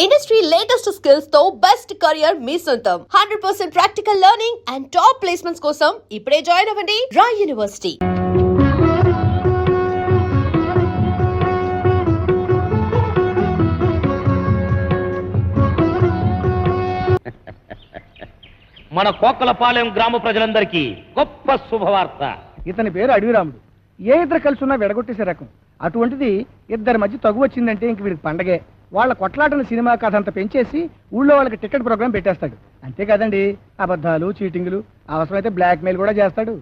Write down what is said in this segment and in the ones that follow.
Industry latest skills తో best career మీ సొంతం 100% practical learning and top placements కోసం ఇప్పుడే జాయిన్ అవ్వండి రాయ్ యూనివర్సిటీ. మన కోకలపాలెం గ్రామ ప్రజలందరికీ గొప్ప శుభవార్త. ఇతని పేరు అడవిరాముడు. ఏ ఇద్దరు కలిసి ఉన్నా విడగొట్టేసే రకం. అటువంటిది ఇద్దరి మధ్య తగు వచ్చిందంటే ఇంక వీడికి పండగే. వాళ్ళ కొట్లాటను సినిమా కథ అంతా పెంచేసి ఊళ్ళో వాళ్ళకి టికెట్ ప్రోగ్రామ్ పెట్టేస్తాడు. అంతేకాదండి, అబద్ధాలు, చీటింగులు, అవసరమైతే బ్లాక్ మెయిల్ కూడా చేస్తాడు.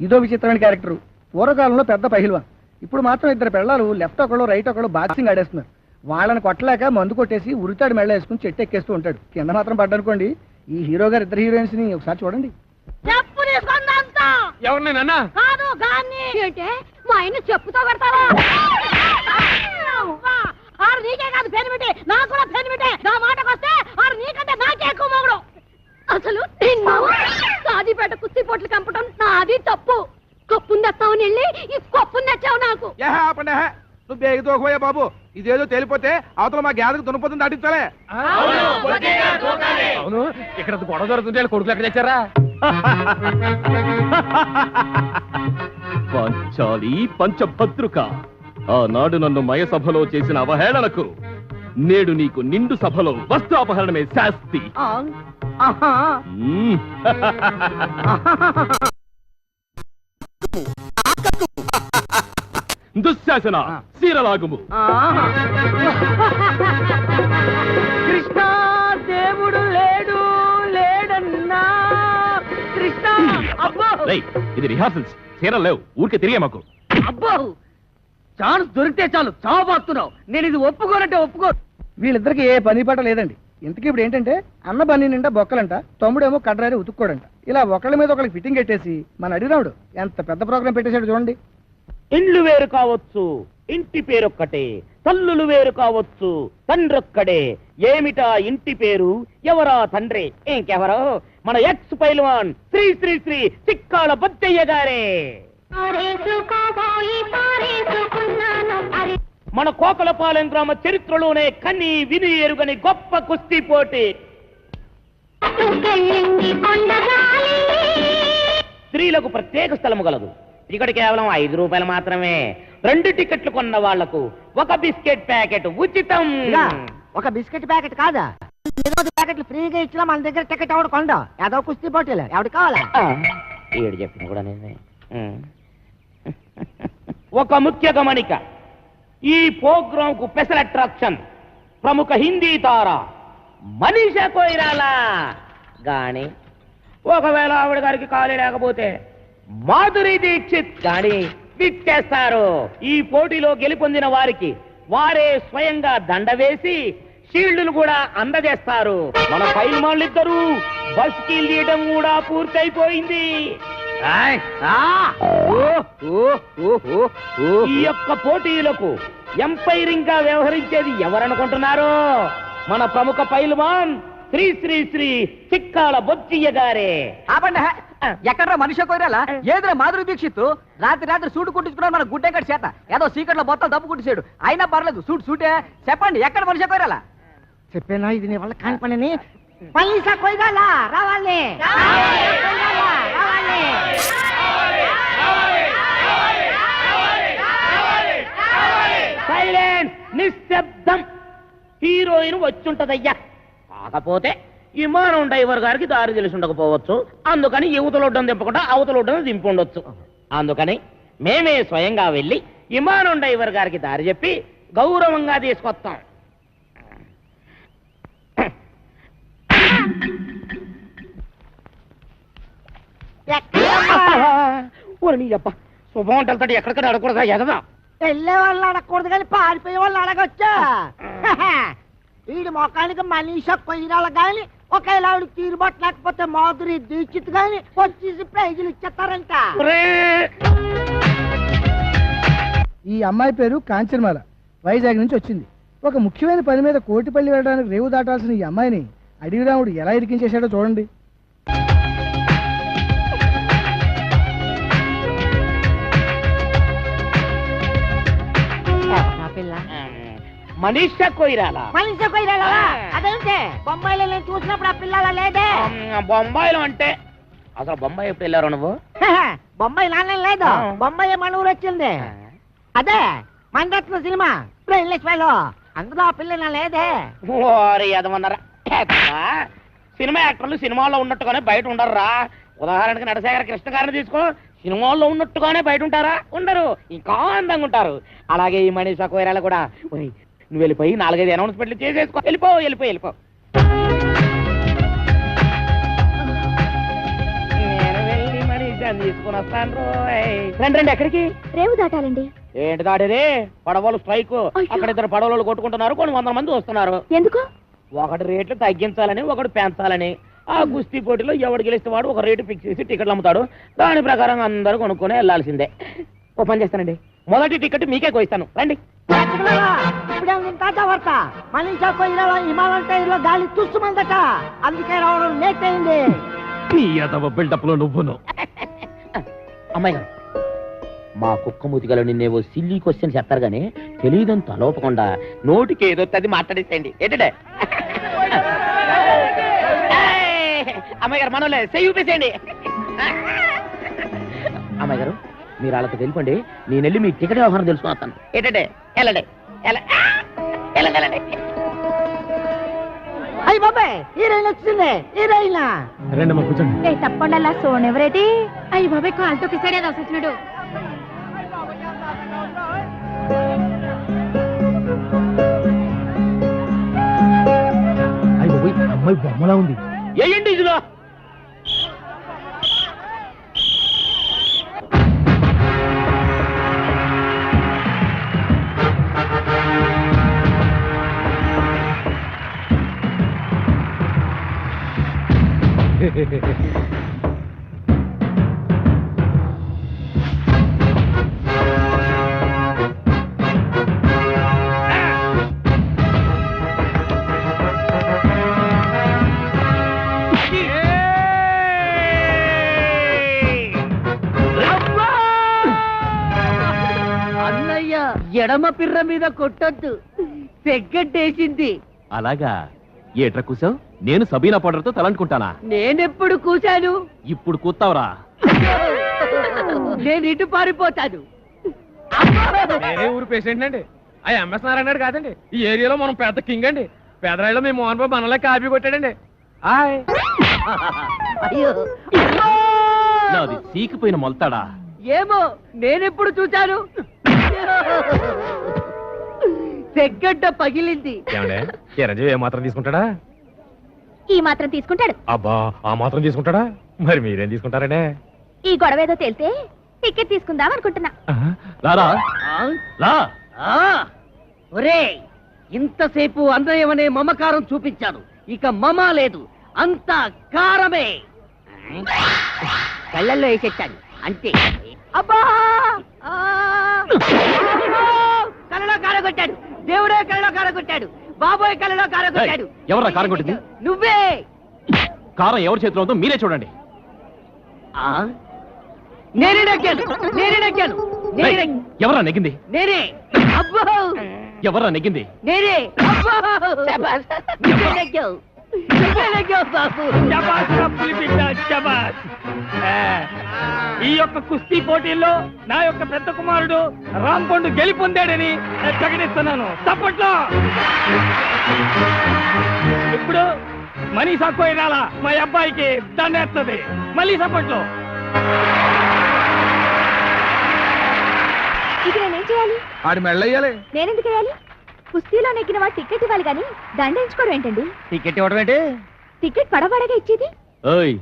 ఇదో విచిత్రమైన క్యారెక్టరు. పూర్వకాలంలో పెద్ద పహిల్వాన్. ఇప్పుడు మాత్రం ఇద్దరు పిల్లలు లెఫ్ట్ ఒకళ్ళు రైట్ ఒకళ్ళు బాక్సింగ్ ఆడేస్తున్నారు. వాళ్ళని కొట్టలేక మందు కొట్టేసి ఉరితాడు మెళ్ళ వేసుకుని చెట్టు ఎక్కేస్తూ ఉంటాడు. కింద మాత్రం పడ్డనుకోండి. ఈ హీరో గారు ఇద్దరు హీరోయిన్స్ ని ఒకసారి చూడండి. ఎవరినైనా మా ఆయన చెప్పుతో పెడతావా? ఆరు నీకే కాదు పెనిమిటి, నాకు కూడా పెనిమిటే. నా మాటకు వస్తే ఆరు నీకంటే నాకే ఎక్కువ మొగుడు. అసలు సాదిపేట కుస్తీ పోట్లు కంపటం నాది తప్పు. కప్పుని తెస్తావని వెళ్ళి ఈ కప్పుని తెచ్చావు నాకు. నువ్వు బేగి తోకపోయా బాబు. ఇదేదో తేలిపోతే అవతల మా గ్యాదకు దున్నపోతుంది దాటించాలే. అవును, ఇక్కడ గొడవ జరుగుతుంటే కొడుకులు ఎక్కడ తెచ్చారా? పాంచాలి పంచభద్రుక, ఆనాడు నన్ను మయసభలో చేసిన అవహేళనకు నేడు నీకు నిండు సభలో వస్త్రాపహరణమే శాస్తి. దుశ్శాసన శీరలాగుము. కృష్ణ దేవుడు లేడు లేడన్నా కృష్ణ. అబ్బో ఇది రిహార్సల్స్, చీరలు లేవు, ఊరికే తిరిగే మాకు. అబ్బో, ఛాన్స్ దొరికితే చాలు చావబోతున్నావు. నేను ఇది ఒప్పుకోనంటే ఒప్పుకో. వీళ్ళిద్దరికి ఏ పని పాట లేదండి. ఇంతకీ ఇప్పుడు ఏంటంటే, అన్న బన్నీ నిండా బొక్కలంట, తమ్ముడేమో కడ్రారి ఉతుక్కోడంట. ఇలా ఒకళ్ళ మీద ఒకళ్ళకి ఫిట్టింగ్ పెట్టేసి మన అడిగినాడు ఎంత పెద్ద ప్రోగ్రాం పెట్టేశాడు చూడండి. ఇండ్లు వేరు కావచ్చు, ఇంటి పేరొక్కటే. తల్లులు వేరు కావచ్చు, తండ్రొక్కడే. ఏమిటా ఇంటి పేరు, ఎవరా తండ్రి? ఇంకెవరో మన ఎక్స్ పైల్వాన్ శ్రీ శ్రీ శ్రీ చిక్కాల బొద్దయ్య గారే. మన కోకలపాలెం గ్రామ చరిత్రలోనే కని విని ఎరుగని గొప్ప కుస్తీ పోటీ. స్త్రీలకు ప్రత్యేక స్థలము గలదు. టికెట్ కేవలం 5 రూపాయలు మాత్రమే. 2 టికెట్లు కొన్న వాళ్లకు 1 బిస్కెట్ ప్యాకెట్ ఉచితం. ఒక బిస్కెట్ ప్యాకెట్ కాదా, 20 ప్యాకెట్లు ఫ్రీగా ఇచ్చినా మన దగ్గర టికెట్ ఎవడు కొండ. ఏదో కుస్తీ పోటీలు ఎవడు కావాలా? ఏడు చెప్పింది కూడా నేనే. ఒక ముఖ్య గమనిక, ఈ ప్రోగ్రాం కు స్పెషల్ అట్రాక్షన్ ప్రముఖ హిందీ తార మనీషా కొయిరాలా గాని, ఒకవేళ ఆవిడ గారికి ఖాళీ లేకపోతే మాధురి దీక్షిత్ గాని విచ్చేస్తారు. ఈ పోటీలో గెలుపొందిన వారికి వారే స్వయంగా దండ వేసి షీల్డ్లు కూడా అందజేస్తారు. మన పైల్వాన్లిద్దరూ బస్కి తీయడం కూడా పూర్తయిపోయింది. ఈ యొక్క పోటీలకు ఎంపైరింగ్ గా వ్యవహరించేది ఎవరనుకుంటున్నారో? మన ప్రముఖ పైల్వాన్ శ్రీ శ్రీ శ్రీ చిక్కాల బొచ్చయ్య గారే. ఎక్కడ మనిషి కోరాలా? ఏదో మాధురి దీక్షిత్ రాత్రి సూటు కుట్టించుకున్నారు మన గుడ్డెక్కడి చేత. ఏదో సీక్రెట్ లో బొత్తాలు దప్పు కుట్టించాడు. అయినా పర్లేదు, సూటే. చెప్పండి, ఎక్కడ మనిషి కోరాలా? చెప్పేనా ఇది నీ వల్ల కాని పనిని. పైసా కొయ్యాలా రావాలి. సైలెన్స్, నిశ్శబ్దం. హీరోయిన్ వచ్చుంటదయ్యా. కాకపోతే విమానం డ్రైవర్ గారికి దారి తెలిసి ఉండకపోవచ్చు. అందుకని యువతలొడ్డం దింపకుండా అవతలొడ్డం దింపుండొచ్చు. అందుకని మేమే స్వయంగా వెళ్ళి విమానం డ్రైవర్ గారికి దారి చెప్పి గౌరవంగా తీసుకొస్తాం. శుభం ఉంటలతో ఎక్కడికైనా అడగకూడదా? ఎదదా వెళ్ళే వాళ్ళు అడగకూడదు కానీ పారిపోయే వాళ్ళు అడగొచ్చా? వీడి మొఖానికి మనీషా కొయ్యాల గాని, ఒకవేళ ఆవిడకి తీరుబాటు లేకపోతే మాధురి దీక్షిత్ గాని వచ్చేసి ప్రైజులు ఇచ్చేస్తారంట. ఈ అమ్మాయి పేరు కాంచనమాల, వైజాగ్ నుంచి వచ్చింది. ఒక ముఖ్యమైన పని మీద కోటిపల్లి వెళ్ళడానికి రేవు దాటాల్సిన ఈ అమ్మాయిని అడవిరాముడు ఎలా ఇరికించేశాడో చూడండి. మనీషా కొయిరాలా మనిషి కొయ్యాలా అదేంటే బొంబాయిలో నేను చూసినప్పుడు ఆ పిల్లల లేదే బొంబాయిలో అంటే అసలు బొంబాయి ఎప్పుడు వెళ్ళారు నువ్వు బొంబాయి నాన్న లేదు బొంబాయి మన ఊరు వచ్చింది అదే మనరత్న సినిమా ఇంగ్లీష్ లో అందులో ఆ పిల్ల లేదే ఓరి ఎదమన్నారా సినిమా యాక్టర్లు సినిమాల్లో ఉన్నట్టుగానే బయట ఉండరురా. ఉదాహరణకి నటశేఖర కృష్ణ గారిని తీసుకో, సినిమాల్లో ఉన్నట్టుగానే బయట ఉంటారా? ఉండరు, ఇంకా అందంగా ఉంటారు. అలాగే ఈ మనీషా కొయిరాల కూడా. ఒరేయ్, నువ్వు వెళ్ళిపోయి 4-5 అనౌన్స్మెంట్లు చేసేసుకో. వెళ్ళిపో. నేను వెళ్ళి మనీషాని తీసుకుని వస్తాను రోయ్. రండి. ఎక్కడికి? రేవు దాటాలండి. ఏంటి దాడేది? పడవలు స్ట్రైక్. అక్కడ 2 పడవలు కొట్టుకుంటున్నారు, కొన్ని 100 మంది వస్తున్నారు. ఎందుకు? ఒకటి రేట్లు తగ్గించాలని, ఒకటి పెంచాలని. ఆ కుస్తీ పోటీలో ఎవడు గెలిస్తే వాడు ఒక రేటు ఫిక్స్ చేసి టికెట్లు అమ్ముతాడు. దాని ప్రకారం అందరూ కొనుక్కొని వెళ్ళాల్సిందే. ఓ పని చేస్తానండి, మొదటి టికెట్ మీకే కోయిస్తాను, రండి. మనీషా కొయ్యాల హిమాలయ టైర్లో గాలి తుస్సుమందట, అందుకే రావడం లేట్ అయింది. నీ ఎదవ బిల్డప్ లో నువ్వును. అమ్మాయి గారు, మా కుక్క మూతిగలో నిన్నేవో సిల్లీ క్వశ్చన్ చెప్తారు గానీ తెలియదని తలోపకుండా నోటికి ఏదో అది మాట్లాడేసేయండి. ఏంటంటే అమ్మాయి గారు, మనోలే చూపేసేయండి. అమ్మాయి గారు, మీరు వాళ్ళతో వెళ్ళిపోండి, నేను వెళ్ళి మీ టికెట్ వ్యవహారం తెలుసుకుని వస్తాను. ఏంటంటే వెళ్ళండి. అయ్యి బాబాయ్, హీరోయిన్ వచ్చింది. హీరోయిన్ రండమ్మా కూర్చోండి. తప్పకుండా సోన్ ఎవరైతే అయ్యి బాబాయ్ కాలుతో కిసాడే వచ్చినాడు. అమ్మాయి బొమ్మలా ఉంది. ఏంటి ఇదిలో? అన్నయ్య ఎడమ పిర్ర మీద కొట్టొద్దు, సెగ్గట్టేసింది. అలాగా? ఏట్రా కూసావు? నేను సబీనా పౌడర్తో తలంటుకుంటానా? నేనెప్పుడు కూశాను? ఇప్పుడు కూతావురా. నేను ఇటు పారిపోతాను. నేనే ఊరు పేషెంట్ అండి. ఆ ఎంఎస్ నారాయణ కాదండి, ఈ ఏరియాలో మనం పెద్ద కింగ్ అండి. పెదరాయిలో మీ మోహన్ బాబు మనలే కాపీ కొట్టాడండి. అయ్యో, నాది సీకిపోయిన మొలతాడా? ఏమో, నేనెప్పుడు చూశాను? సెగ్గడ్డ పగిలింది. చిరంజీవి ఏ మాత్రం తీసుకుంటాడా? ఈ మాత్రం తీసుకుంటాడు. అబ్బా, ఆ మాత్రం తీసుకుంటాడా? మరి మీరేం తీసుకుంటారంటే? ఈ గొడవ ఏదో తేలితే టికెట్ తీసుకుందాం అనుకుంటున్నా. రారా రా. ఒరేయ్, ఇంతసేపు అన్నయ్యమనే మమకారం చూపించాను, ఇక మమ లేదు, అంతా కారమే. కళ్ళల్లో వేసేచ్చాను అంతే. అబ్బా, కళ్ళలో కారగొట్టాడు, దేవుడే కళ్ళలో కారగొట్టాడు, బాబోయ్ కళ్ళలో కారగొట్టాడు. ఎవర్రా కారం కొట్టింది? నువ్వే. కారం ఎవరి చేతిలో ఉందో మీరే చూడండి. నేనే నెగ్గాను. ఎవరా నెగ్గింది? నేనే. అబ్బో, ఎవరా నెగ్గింది? నేనే. అబ్బో, నువ్వే నెగ్గావు. బాబు. ఈ యొక్క కుస్తీ పోటీల్లో నా యొక్క పెద్ద కుమారుడు రాంపండు గెలుపొందాడని ప్రకటిస్తున్నాను. తప్పట్లో ఇప్పుడు మనీషా కొయిరాల మా అబ్బాయికి దండేస్తుంది. మళ్ళీ సప్పట్లో. ఇది నేనేం చేయాలి? ఆడి మెళ్ళయ్యాలి. నేనెందుకు వేయాలి? కుస్తీలో నెగ్గిన వాడు టికెట్ ఇవ్వాలి కానీ దండించుకోవడం ఏంటండి? టికెట్ ఇవ్వడం ఏంటి? టికెట్ పడవాడగా ఇచ్చేది. ఓయ్,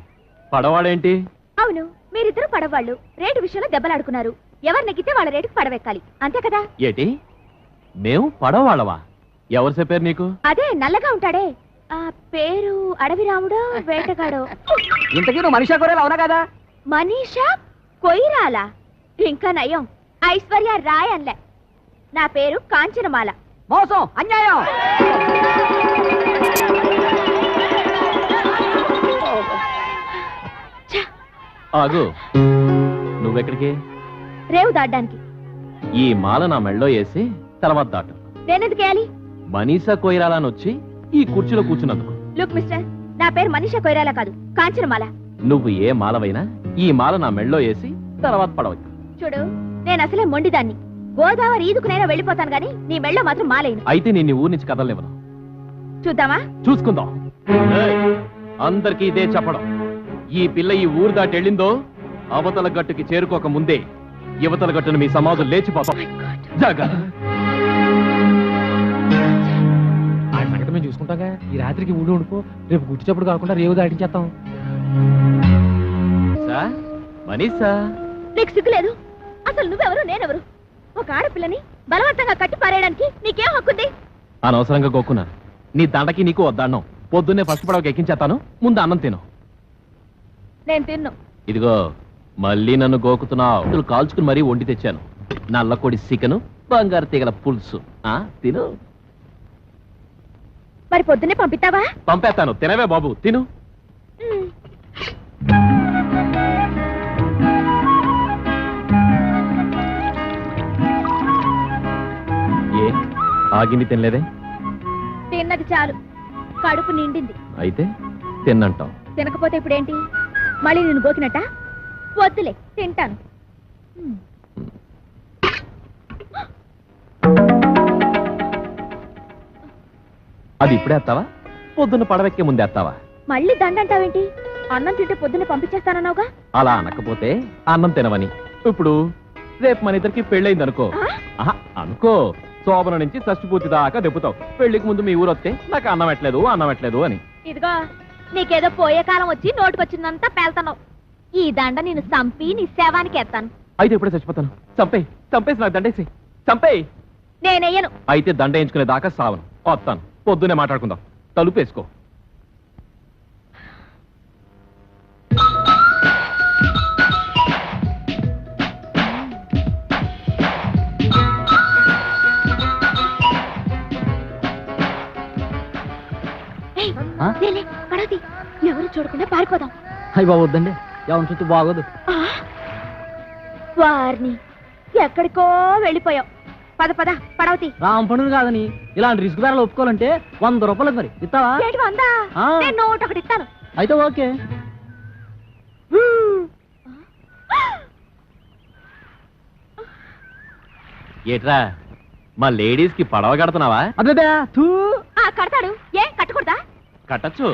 పడవాడేంటి? అవును, మీరిద్దరు పడవాళ్ళు రేటు విషయంలో దెబ్బలాడుకున్నారు. ఎవరు నెగ్గితే వాళ్ళ రేటుకు పడవెక్కాలి, అంతే కదా? ఏటి, మేము పడవాళ్ళవా? ఎవరు చెప్పారు నీకు? అదే నల్లగా ఉంటాడే, ఆ పేరు అడవి రాముడో వేటగాడో. ఇంతకీ నువ్వు మనీషా కొయిరాల అవునా కదా? మనీషా కొయిరాల? ఇంకా నయం, ఐశ్వర్య రాయ్ అన్లే. నా పేరు కాంచనమాల. మోసం, అన్యాయం. ఆగు, నువ్వెక్కడికి? రేవు దాటడానికి. ఈ మాల నా మెళ్ళో వేసి తర్వాత దాటు. నేనెందుకు వేయాలి? మనీషా కొయిరాలా అని వచ్చి ఈ కుర్చీలో కూర్చున్నందుకు. లుక్ మిస్టర్, నా పేరు మనీషా కొయిరాలా కాదు, కాంచనమాల. నువ్వు ఏ మాలవైనా ఈ మాల నా మెళ్ళో వేసి తర్వాత పడవచ్చు. చూడు, నేను అసలే మొండిదాన్ని. గోదావరి ఈదుకునైనా వెళ్ళిపోతాను గాని నీ మెళ్ళో మాత్రం మాలేను. అయితే నేను ఊరి నుంచి కదలనివ్వను. చూద్దామా? చూసుకుందాం. ఏయ్, అందరికీ ఇదే చెప్పడం, ఈ పిల్ల ఈ ఊరు దాటి వెళ్ళిందో అవతల గట్టుకి చేరుకోక ముందే యువతల గట్టును మీ సమాజం లేచిపోతాం. జాగ్రత్త. ఆ సంగతి మేము చూసుకుంటాగా. ఈ రాత్రికి ఊళ్ళో ఉండిపో, రేపు గుర్తు చప్పుడు కాకుండా రేవు దాటించేస్తాం. మనీషా, నీకు సిగ్గులేదు? అసలు నువ్వెవరు, నేనెవరు? ఒక ఆడపిల్లని బలవంతంగా కట్టి పారేయడానికి నీకేం హక్కుంది? అనవసరంగా గోక్కున్నాను. నీ దండకి నీకు వద్దన్నం. పొద్దున్నే ఫస్ట్ పడవకి ఎక్కించేస్తాను, ముందు అన్నం తిను. నేను తిన్ను. ఇదిగో మళ్ళీ నన్ను గోకుతున్నావు. కాల్చుకుని మరీ వండి తెచ్చాను. నల్లకొడి చికెను, బంగారు తీగల పులుసు. తిను. మరి పొద్దున్నే పంపిస్తావా? పంపేస్తాను, తినవే బాబు, తిను. మ్. ఏ ఆగింది తినలేదే? తిన్నది చాలు, కడుపు నిండింది. అయితే తిన్నంటాం. తినకపోతే ఇప్పుడేంటి? మళ్ళీ నేను గోకినట్ట? వద్దులే, తింటాను. అది ఇప్పుడే ఎత్తావా, పొద్దున్న పడవెక్కే ముందే ఎత్తావా? మళ్ళీ దండంటావేంటి? అన్నం తింటే పొద్దున్నే పంపించేస్తానన్నావుగా. అలా అనకపోతే అన్నం తినవని. ఇప్పుడు రేపు మన ఇద్దరికి పెళ్ళయింది అనుకో. ఆహా, అనుకో, శోభన నుంచి షష్ఠి దాకా దెబ్బతావు. పెళ్లికి ముందు మీ ఊరు వస్తే నాకు అన్నం ఎట్లేదు అని. ఇదిగో, నీకేదో పోయే కాలం వచ్చి నోటికొచ్చిందంతా పేల్తున్నావు. ఈ దండ నేను చంపి నీ శవానికి ఎత్తాను. అయితే ఎప్పుడే చచ్చిపోతాను. చంపేసి నాకు దండేసి చంపేయి. నేనెయ్యను. అయితే దండ వేయించుకునే దాకా సావను. వస్తాను, పొద్దునే మాట్లాడుకుందాం. తలుపేసుకో. ఏయ్, లేలే, పడవది. ఎవరు చూడకుండా పారిపోదాం. అయ్యి బాబు వద్దండి, ఎవరి చుట్టూ బాగోదు. ఆ, వారిని ఎక్కడికో వెళ్ళిపోయావు. పద పద, పడవతి. రాంపండుని కాదని ఇలాంటి రిస్క్ ధరలు ఒప్పుకోవాలంటే 100 రూపాయలకు మరి ఇస్తావా? ఏంటి వందా? ఆ. నేను నోట్ ఒకటి ఇస్తాను. అయితే ఓకే. ఏట్రా, మా లేడీస్ కి పడవ కడుతున్నావా? అదే తూ. కడతాడు. ఏ కట్టకూడదా? కట్టచ్చు.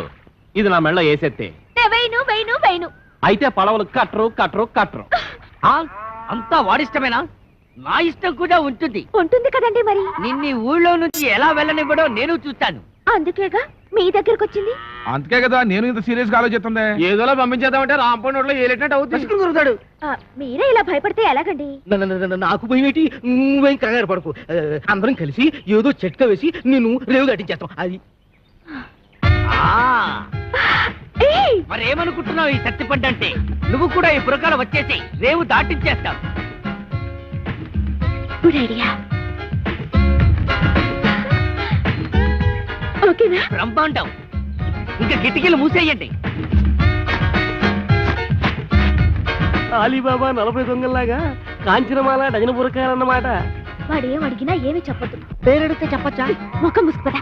ఇది నా మెళ్ళ వేసెత్తే. వెయ్యను. అయితే పడవలు కట్టరు. అంతా వాడిష్టమేనా? నా ఇష్టం కూడా ఉంటుంది. ఉంటుంది కదండి మరి. నిన్ని ఊళ్ళో నుంచి ఎలా వెళ్ళనివ్వడో నేను చూస్తాను. అందుకేగా మీ దగ్గరకు వచ్చింది. అందుకే కదా నేను ఇంత సీరియస్ గా ఆలోచిస్తుంది. ఏదోలా పంపించేద్దామంటే రాంపండు నోట్లో ఏలేటట్టు అవుతుంది. మీరే ఇలా భయపడితే ఎలాగండి? నాకు భయమేటి? నువ్వేం కంగారు పడకు. అందరం కలిసి ఏదో చెట్క వేసి నేను రేవు దాటించేస్తాం. అది ఏయ్! మరేమనుకుంటున్నావు ఈ సత్తిపంట అంటే? నువ్వు కూడా ఈ పురకాల వచ్చేసి రేవు దాటించేస్తావు. Good idea. ఓకేనా? బ్రహ్మాండం. ఇంకా కిటికీలు మూసేయండి. అలీబాబా 40 దొంగల్లాగా కాంచనమాల డజన పురకాలన్నమాట. వాడేం అడిగినా ఏమీ చెప్పొద్దు. పేరెడితే చెప్పచ్చా? ముఖం ముసుకుపదా.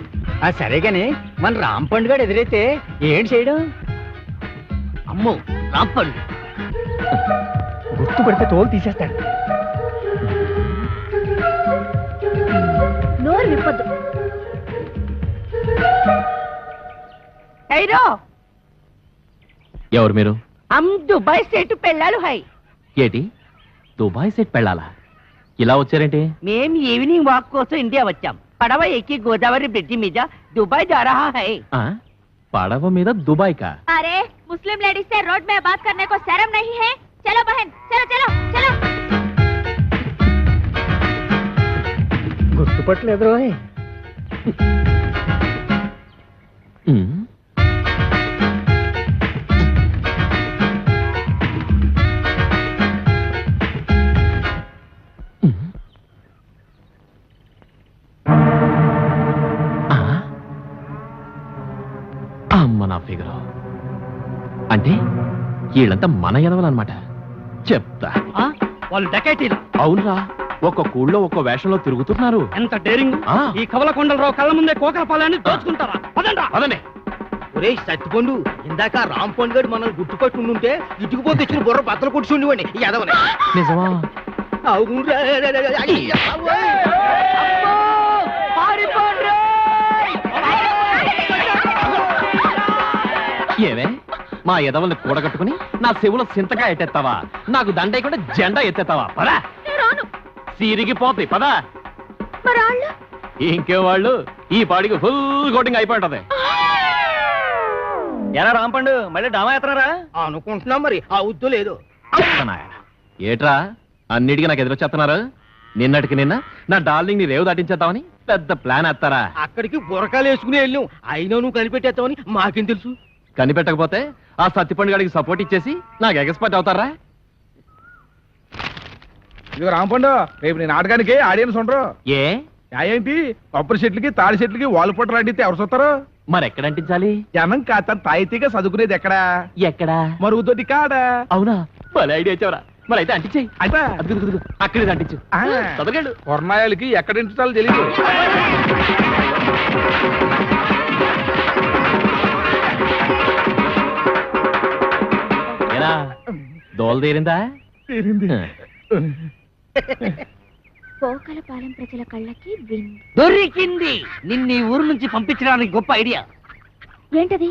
సరే గాని మన రాంపండు గారు ఎదురైతే ఏంటి చేయడం? అమ్మో, రాంపండు గుర్తుపడితే తోలు తీసేస్తాడు. నోరు విప్పొద్దు. ఎవరు మీరు? దుబాయ్ సెట్ పెళ్ళాలు హై. ఏటి, దుబాయ్ సెట్ పెళ్ళాలా? ఇలా వచ్చారేంటి? మేం ఈవినింగ్ వాక్ కోసం ఇండియా వచ్చాం. పడవ ఎక్కి గోదావరి బ్రిడ్జి మీద దుబాయ్ जा रहा है. పడవ మీద దుబాయ్ కా? अरे मुस्लिम लेडीज से रोड में बात करने को शर्म नहीं है? चलो बहन, चलो. గుర్తుపట్టలేదు రోయ్. అమ్మ నా ఫిగర్. అంటే వీళ్ళంతా మన ఎదవలన్నమాట. చెప్తా. వాళ్ళు డకైటీలు. అవునరా, ఒక్కొక్క ఊళ్ళో ఒక్కో వేషంలో తిరుగుతున్నారు. ఎంత డేరింగ్! ఆ. ఈ కవల కొండలరావు కళ్ళ ముందే కోకల పాలని దోచుకుంటారా? పదండ్రా. అదనే ఒరే సత్తిపండు, ఇందాక రామ్ పండు గారు మనల్ని గుర్తుపట్టి ఉండుంటే ఇటుకుపోతే తెచ్చిన బుర్ర బద్దలు కొట్టి ఉండివ్వండి యాదవని. నిజమా? అవునురా. ఏవే మా ఎదవల్ని కూడగట్టుకుని నా చెవులో సింతగా ఎత్తేస్తావా? నాకు దండయకుండా జెండా ఎత్తేస్తావా? పదా సిరిగిపోతాయి పదా. ఇంకే వాళ్ళు ఈ పాడికి ఫుల్ కోటింగ్ అయిపోయింటది. ఎలా రాంపండు మళ్ళీ డామా ఎత్తనారా? అనుకుంటున్నాం మరి, ఆ ఉద్దు లేదు. ఏట్రా అన్నిటికీ నాకు ఎదురొచ్చేస్తున్నారు? నిన్నటికి నిన్న నా డార్లింగ్ ని రేవు దాటించేద్దామని పెద్ద ప్లాన్ వేస్తారా? అక్కడికి బురకాలు వేసుకుని వెళ్ళాం, అయినా నువ్వు కనిపెట్టేస్తావని మాకేం తెలుసు? కనిపెట్టకపోతే ఆ సత్తిపండు గారికి సపోర్ట్ ఇచ్చేసి నాకు ఎగస్పర్ట్ అవుతారా? ఇదిగో రాంపండు, రేపు నీ నాటకానికి ఆడియన్స్ ఉండరు. ఏ ఏంటి కొబ్బరి చెట్లకి తాడి చెట్లకి వాలు పొట్ట అడిగితే ఎవరు చూస్తారు? మరి ఎక్కడ అంటించాలి? జనం కాస్త తాయితీగా చదువుకునేది ఎక్కడా? ఎక్కడా? మరుగుతోటి కాడా? అవునా, భలే ఐడియా వచ్చావరా. మరి అయితే అంటించేయి. అయితే అక్కడే అంటించు. చదవగలడు. కొర్నాయాలకి ఎక్కడ ఇంటాలో తెలియదు. ఏరా దోల తీరిందా? పోకలపాలెం ప్రజల కళ్ళకి విందు. దొరికింది! నిన్ను ఈ ఊరు నుంచి పంపించడానికి గొప్ప ఐడియా. ఏంటది?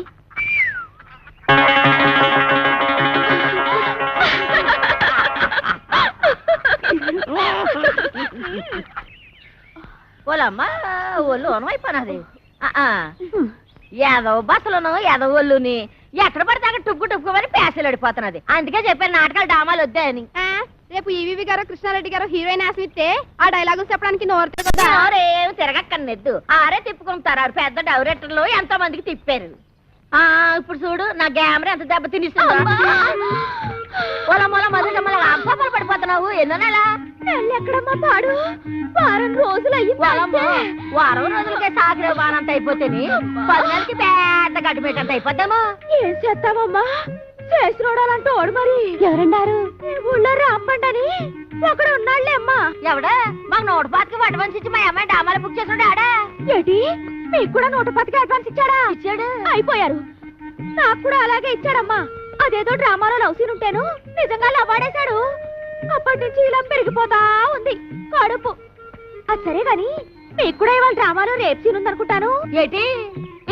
ఓలమ్మా ఒళ్ళు అనమైపోయినది. ఏదో బస్సులను ఏదో ఒళ్ళుని ఎక్కడ పడితే అక్కడ టుక్కు టుక్కుమని పేసలు అడిపోతున్నది. అందుకే చెప్పాను నాటకాలు డామాలు వద్దా అని. రేపు ఈవీవి గారు కృష్ణారెడ్డి గారు హీరోయిన్ ఆశిస్తే ఆ డైలాగులు చెప్పడానికి నోరు ఏం తిరగక్కర్లేదు, ఆరే తిప్పుకుంటారు. పెద్ద డైరెక్టర్లు ఎంతో మందికి తిప్పారు. ఇప్పుడు చూడు నా గ్యామరా ఎంత దెబ్బ తినిస్తుందో. అబ్బాలు పడిపోతున్నావు. ఎన్నో నెల ఎక్కడమ్మా పాడు? వారం రోజులు వారం రోజులకే సాగరే బానంత అయిపోతేని 10 నెలలకి పెద్ద గడ్డిపేటంత అయిపోద్దాము. ఏం చేస్తావమ్మా? చేసినోడాలంటూ ఓడు మరి. ఎవరన్నారు? ఊళ్ళో రాంపండని ఒకడు ఉన్నాళ్లే అమ్మా. ఎవడా? మాకు 105కి అడ్వాన్స్ ఇచ్చి మా అమ్మాయి డామాలు బుక్ చేసాడు. ఆడా ఏంటి? మీకు కూడా 110కి అడ్వాన్స్ ఇచ్చాడా? ఇచ్చాడు. అయిపోయారు. నాకు కూడా అలాగే ఇచ్చాడమ్మా. అదేదో డ్రామాలో లవ్ సీన్ ఉంటేను నిజంగా లవ్వాడేశాడు. అప్పటి నుంచి ఇలా పెరిగిపోతా ఉంది కడుపు. అది సరే గాని మీకు కూడా ఇవాళ డ్రామాలో రేప్ సీన్ ఉందనుకుంటాను. ఏటి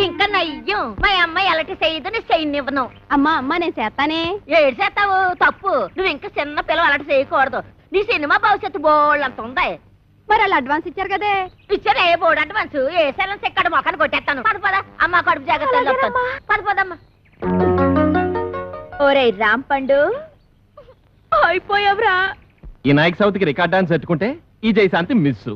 ఇంకా నయ్యం, మా అమ్మాయి ఎలాంటి చేయదు నీ చేయనివ్వను. అమ్మా అమ్మా నేను చేస్తానే. ఏడు చేస్తావు తప్పు. నువ్వు ఇంకా చిన్న పిల్లలు అలాంటి చేయకూడదు. నీ సినిమా భవిష్యత్తు బోళ్ళంత ఉంది. మరి వాళ్ళు అడ్వాన్స్ ఇచ్చారు కదే. ఇచ్చారు ఏ బోర్డు అడ్వాన్స్? ఏ సెలెన్స్ ఎక్కడ మొక్కను కొట్టేస్తాను. పద పద అమ్మ, కడుపు జాగ్రత్త. పద పదమ్మా. ఓరే రాంపండు అయిపోయావురా. ఈ నాయక్ సౌత్కి రికార్డ్ డాన్స్ ఎట్టుకుంటే ఈ జయశాంతి మిస్.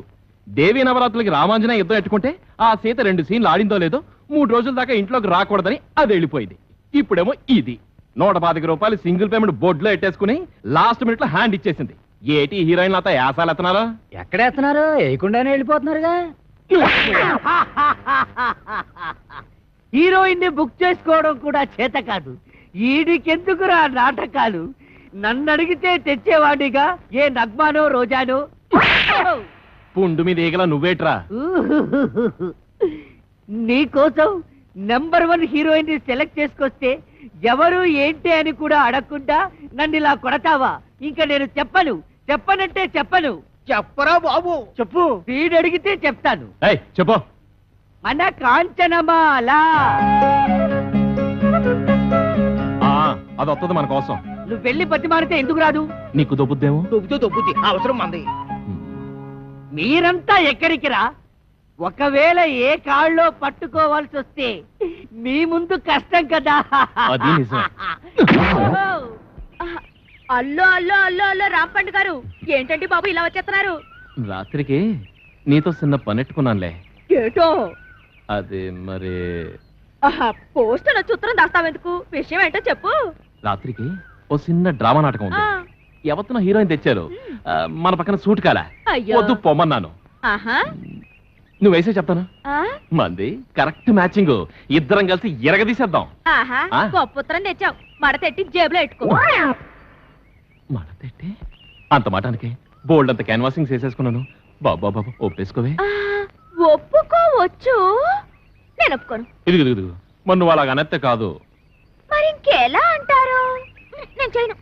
దేవీ నవరాత్రులకి రామాంజనేయ యుద్ధం ఎట్టుకుంటే ఆ సీత 2 సీన్లు ఆడిందో లేదో 3 రోజుల దాకా ఇంట్లోకి రాకూడదని అది వెళ్ళిపోయింది. ఇప్పుడేమో ఇది 125 రూపాయలు సింగిల్ పేమెంట్ బోర్డులో ఎట్టేసుకుని లాస్ట్ మినిట్ లో హ్యాండ్ ఇచ్చేసింది. ఏటి హీరోయిన్ అంతా యాసాలు ఎత్తనారా? ఎక్కడేస్తున్నారు? వేయకుండానే వెళ్ళిపోతున్నారుగా. హీరోయిన్ ని బుక్ చేసుకోవడం కూడా చేత కాదు. ఈడికెందుకురా నాటకాలు? నన్ను అడిగితే తెచ్చేవాడిగా ఏ నగ్మానో రోజానో. పుండు మీద ఈగల నువ్వేట్రా? నీకోసం నెంబర్ 1 హీరోయిన్ ని సెలెక్ట్ చేసుకొస్తే ఎవరు ఏంటి అని కూడా అడగకుండా నన్ను ఇలా కొడతావా? ఇంకా నేను చెప్పనంటే చెప్పను. చెప్పరా బాబు? చెప్పు. వీడు అడిగితే చెప్తాను. చెప్పు. మన కాంచనమాల. అది వస్తుంది మన కోసం. నువ్వు వెళ్ళి బతి మారితే ఎందుకు రాదు? నీకు దొబ్బుద్దేమో. దొబ్బుద్ది అవసరం మంది. మీరంతా ఎక్కడికి రా? ఒకవేళ ఏ కాళ్ళలో పట్టుకోవాల్సి వస్తే మీ ముందు కష్టం కదా. అది నిజమే. అల్లో అల్లో అల్లో అల్లో రాంపండు గారు ఏంటండి బాబు ఇలా వచ్చేస్తున్నారు? రాత్రికి నీతో చిన్న పనెట్టుకున్నానులే. ఏటో? అది మరి పోస్ట్ చిత్రం దాస్తావెందుకు? విషయం ఏంటో చెప్పు. రాత్రికి ఓ చిన్న డ్రామా నాటకం ఉంది. ఎవరితో హీరోయిన్ తెచ్చారు. మన పక్కన సూట్ కాలా. వద్దు పొమ్మన్నాను. నువ్వు వేసే చెప్తాను. మంది కరెక్ట్ మ్యాచింగ్. ఇద్దరం కలిసి ఎరగదీసేద్దాం. గొప్ప తెచ్చావు. మడతెట్టి జేబులో పెట్టుకో. మడతెట్టి అంత మాటానికి బోల్డ్ అంత క్యాన్వాసింగ్ చేసేసుకున్నాను. బాబా బాబా ఒప్పేసుకోవే. ఒప్పుకోవచ్చు, నేను ఒప్పుకోను. ఇదిగు మరి నువ్వు అలాగ అనెత్తే కాదు. మరి ఇంకెలా అంటారు? నేను చేయను.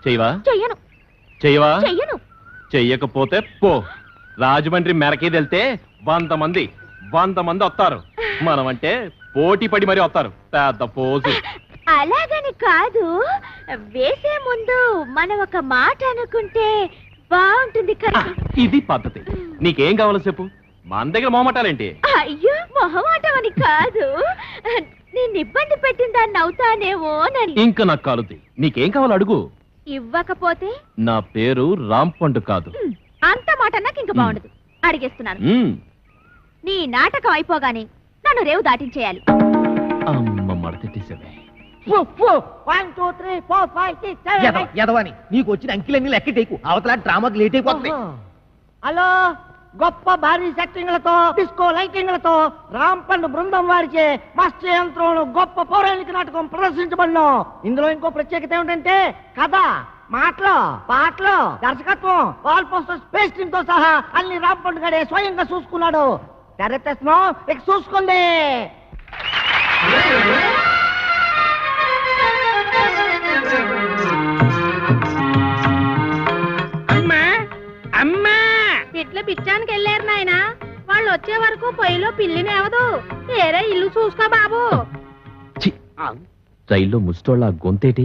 చెయ్యవా? చెయ్యను. చెయ్యవా? చెయ్యను. చెయ్యకపోతే పో. రాజమండ్రి మెరకేది వెళ్తే 100 మంది వస్తారు. మనం అంటే పోటీ పడి మరీ వస్తారు. పెద్ద పోజు. అలాగని కాదు, వేసే ముందు మనం ఒక మాట అనుకుంటే బాగుంటుంది కదా. ఇది పద్ధతి. నీకేం కావాలో చెప్పు. మన దగ్గర మొహమాటాలేంటి? అయ్యో, మొహమాటం అని కాదు, నేను ఇబ్బంది పెట్టిన దాన్ని అవుతానేమోనని. ఇంకా నాకు కాలుద్ది. నీకేం కావాలో అడుగు. ఇవ్వకపోతే? నా పేరు రాంపండు కాదు. అంత మాట నాకు ఇంకా బాగుండదు. అడిగేస్తున్నాను. నీ నాటకం అయిపోగానే నన్ను రేవు దాటించేయాలి. అమ్మ మడతెట్టేసావే. 1 2 3 4 5 6 7 ఎదవని నీకు వచ్చిన అంకిలన్నీ లెక్క టేకు. అవతల డ్రామాకి లేట్ అయిపోతుంది. హలో, గొప్ప భారీ సెట్టింగ్లతో డిస్కో లైటింగ్లతో రాంపండు బృందం వారిచే మత్స్య యంత్రంలో గొప్ప పౌరాణిక నాటకం ప్రదర్శించబడిన. ఇందులో ఇంకో ప్రత్యేకత ఏమిటంటే కథ, మాటలు, పాటలు, దర్శకత్వం, వాల్ పోస్టర్స్, పేస్టింగ్ తో సహా అన్ని రాంపండు గడే స్వయంగా చూసుకున్నాడు. తెరతెస్తున్నాం, ఇక చూసుకోండి. ఇట్లా పిచ్చానికి వెళ్ళారు నాయన. వాళ్ళు వచ్చే వరకు పొయ్యిలో పిల్లినేవదు. వేరే ఇల్లు చూసుకో బాబు. రైల్లో ముష్టోళ్ళ గొంతేటి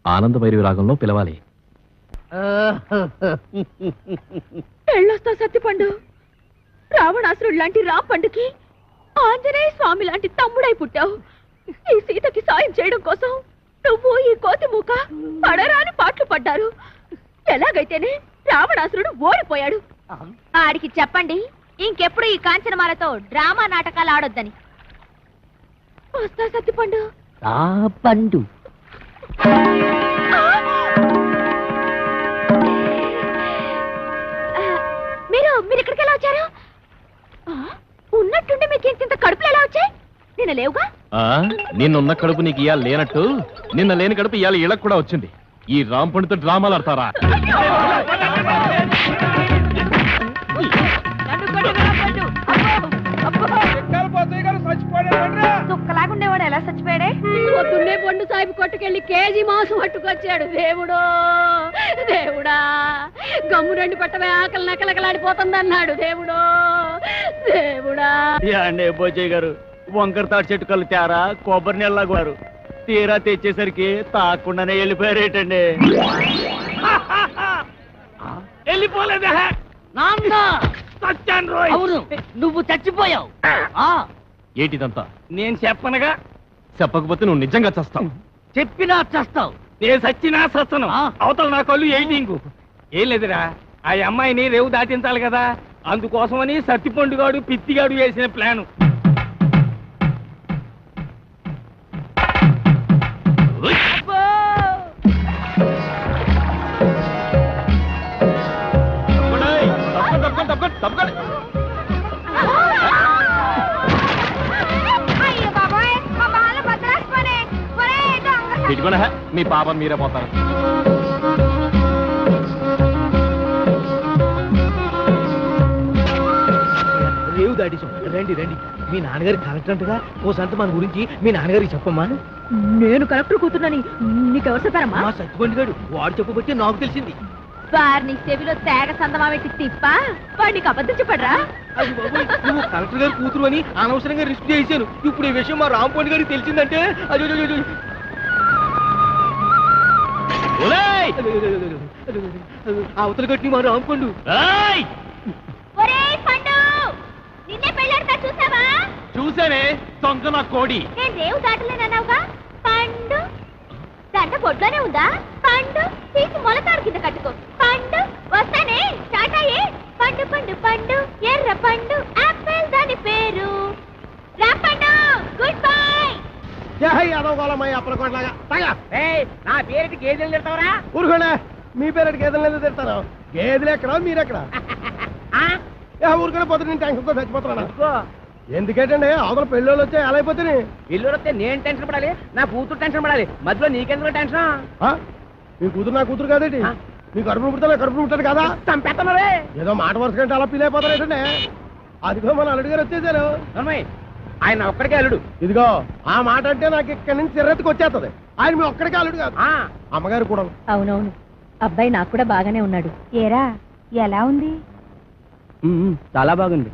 ఆనంద భైరవి రాగంలో పిలవాలి. పెళ్ళొస్తా సత్తిపండు. రావణాసురుడు లాంటి రాంపండుకి ఆంజనేయ స్వామి లాంటి తమ్ముడై పుట్టావు. ఈ సీతకి సాయం చేయడం కోసం నువ్వు ఈ కోతి మూక పడరాని పాటలు పడ్డారు. ఎలాగైతేనే రావణాసురుడు ఓడిపోయాడు. ఆడికి చెప్పండి ఇంకెప్పుడు ఈ కాంచనమాలతో డ్రామా నాటకాలు ఆడొద్దని. వస్తా సత్తిపండు. పండు మీరు ఇక్కడికి ఎలా వచ్చారు? ఉన్నట్టుండి మీకు ఇంత కడుపులు ఎలా వచ్చాయి? నిన్న లేవుగా. నిన్నున్న కడుపు నీకు ఇవాళ లేనట్టు నిన్న లేని కడుపు ఇవాళ ఇళ్ళకు కూడా వచ్చింది. ఈ రాంపండుతో డ్రామాలు ఆడతారా? దుక్కలాగుండేవాడు ఎలా చచ్చిపోయాడే? పొద్దున్నే పండు సాహిబ్ కొట్టుకెళ్ళి కేజీ మాంసం పట్టుకొచ్చాడు. దేవుడో దేవుడా, గమ్ము రెండు పట్టవే ఆకలి నకలకలాడిపోతుంది అన్నాడు. దేవుడో దేవుడా. అండే బోజయ్య గారు, వంకర తాటి చెట్టు కళ్ళు తేరా కొబ్బరి నీళ్ళలాగారు. తీరా తెచ్చేసరికి తాకుండానే వెళ్ళిపోయారేటండి. వెళ్ళిపోలేదా? అవును, నువ్వు చచ్చిపోయావు. ఏటిదంతా? నేను చెప్పనగా. చెప్పకపోతే నువ్వు నిజంగా చస్తావు. చెప్పినా చస్తావు. నేను సచ్చినా సస్తను. అవతల నా కళ్ళు ఎయిటింగు. ఏం లేదురా, ఆ అమ్మాయిని రేవు దాటించాలి కదా, అందుకోసమని సత్తిపండుగాడు పిత్తిగాడు వేసిన ప్లాను. మీ పాపం మీరే పోతారు. రేవు దాటిసాం. రండి రండి, మీ నాన్నగారి కలెక్టర్ అంటగా ఓసంత మన గురించి మీ నాన్నగారికి చెప్పమ్మా. నేను కలెక్టర్ కూతున్నని నీకెవరు చెప్పారమ్మా? మా సత్తిపండు గారు వాడు చెప్పబట్టి నాకు తెలిసింది. వారిని చెవిలో తేగ సందమా పెట్టి తిప్ప వాడికి అబద్ధం చెప్పడరా? నువ్వు కలెక్టర్ గారి కూతురు అని అనవసరంగా రిస్క్ చేశాను. ఇప్పుడు ఈ విషయం మా రాంపండు గారికి తెలిసిందంటే అవతల కట్టి మా రాంపండు. నిన్నే పెళ్ళాడతా చూసావా? చూసానే దొంగ నా కోడి. నేను రేవు దాటలేనన్నావుగా. పండు దండ పొట్లోనే ఉందా? పండు తీసి మొలతాడు కింద కట్టుకో. పండు వస్తానే టాటాయే. పండు పండు పండు ఎర్ర పండు ఆపిల్ దాని పేరు రాంపండు. Good bye. నా పేరుకి గేదెలు తిడతావరా? ఊరుకోండి, మీ పేరు గేదెలు తిడతాను. గేదెలు ఎక్కడా మీరెక్కడా? ఊరుకునే పోతే నేను టెన్షన్తో చచ్చిపోతున్నా. ఎందుకంటే అవతల పెళ్ళోళ్ళు వచ్చే ఎలా అయిపోతే ఇల్లు వస్తే నేను టెన్షన్ పడాలి, నా కూతురు టెన్షన్ పడాలి. మధ్యలో నీకెందుకు టెన్షన్? మీ కూతురు నా కూతురు కాదేంటి? మీ కడుపు పుడతా కడుపు పుట్టాడు కదా చంపేస్తున్నారే. ఏదో మాట వరుస కంటే అలా ఫీల్ అయిపోతారేటండి. అదిగో మన అల్లుడు గారు వచ్చేసారు. ఆయన ఒక్కడికే అల్లుడు. ఇదిగో ఆ మాట అంటే నాకు ఇక్కడి నుంచి చిరెత్తుకు వచ్చేస్తుంది. ఆయన మీ ఒక్కడికే అల్లుడు కాదు, అమ్మగారు కూడా. అవునవును, అబ్బాయి నాకు కూడా బాగానే ఉన్నాడు. ఏరా ఎలా ఉంది? చాలా బాగుంది.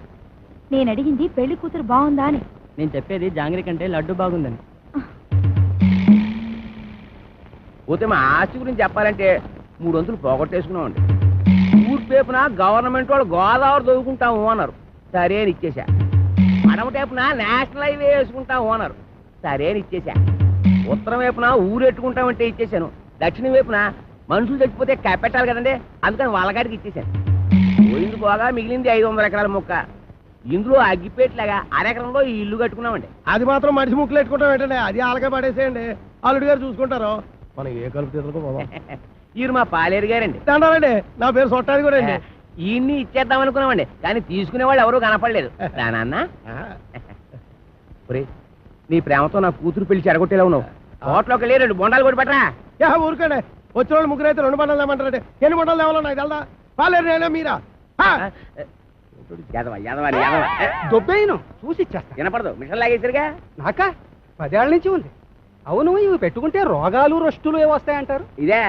నేను అడిగింది పెళ్లి కూతురు బాగుందా అని. నేను చెప్పేది జాంగ్రీ కంటే లడ్డు బాగుందని. పోతే మా ఆస్తి గురించి చెప్పాలంటే 3 వంతులు పోగొట్టేసుకున్నామండి. ఊరు పేపున గవర్నమెంట్ వాళ్ళు గోదావరి దొరుకుంటాము అన్నారు, సరే అని ఇచ్చేసా. అడమ టైపున నేషనల్ హైవే వేసుకుంటాము అన్నారు, సరే అని ఇచ్చేసా. ఉత్తరం వైపున ఊరెట్టుకుంటామంటే ఇచ్చేసాను. దక్షిణం వైపున మనుషులు చచ్చిపోతే కప్పెట్టాలి కదండి, అందుకని వాళ్ళగాడికి ఇచ్చేసాను. పోయింది పోగా మిగిలింది 500 ఎకరాల మొక్క. ఇందులో అగ్గిపేట్లాగా అరెకరంలో ఈ ఇల్లు కట్టుకున్నామండి. అది మాత్రం మనిషి ముక్కులు పెట్టుకుంటాం ఏంటండి, అది అలాగే పడేసేయండి, అల్లుడు గారు చూసుకుంటారు. మనం ఏ కలుపు తీసుకో. ఈయన మా పాలేరు గారండి. దండాలండి, నా పేరు సొట్టాది కూడా అండి. ఈయన్ని ఇచ్చేద్దాం అనుకున్నామండి, కానీ తీసుకునే వాళ్ళు ఎవరూ కనపడలేదు. నాన్న నీ ప్రేమతో నా కూతురు పెళ్లి చెడగొట్టేలా ఉన్నావు. హోటల్లోకి వెళ్ళి 2 బొండాలు కొట్టి పెట్టరా. ఊరుకోండి, వచ్చిన వాళ్ళు ముగ్గురు అయితే 2 బండలు ఏమంటారండి. ఎన్ని బండలు లేవాలో నాకు తెలదా? పాలేరు నేనే మీరా? దొబ్బేను చూసి ఇచ్చేస్తా. వినపడదు, మిషన్ లాగేసరిగా. నాకా 10 ఏళ్ల నుంచి ఉంది. అవును, ఇవి పెట్టుకుంటే రోగాలు రొస్టులు ఏ వస్తాయంటారు? ఇదే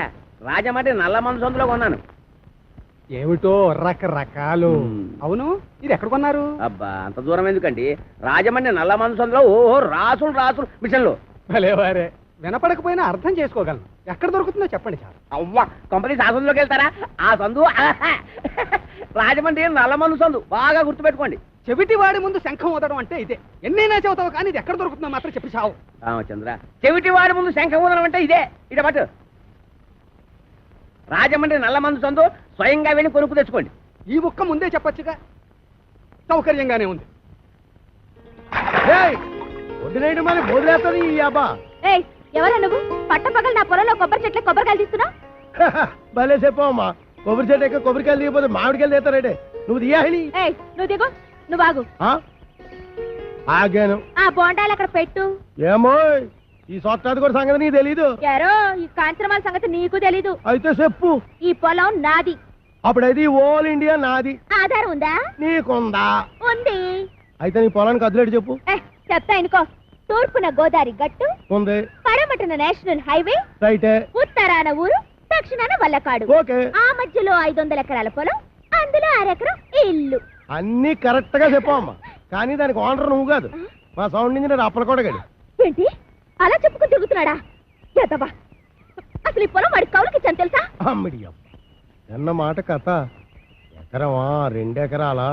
రాజమండ్రి నల్ల మందు సందులో కొన్నాను. ఏమిటో రకరకాలు. అవును, ఇది ఎక్కడ కొన్నారు? అబ్బా అంత దూరం ఎందుకండి, రాజమండ్రి నల్ల మందు సందులో. ఓహో, రాసులు రాసులు మిషన్లు. భలేవారే, వినపడకపోయినా అర్థం చేసుకోగలను. ఎక్కడ దొరుకుతుందో చెప్పండి చాలు. అవ్వా, కంపెనీ సందులోకి వెళ్తారా? ఆ సందు రాజమండ్రి నల్ల మందు సందు, బాగా గుర్తుపెట్టుకోండి. చెవిటి వాడి ముందు శంఖం ఊదడం అంటే ఇదే. ఎన్నైనా చెబుతావు కానీ ఇది ఎక్కడ దొరుకుతుందో మాత్రం చెప్పి చావు. రామచంద్ర, చెవిటి వాడి ముందు శంఖం ఊదడం అంటే ఇదే. ఇట పట్టు, రాజమండ్రి నల్ల మందు సందు, స్వయంగా వెళ్ళి కొనుక్కు తెచ్చుకోండి. ఈ ముక్క ముందే చెప్పొచ్చుగా, సౌకర్యంగానే ఉంది. వదిలేయడం మరి బోధలేస్తుంది ఈ అబ్బా. ఎవరా నువ్వు? పట్టపగలు నా పొలంలో కొబ్బరి చెట్ల కొబ్బరికాయలు తీస్తున్నా? భలే చెప్పమ్మా, కొబ్బరి చెట్టు ఎక్క కొబ్బరికాయలు దిగిపోతే మామిడికాయలు తీస్తారంటే నువ్వు దియాలి. నువ్వు దిగు, నువ్వు ఆగు. ఆగాను. ఆ బోండాలు అక్కడ పెట్టు. ఏమో ఈ సొట్టాది కూడా సంగతి నీకు తెలీదు. యారో, ఈ కాంచనమాల సంగతి నీకు తెలీదు. అయితే చెప్పు. ఈ పొలం నాది. అప్పుడైతే ఓల్ ఇండియా నాది. ఆధారం ఉందా? నీకుందా? ఉంది. అయితే నీ పొలానికి అదిలేడు చెప్పు. చెప్తా అనుకో. తూర్పున గోదావరి గట్టు ఉంది, పడమటన నేషనల్ హైవే, రైటే, ఉత్తరాన ఊరు, దక్షిణాన వల్లకాడు. ఓకే. ఆ మధ్యలో 500 ఎకరాల పొలం, అందులో 1 ఎకరం ఇల్లు. అన్ని కరెక్ట్ గా చెప్పమ్మా, కానీ దానికి ఓనర్ నువ్వు కాదు, మా సౌండ్ ఇంజనీర్ అప్పలకోడగాడు. ఏంటి అలా చెప్పుకుని తిరుగుతున్నాడా? ఎదవా, అసలు ఈ పొలం వాడి కౌలుకి ఇచ్చాను తెలుసా? అమ్మిడియం అన్న మాట కథ. ఎకరమా 2 ఎకరాలా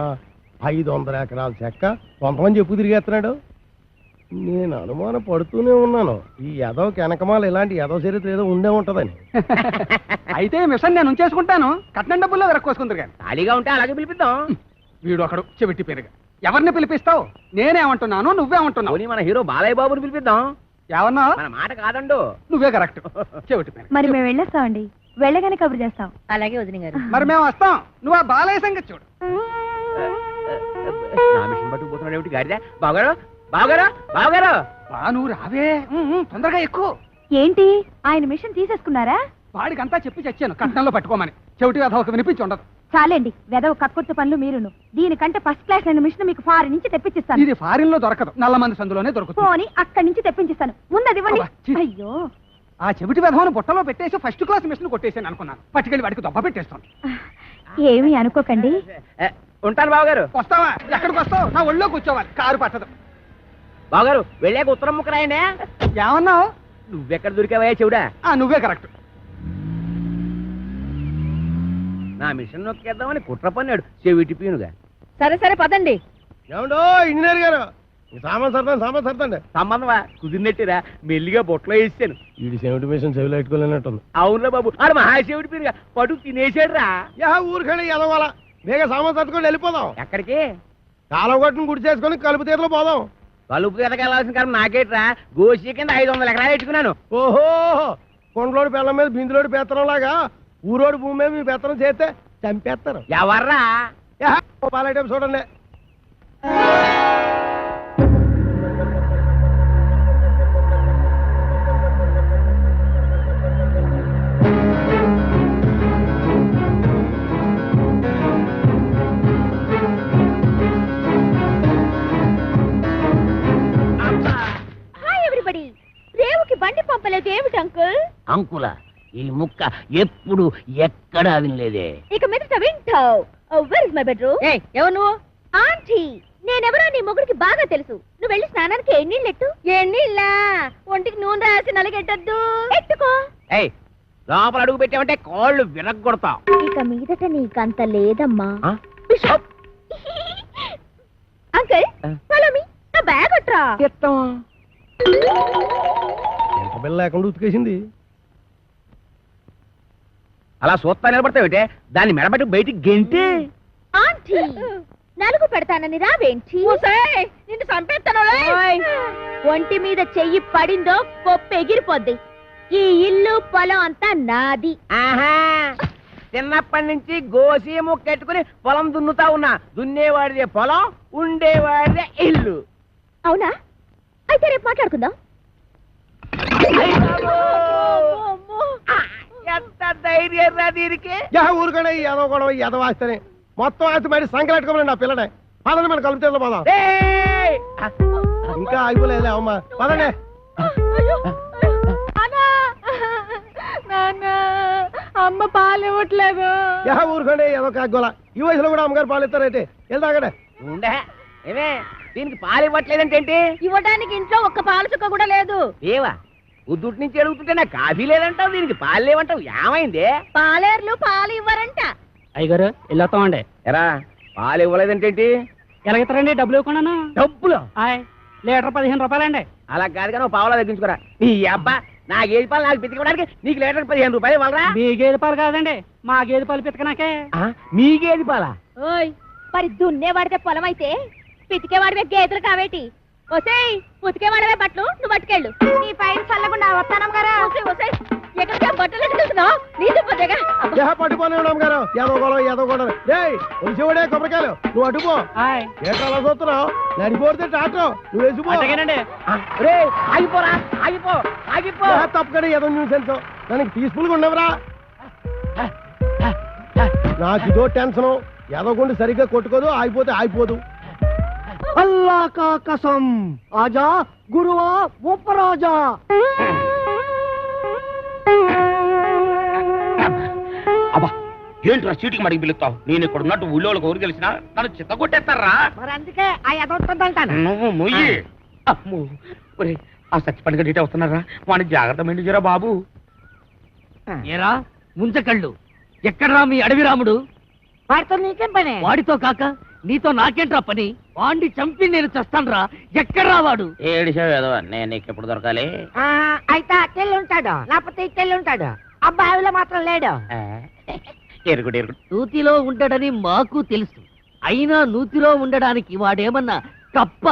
500 ఎకరాల చెక్క కొంతమంది చెప్పు తిరిగేస్తున్నాడు. నేను అనుమానం పడుతూనే ఉన్నాను, ఈ ఎదవకి వెనకమాల ఇలాంటి ఎదవ చరిత్ర ఏదో ఉండే ఉంటదని. అయితే మిషన్ నేను ఉంచేసుకుంటాను, కట్నం డబ్బుల్లో వెరక్కోసుకుందరు కానీ. ఖాళీగా ఉంటే అలాగే పిలిపిద్దాం. వీడు ఒకడు చెవిటి పెరుగా. ఎవరిని పిలిపిస్తావు? నేనేమంటున్నాను, నువ్వేమంటున్నావు? మన హీరో బాలయ్య బాబుని పిలిపిద్దాం. ఏమన్నా? మన మాట కాదండు. నువ్వే కరెక్ట్. చెవిటి పెరుగు. మరి మేము వెళ్ళొస్తామండి, వెళ్ళగానే కబురు చేస్తాం. అలాగే వదిన గారు. మరి మేము వస్తాం, నువ్వు ఆ బాలయ్య సంగతి చూడు. నా మిషన్ పట్టుకుపోతున్నాడు ఏమిటి గాడిదా? బావగారు, బావగారు, బావగారు. నువ్వు రావే, తొందరగా ఎక్కువ. ఏంటి ఆయన మిషన్ తీసేసుకున్నారా? వాడికంతా చెప్పి చచ్చాను కట్నంలో పట్టుకోమని. చెవిటి అదొక వినిపించి ఉండదు. చాలండి, వెదవ కక్కుర్తి పనులు మీరును. దీనికంటే ఫస్ట్ క్లాస్ అయిన మిషన్ మీకు ఫారిన్ నుంచి తెప్పించిస్తాను. ఇది ఫారిన్ లో దొరకదు, నల్లమంది సందులోనే దొరుకుతుంది. పోని అక్కడి నుంచి తెప్పించిస్తాను, ముందది ఇవ్వండి. అబ్బా, ఛీ. అయ్యో, ఆ చెవిటి వెధవను బుట్టలో పెట్టేసి ఫస్ట్ క్లాస్ మిషన్ కొట్టేసాను అనుకున్నాను. పట్టుకెళ్ళి వాడికి దొబ్బ పెట్టేస్తాను. ఏమీ అనుకోకండి. ఉంటాను బావగారు. వస్తావా? ఎక్కడికి వస్తావు? నా ఒళ్ళో కూర్చోవాలి, కారు పట్టదు. బావగారు వెళ్ళాక ఉత్తరం ముక్క రాయండి. ఏమన్నావు? నువ్వెక్కడ దొరికావయ్యా చెవుడా? నువ్వే కరెక్ట్. నా మిషన్ నొక్కేద్దామని కుట్ర పన్నాడు చెవిటి పీనుగా. సరే సరే పదండి. ఏమండో ఇంజనీర్ గారు, సామాన్ సర్దండి. సంబంధమా కుదిరినట్టురా, మెల్లిగా బొట్లో వేసాను. వీడి సెవెంటీ మిషన్ చెవిలో పెట్టుకోలేనట్టుంది. అవునురా బాబు, ఆడు మహాశివుడి పీనుగా పడు తినేసాడు రా. ఊరికండి ఎదవాల వేగ సామాన్ సర్దుకొని వెళ్ళిపోదాం. ఎక్కడికి? కాలగొట్టును గుడి చేసుకొని కలుపు తీరలో పోదాం. కలుపు తీరకెళ్ళాల్సిన కారణం నాకేట్రా, గోసి కింద 500 ఎకరాలు పెట్టుకున్నాను. ఓహో, కొండలోడి బెల్లం మీద బిందులోడి బెత్తనం లాగా ఊరోడి భూమి మీద మీ బెత్తనం చేస్తే చంపేస్తారు. ఎవర్రా? బాలయ్య చూడండి. నన్ను పంపలేదు ఏమిటి అంకుల్? అంకుల ఈ ముక్క ఎప్పుడు ఎక్కడా వినలేదే. ఇక మీదట వింటావు. Where is my bedroom? ఎవరు నువ్వు? ఆంటీ. నేనెవరో నీ మొగుడికి బాగా తెలుసు. నువ్వు వెళ్ళి స్నానానికి ఎన్నీళ్ళెట్టు. ఎన్నీళ్ళా? ఒంటికి నూనె రాసి నలగెట్టద్దు. ఎట్టుకో. ఏయ్ లోపల అడుగు పెట్టామంటే కాళ్ళు విరగ్గొడతాం. ఇక మీదట నీకంత లేదమ్మా. ఆ? బిషప్. Uncle follow me. నా బ్యాగ్ అట్రా. బిల్ల లేకుండా ఉతికేసింది. అలా సూత్తా నిలబడతావేటే, దాన్ని మెడబెట్టి బయటికి గెంటి. ఆంటీ నలుగు పెడతానని రావేంటి? నిన్ను చంపేస్తాను. ఒంటి మీద చెయ్యి పడిందో కొప్పు ఎగిరిపోద్ది. ఈ ఇల్లు పొలం అంతా నాది. ఆహా చిన్నప్పటి నుంచి గోసి ముక్కెట్టుకుని పొలం దున్నుతా ఉన్నా. దున్నేవాడిదే పొలం, ఉండేవాడిదే ఇల్లు. అవునా? అయితే రేపు మాట్లాడుకుందాం. ఎంత ధైర్యం రా దీనికి. ఊరుకనే ఎదవ గొడవ ఎదవాస్తేనే మొత్తం ఆస్తి బయట సంకలెట్టుకోమని నా పిల్లనే పదండి, మనం కలుపుతే పోదాం. ఇంకా అయిపోలేదులే అమ్మా, పదండి. అమ్మ పాలు ఇవ్వట్లేదు. ఊరుకోండి ఏదో కాగోల. ఈ వయసులో కూడా అమ్మగారు పాలు ఇస్తారైతే వెళ్తాగడే. ఉండే ఏమే దీనికి పాలు ఇవ్వట్లేదంటే ఏంటి? ఇవ్వడానికి ఇంట్లో ఒక్క పాలు చుక్క కూడా లేదు. ఏవా ఉద్దుటి నుంచి అడుగుతుంటే నాకు కాఫీ లేదంటావు, దీనికి పాలు లేవంటావు. ఏమైంది? పాలేర్లు పాలు ఇవ్వరంట. అయ్యగారు వెళ్ళొస్తామండి. ఎరా పాలు ఇవ్వలేదంటే ఏంటి? ఎలాగెత్తారండి? డబ్బులు ఇవ్వకుండా. డబ్బులు లీటర్ 15 రూపాయలండి. అలా కాదు కానీ పావులా తగ్గించుకోరా. నీ అబ్బా నా గేదె పాలు నాకు పితికడానికి నీకు లీటర్ 15 రూపాయలు ఇవ్వాలరా? మీ గేదె పాలు కాదండి, మా గేదె పాలు పితకనాకే. మీ గేదె పాలా? ఓయ్ మరి దున్నేవాడితే పొలం అయితే పితికేవాడివే గేదెలు కావేటి? ఒసేయ్ ఉతికేవాడవే బట్టలు నువ్వు పట్టుకెళ్ళు. నీ పైన చల్లకుండా వస్తానం గారా. ఎక్కడికే బట్టలు ఎట్టుకెళ్తున్నావు? నీ దుప్పగా పట్టుకొని గారు ఏదో గొడవ ఏదో గొడవ. ఒలిసేవాడే కొబ్బరికాయలు, నువ్వు అటుపో. ఏట్లా అలా చూస్తున్నావు? నడిపోతే టాటో నువ్వు వేసిపో. ఆగిపోరా, ఆగిపో, ఆగిపో. తప్పకుండా ఏదో న్యూసెన్స్, దానికి పీస్ఫుల్ గా ఉండవరా. నాకు ఇదో టెన్షన్. ఎదగొండి సరిగ్గా కొట్టుకోదు, ఆగిపోతే ఆగిపోదు. అల్లా కా కసం ఆజా గురువా ఉపరాజా. అబ్బా ఏంట్రా చీటికి మడికి పిలుస్తావు? నేను ఇక్కడ ఉన్నట్టు ఊళ్ళోకి ఊరు గెలిచిన నన్ను చిత్త కొట్టేస్తారా? మరి అందుకే ఆ ఎదవుతుందంటాను. నువ్వు మొయ్యి. అమ్మో ఒరే ఆ సచ్చి పండుగ డేట్ వస్తున్నారా? వాడిని జాగ్రత్త మెండిజరా బాబు. ఏరా ముంచకళ్ళు, ఎక్కడ్రా మీ అడవి రాముడు? వాడితో నీకేం పని? వాడితో కాక నీతో నాకేంట్రా పని? వాడిని చంపి నేను చస్తాన్రా. ఎక్కడ్రా వాడు? ఏడిసావు ఏదో నేను నీకు ఎప్పుడు దొరకాలి? అయితే అట్టెళ్ళి ఉంటాడు, లేకపోతే ఇట్టెళ్ళి ఉంటాడు. అబ్బాయిలో మాత్రం లేడు. ఎరుగుడు ఎరుగుడు నూతిలో ఉండడని మాకు తెలుసు. అయినా నూతిలో ఉండడానికి వాడేమన్నా కప్ప?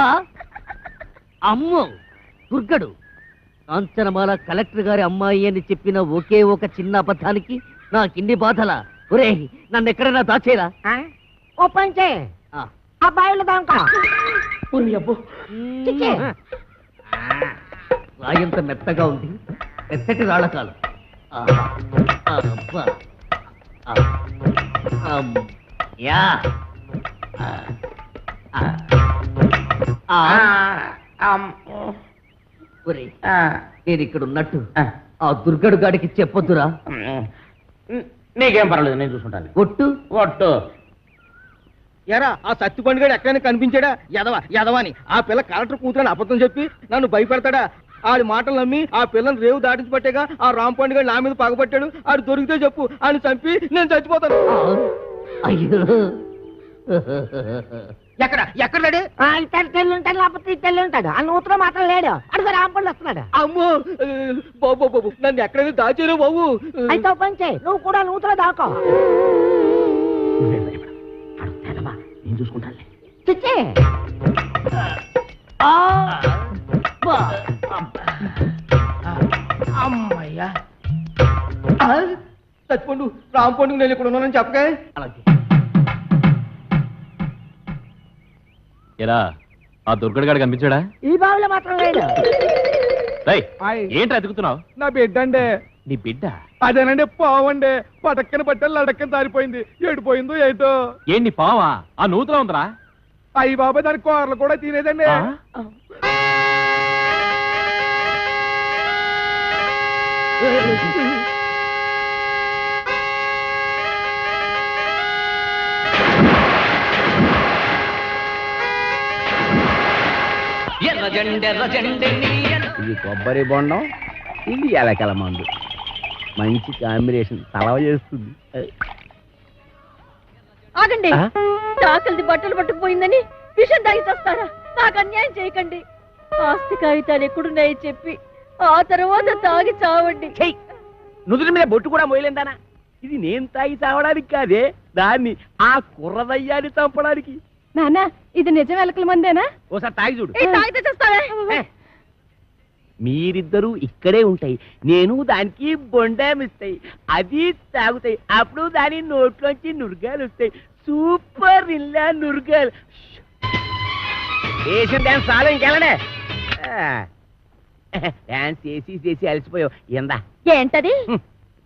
అమ్మో దుర్గడు. కాంచనమాల కలెక్టర్ గారి అమ్మాయి అని చెప్పిన ఒకే ఒక చిన్న అబద్ధానికి నాకిన్ని బాధల. ఒరే నన్ను ఎక్కడైనా దాచేరా. ఓ పని చేయి, అబ్బాయిలో దాంకా. రాయంత మెత్తగా ఉంది, మెత్తటి రాళ్ళకాలు. నేను ఇక్కడ ఉన్నట్టు ఆ దుర్గడు గాడికి చెప్పొద్దురా. నీకేం పర్వాలేదు, నేను చూసుకుంటాను. ఒట్టు ఒట్టు. ఎరా ఆ సత్తి పండుగడు ఎక్కడైనా కనిపించాడా? ఎదవాని ఆ పిల్ల కలెక్టర్ కూతురని అబద్ధం చెప్పి నన్ను భయపెడతాడా? ఆడి మాటలు నమ్మి ఆ పిల్లని రేవు దాటించి పట్టేగా ఆ రామ్ పండుగ నా మీద పగబట్టాడు. ఆడు దొరికితే చెప్పు, ఆయన చంపి నేను చచ్చిపోతాను. అయ్యో ఎక్కడ ఎక్కడ లేడు? ఇట్టెళ్ళి ఉంటాడు, లేకపోతే ఇట్టెళ్ళి ఉంటాడు. ఆ నూతులో మాత్రం లేడు. అడుగు రాంపండు వస్తున్నాడు. అమ్మో బాబు బాబు నన్ను ఎక్కడైనా దాచారు బాబు. అయితే ఓ పని చేయి, నువ్వు కూడా నూతులో దాకో. నేను చూసుకుంటాను. చిచ్చి అమ్మయ్యా చచ్చిపోండు. రామ్ పండుగ నేను ఇక్కడ ఉన్నానని చెప్పగా. అలాగే ఎరా ఆ దుర్గడు గాడు కనిపించాడా? ఈ బావిలో మాత్రం లేడు. ఏంట్రా ఎదుగుతున్నావు? నా బిడ్డ అండి. నీ బిడ్డ? అదేనండి పావండి. పటక్కన పట్టాలి, లడక్కన దారిపోయింది. ఏడిపోయిందో ఏటో. ఏంటి పావా? ఆ నూతులో ఉందరా? అయ్యి బాబా దాని కూరలు కూడా తినేదండి. ఆ? అయ్యి బాబా దాని కూరలు కూడా తినేదండి. అయ్యో, అయ్యో, అయ్యో, అయ్యో, అయ్యో, అయ్యో, అయ్యో, అయ్యో, అయ్యో, అయ్యో, అయ్యో, అయ్యో, అయ్యో, అయ్యో, అయ్యో, అయ్యో, అయ్యి బాబా దాని కూరలు కూడా తినేదండి. ఇది కొబ్బరి బొండం, ఇది ఎలకల మందు. మంచి కాంబినేషన్, తలవ చేస్తుంది. ఆగండి. చాకలిది బట్టలు పట్టుకుపోయిందని విషం తాగి చేస్తారా? నాకు అన్యాయం చేయకండి. ఆస్తి కాగితాలు ఎక్కడున్నాయి చెప్పి ఆ తర్వాత తాగి చావండి. నుదుటి మీద బొట్టు కూడా మోయలేందానా? ఇది నేను తాగి చావడానికి కాదే, దాన్ని ఆ కుర్రదయ్యాన్ని చంపడానికి. నాన్న, ఇది నిజం ఎలకల మందేనా? ఓసారి తాగి చూడు. తాగితే చేస్తావే. మీరిద్దరూ ఇక్కడే ఉంటాయి, నేను దానికి బొండామిస్తాయి, అది తాగుతాయి. అప్పుడు దాని నోట్లోంచి నురగాలు వస్తాయి. సూపర్ ఇల్లా నురగాలు. వేసిన డాన్స్ చాలు, ఇంకెళ్ళనే. డాన్స్ చేసి అలసిపోయావు. ఎందా ఏంటది?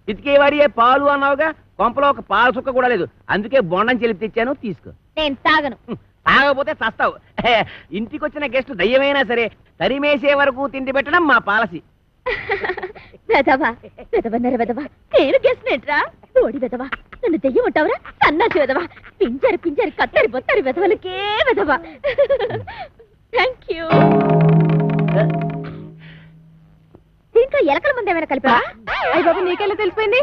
ఇతికేవాడి పాలు అన్నావుగా, కొంపలో ఒక పాలు సుక్క కూడా లేదు. అందుకే బొండం చెలిపి తెచ్చాను, తీసుకో. నేను తాగను. తాగకపోతే చస్తావు. ఇంటికి వచ్చిన గెస్ట్ దయ్యమైనా సరే తరిమేసే వరకు తిండి పెట్టడం మా పాలసీ. వెదవా వెదవన్నర వెదవా, నేను గెస్ట్నేట్రా? ఓడి వెదవా, నన్ను దెయ్యం ఉంటావురా? సన్నాసి వెదవా, పింజరి కత్తరి బొత్తరి వెదవలకే వెదవా. Thank you. దీంట్లో ఎలకల మంది ఏమైనా కలిపా? అయ్య బాబు, నీకెలా తెలిసిపోయింది?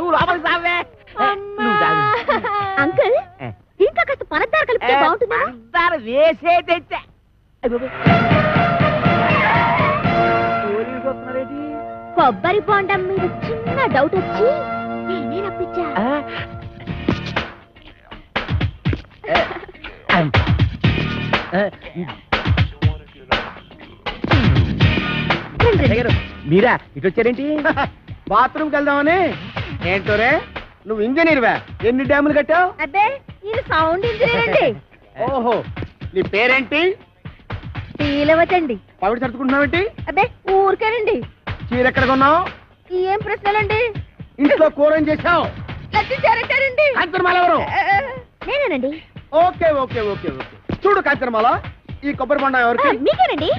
అంకుల్, దీంట్లో కాస్త పనద్దారు కలిపితే బాగుంటుందా? వేసే తెచ్చా. కొబ్బరి బొండం మీద చిన్న డౌట్ వచ్చి నేనే రప్పించా. మీరా ఇటు వచ్చారేంటి? బాత్రూమ్కి వెళ్దామని. ఏంటోరే, నువ్వు ఇంజనీర్వా? ఎన్ని డ్యాములు కట్టావు? అబ్బే, ఇది సౌండ్ ఇంజనీర్ అండి. ఓహో, నీ పేరేంటి? శ్రీలవతండి. పవిడి సర్దుకుంటున్నావేంటి? అబ్బే, ఊరికేనండి. చీర ఎక్కడ కొన్నావు? ఏం ప్రశ్నలండి? ఇంట్లో కూర ఏం చేశావు? లచ్చించారంటారండి. కాంచనమాల ఎవరు? నేనేనండి. Okay okay okay okay. చూడు కాంచనమాల, ఈ కొబ్బరి బొండం ఎవరికి? మీకేనండి.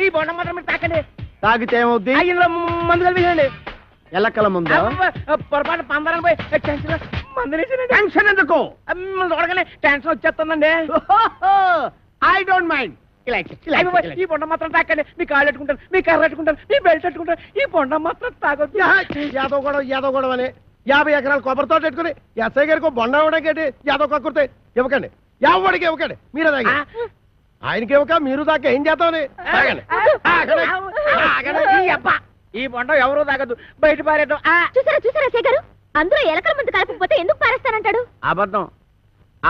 ఈ బొండం మాత్రం మీరు తాకండి. తాగితే ఏమవుద్ది? ఇందులో మందు కలిపేయండి. ఎల్లక్కల ముందు పొరపాటు పందరం పోయి టెన్షన్ ఎందుకు? చూడగానే టెన్షన్ వచ్చేస్తుందండి. I don't mind. ఈ బొండం మాత్రం తాకండి. మీ కాళ్ళు పెట్టుకుంటారు, మీ కర్ర పెట్టుకుంటారు, మీ బెల్ట్ పెట్టుకుంటారు. ఈ బొండం మాత్రం తాగొద్దు. యాదవ్ గొడవ అని 50 ఎకరాలు కొబ్బరితో పెట్టుకుని ఎస్ఐ గారికి బొండ ఇవ్వడానికి యాదవ్ కక్కుర్తే ఇవ్వకండి. ఎవరికి ఇవ్వకండి, మీరే తాగి. ఆయనకి ఇవ్వక మీరు దాకా ఏం చేద్దామని. ఈ బొండం ఎవరు తాగద్దు, బయట పారేద్దాం. చూసారా సే గారు, అందులో ఎలకల మంది కలపకపోతే ఎందుకు పారేస్తానంటాడు? అబద్ధం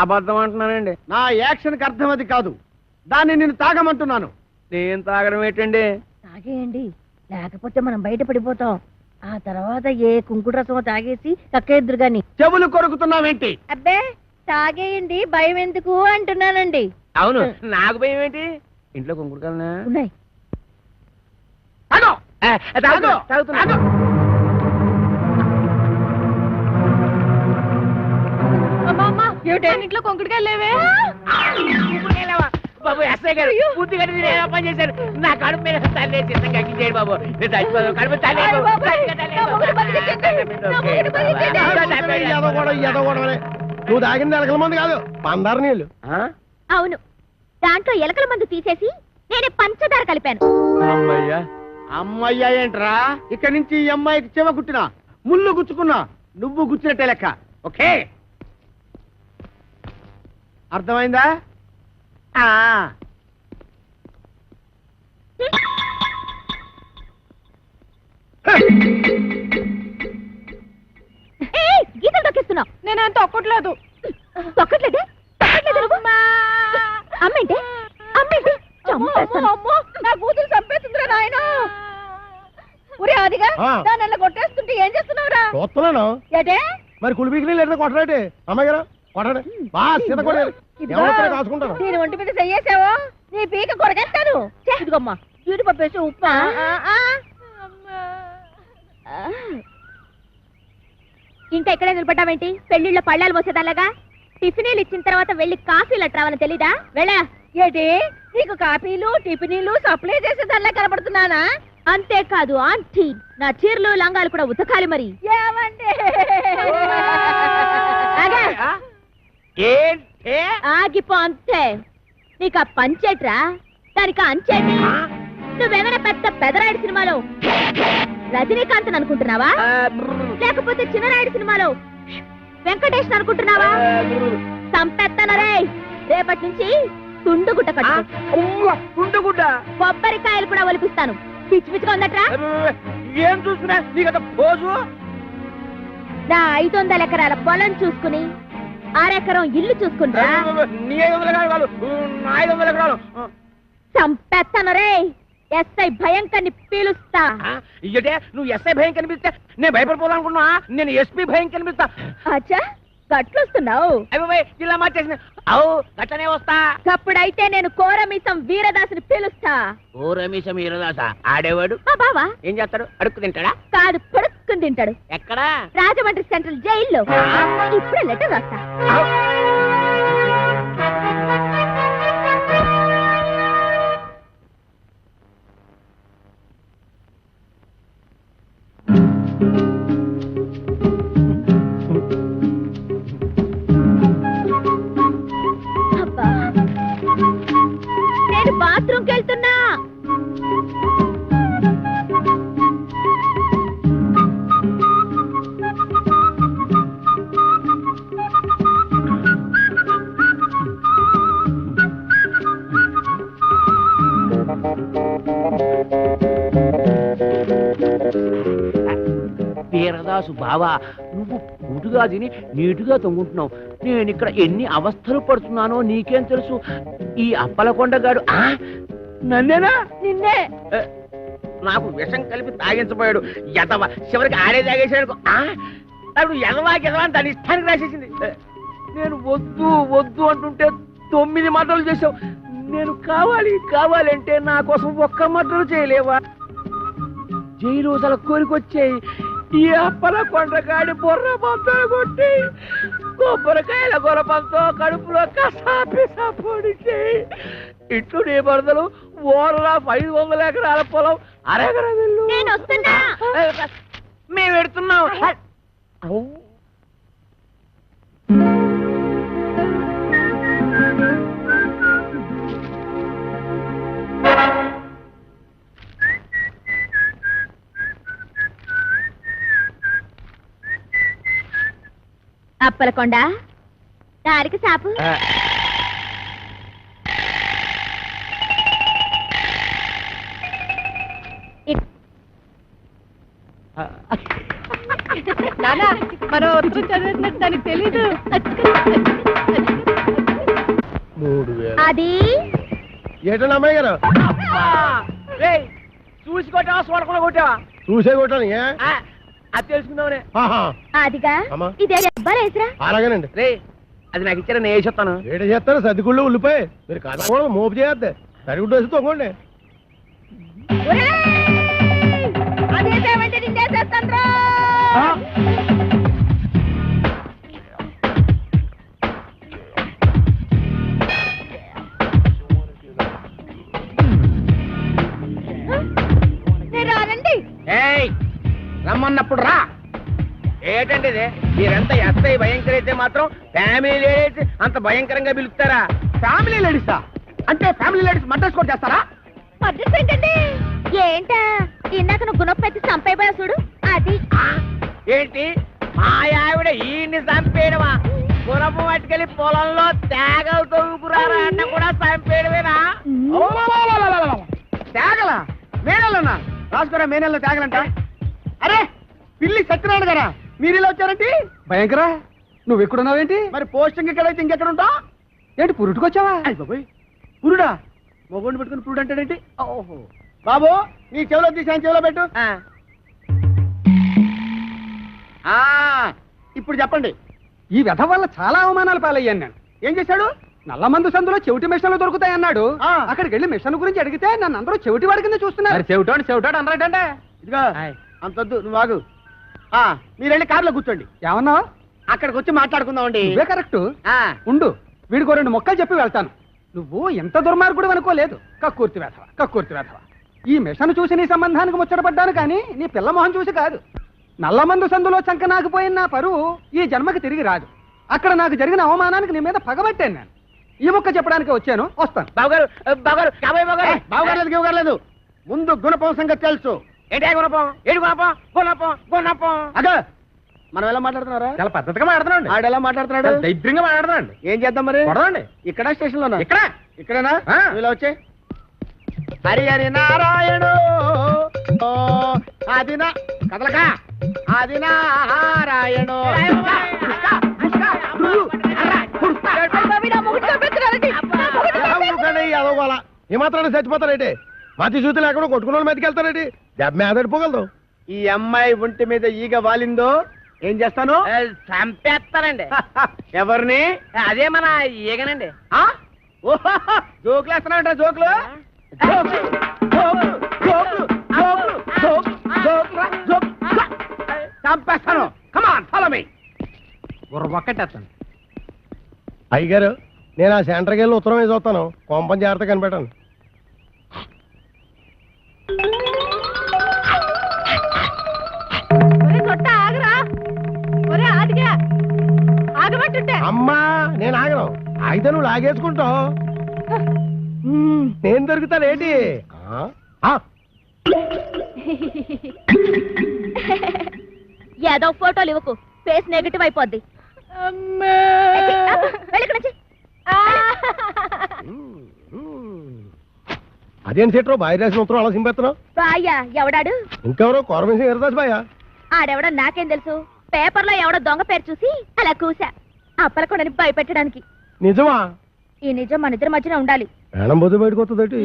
అబద్ధం అంటున్నానండి. నా యాక్షన్కి అర్థం అది కాదు, దాన్ని నేను తాగమంటున్నాను. నేను తాగడం ఏంటండి? తాగేయండి, లేకపోతే మనం బయట పడిపోతాం. ఆ తర్వాత ఏ కుంకుడు రసమో తాగేసి కక్కేద్దురు గాని. చెవులు కొరుకుతున్నావేంటి? అబ్బే, తాగేయండి, భయం ఎందుకు అంటున్నానండి. అవును, నాకు భయం ఏంటి? ఇంట్లో కుంకుడుకాయలు ఉన్నాయి. తాగుతున్నా. ఇంట్లో కుంకుడుకాయలు లేవే? బాబు ఎస్ఐ గారు పూర్తి గడి పని చేశారు. నా కడుపు మీద తల్లి చిన్న గక్కించేయండి బాబు. నేను చచ్చిపోదాం. కడుపు తల్లి నువ్వు తాగింది ఎలకల మంది కాదు, పందారు నీళ్ళు. అవును, దాంట్లో ఎలకల మందు తీసేసి నేనే పంచదార కలిపాను. అమ్మయ్యా ఏంట్రా? ఇక్కడి నుంచి ఈ అమ్మాయికి చెవ కుట్టినా, ముళ్ళు గుచ్చుకున్నా, నువ్వు గుచ్చినట్టే లెక్క. ఓకే, అర్థమైందా? గీతలు తొక్కిస్తున్నావు. నేనేం తొక్కట్లేదు. తొక్కట్లేదే? అమ్మేంటి అమ్మేంటి? నా కూతురు చంపేస్తుందిరా నాయన. ఒరే ఆదిగా, దాన్ని కొట్టేస్తుంటే ఏం చేస్తున్నావురా? చూస్తున్నాను. ఏటే మరి కులిబీకి లేదా కొట్టరాటే? అమ్మాయి గారు కొట్టండి, బాగా సీత కొట్టారు. కాసుకుంటారు. నేను ఒంటి మీద చెయ్యేసావో నీ పీక కొరకేస్తాను. ఇదిగమ్మా, జీడిపప్పు వేసి ఉప్మా. ఇంకా ఎక్కడే నిలబడ్డావేంటి? పెళ్లిళ్ళ పళ్ళాలు పోసేదాలాగా. టిఫినీలు ఇచ్చిన తర్వాత వెళ్ళి కాఫీలు అట్రావని తెలీదా? వెళ్ళా. ఏంటి నీకు కాఫీలు టిఫినీలు సప్లై చేసేదానిలా కనబడుతున్నానా? అంతేకాదు ఆంటీ, నా చీరలు లంగాలు కూడా ఉతకాలి మరి. ఆగా. ఏంటే ఆగిపో అంతే. నీకు ఆ పంచేట్రా, దానికి అంచేటి. నువ్వేమైనా పెద్ద పెదరాయుడు సినిమాలో రజనీకాంత్ అనుకుంటున్నావా, లేకపోతే చిన్నరాయుడు సినిమాలో వెంకటేష్ అనుకుంటున్నావా? సంపెత్తనరే. రేపటి నుంచి తుండుగుడ్డ కట్టు. తుండుగుడ్డ కొబ్బరికాయలు కూడా ఒలిపిస్తాను. పిచ్చి పిచ్చిగా ఉందట్రా. ఏం చూస్తున్నా నీకట పోజు. నా 500 ఎకరాల పొలం చూసుకుని 6 ఎకరం ఇల్లు చూసుకుంటా. నీ 500 ఎకరాలు, నా 500 ఎకరాలు. సంపెత్తనరే. ఎస్ఐ భయంకర్ని పీలుస్తా. ఇయ్యటే నువ్వు ఎస్ఐ భయం కనిపిస్తే నేను భయపడిపోవాలనుకున్నా. నేను ఎస్పీ భయం కనిపిస్తా. అచ్చా, గట్లొస్తున్నావు. అయ్యి ఇలా మార్చేసిన. అవు గట్లనే వస్తా. అప్పుడైతే నేను కోరమీసం వీరదాసుని పిలుస్తా. ఓ రమేష్ వీరదాస ఆడేవాడు మా బావా ఏం చేస్తాడు? అడుక్కు తింటాడా? కాదు, పడుక్కుని తింటాడు. ఎక్కడా? రాజమండ్రి సెంట్రల్ జైల్లో. ఇప్పుడే లెటర్ రాస్తా. అబ్బా, నేను బాత్రూమ్కి వెళ్తున్నా. వీరదాసు బావా, నువ్వు పూటుగా తిని నీటుగా తొంగుంటున్నావు. నేను ఇక్కడ ఎన్ని అవస్థలు పడుతున్నానో నీకేం తెలుసు? ఈ అప్పలకొండగాడు నన్నేనా? నిన్నే. నాకు విషం కలిపి తాగించబోయాడు. ఎదవ చివరికి ఆడే తాగేసాడు. నాకు ఎదవా ఎదవా అని దాని ఇష్టానికి రాసేసింది. నేను వద్దు వద్దు అంటుంటే 9 మర్డర్లు చేసావు. నేను కావాలి కావాలంటే నా కోసం ఒక్క మర్డర్ చేయలేవా? జైలు అసలు కోరికొచ్చాయి. ఈ అప్పలకొండగాడి బొర్ర పంతో కొట్టి కొబ్బరికాయల గొరపంతో కడుపులో కసాపిసా పొడిచి ఇట్లు నీ బరదలు ఓరలా 500 ఎకరాల పొలం అరెకరం ఇల్లు. నేను వస్తున్నా. మేము పెడుతున్నాం. అప్పలకొండ, దారికి సాపు. దానికి తెలీదు. అది ఏటన్నా అమ్మాయి గారు చూసి కొట్టావా చూడకుండా కొట్టావా? చూసే కొట్టాను. అది తెలుసుకుందామనే. అదిగా అమ్మా. ఇదే అబ్బాయిరా. అలాగేనండి. రే అది నాకు ఇచ్చారా, నేను వేసేస్తాను. ఏట చేస్తారు? సర్దిగుళ్ళు ఉల్లిపోయి మీరు కాదకూడదు, మోపు చేయద్దు. సరిగుడ్డు వేసి తొంగండి. అదేమంటే నిన్నేసేస్తాను. రానండి. రమ్మన్నప్పుడు రా. ఏంటండి ఇది? మీరంతా ఎస్ఐ భయంకర అయితే మాత్రం ఫ్యామిలీ లేడీస్ అంత భయంకరంగా పిలుస్తారా? ఫ్యామిలీ లేడీసా? అంటే ఫ్యామిలీ లేడీస్ మర్డర్స్ కూడా చేస్తారా? మర్డర్స్ ఏంటండి? ఏంటా ఇందాక నువ్వు గుణపెట్టి చంపైపోయా చూడు, అది. ఏంటి మా ఆవిడ ఈయన్ని చంపేయడమా? గుణపు పట్టుకెళ్ళి పొలంలో తేగలు తొంగుకురారా అన్న కూడా చంపేయడమేనా? తేగల మేనల్లన్నా రాసుకోరా. మేనల్లో తేగలంట. అరే పిల్లి సత్యనారాయణ గారా, మీరు ఇలా వచ్చారంటే? భయంకరా, నువ్వు ఎక్కడున్నావేంటి? మరి పోస్టింగ్ ఎక్కడైతే ఇంకెక్కడ ఉంటావు ఏంటి? పురుటుకొచ్చావా? పురుడా? మొగోడిని పెట్టుకుని పురుడు అంటాడేంటి? ఓహో బాబు, నీ చెవిలో తీసాను, చెవిలో పెట్టు. ఇప్పుడు చెప్పండి. ఈ వ్యధ వల్ల చాలా అవమానాలు పాలయ్యాను నేను. ఏం చేశాడు? నల్ల మందు సందులో చెవిటి మిషన్లు దొరుకుతాయన్నాడు. అక్కడికి వెళ్ళి మిషన్ గురించి అడిగితే నన్ను అందరూ చెవిటి వాడి కింద చూస్తున్నారు. చెవిటాడు చెవిటాడు అన్నారంటే. ఇదిగో అంతొద్దు, నువ్వు ఆగు. మీరు వెళ్ళి కార్లో కూర్చోండి. ఏమన్నా? అక్కడికి వచ్చి మాట్లాడుకుందామండి. ఇవే కరెక్ట్. ఉండు, వీడికో 2 మొక్కలు చెప్పి వెళ్తాను. నువ్వు ఎంత దుర్మార్గుడు అనుకోలేదు. కక్కుర్తి వేధవ, కక్కుర్తి వేధవ. ఈ మిషన్ చూసి నీ సంబంధానికి ముచ్చటపడ్డాను కానీ నీ పిల్ల మొహం చూసి కాదు. నల్లమందు సందులో చంకనాకపోయిన నా పరువు ఈ జన్మకి తిరిగి రాదు. అక్కడ నాకు జరిగిన అవమానానికి నీ మీద పగబట్టాను నేను. ఈ ముక్క చెప్పడానికి వచ్చాను, వస్తాను. బావగారు బావగారు కాబోయే బావగారు బావగారు ఇవ్వగలేదు. ముందు గుణపం సంగతి తెలుసు. ఏంటి గుణపం? ఏడు గుణపం? గుణపం గుణపం అగా మనం ఎలా మాట్లాడుతున్నారా? చాలా పద్ధతిగా మాట్లాడుతున్నాండి. ఆడు ఎలా మాట్లాడుతున్నాడు? దైద్యంగా మాట్లాడుతున్నాండి. ఏం చేద్దాం మరి? కొడదండి. ఇక్కడ స్టేషన్ లోనా? ఇక్కడ ఇక్కడేనా? ఆ. ఇలా వచ్చే హరి హరి నారాయణు ఆదిన కదలక ఆది నారాయణు. ఏమాత్రాన్ని చచ్చిపోతారేంటి? మతి చూతి లేకుండా కొట్టుకున్న వాళ్ళు మీదకి వెళ్తారేంటి? దెబ్బ మీద పడిపోగలదు. ఈ అమ్మాయి ఒంటి మీద ఈగ వాలిందో ఏం చేస్తాను? చంపేస్తానండి. ఎవరిని? అదే మన ఈగనండి. జోకులు వేస్తున్నావుంటా? జోకులు చంపేస్తాను. Come on follow me. ఒక్కటేస్తాను. అయ్యగారు నేను ఆ సెంటర్కి వెళ్ళి ఉత్తరం వేసి వస్తాను. కొంపం జాగ్రత్త కనిపెట్టాను. అమ్మా నేను ఆగను. అయితే నువ్వు లాగేసుకుంటావు. నేను దొరుకుతానేంటి? ఏదో ఫోటోలు ఇవ్వకు, ఫేస్ నెగటివ్ అయిపోద్ది. అదేం సెట్రో బాయ్ రాసిన ఉత్తరం అలా సింపేస్తున్నావు? బాయ్యా ఎవడాడు? ఇంకెవరో కోరమేసి ఎరదాస్ బాయా. ఆడెవడో నాకేం తెలుసు. పేపర్లో ఎవడో దొంగ పేరు చూసి అలా కూసా. అప్పలకొండని భయపెట్టడానికి. నిజమా? ఈ నిజం మన ఇద్దరి మధ్యన ఉండాలి. ప్రాణం బొద్దు బయటకు వస్తుంది.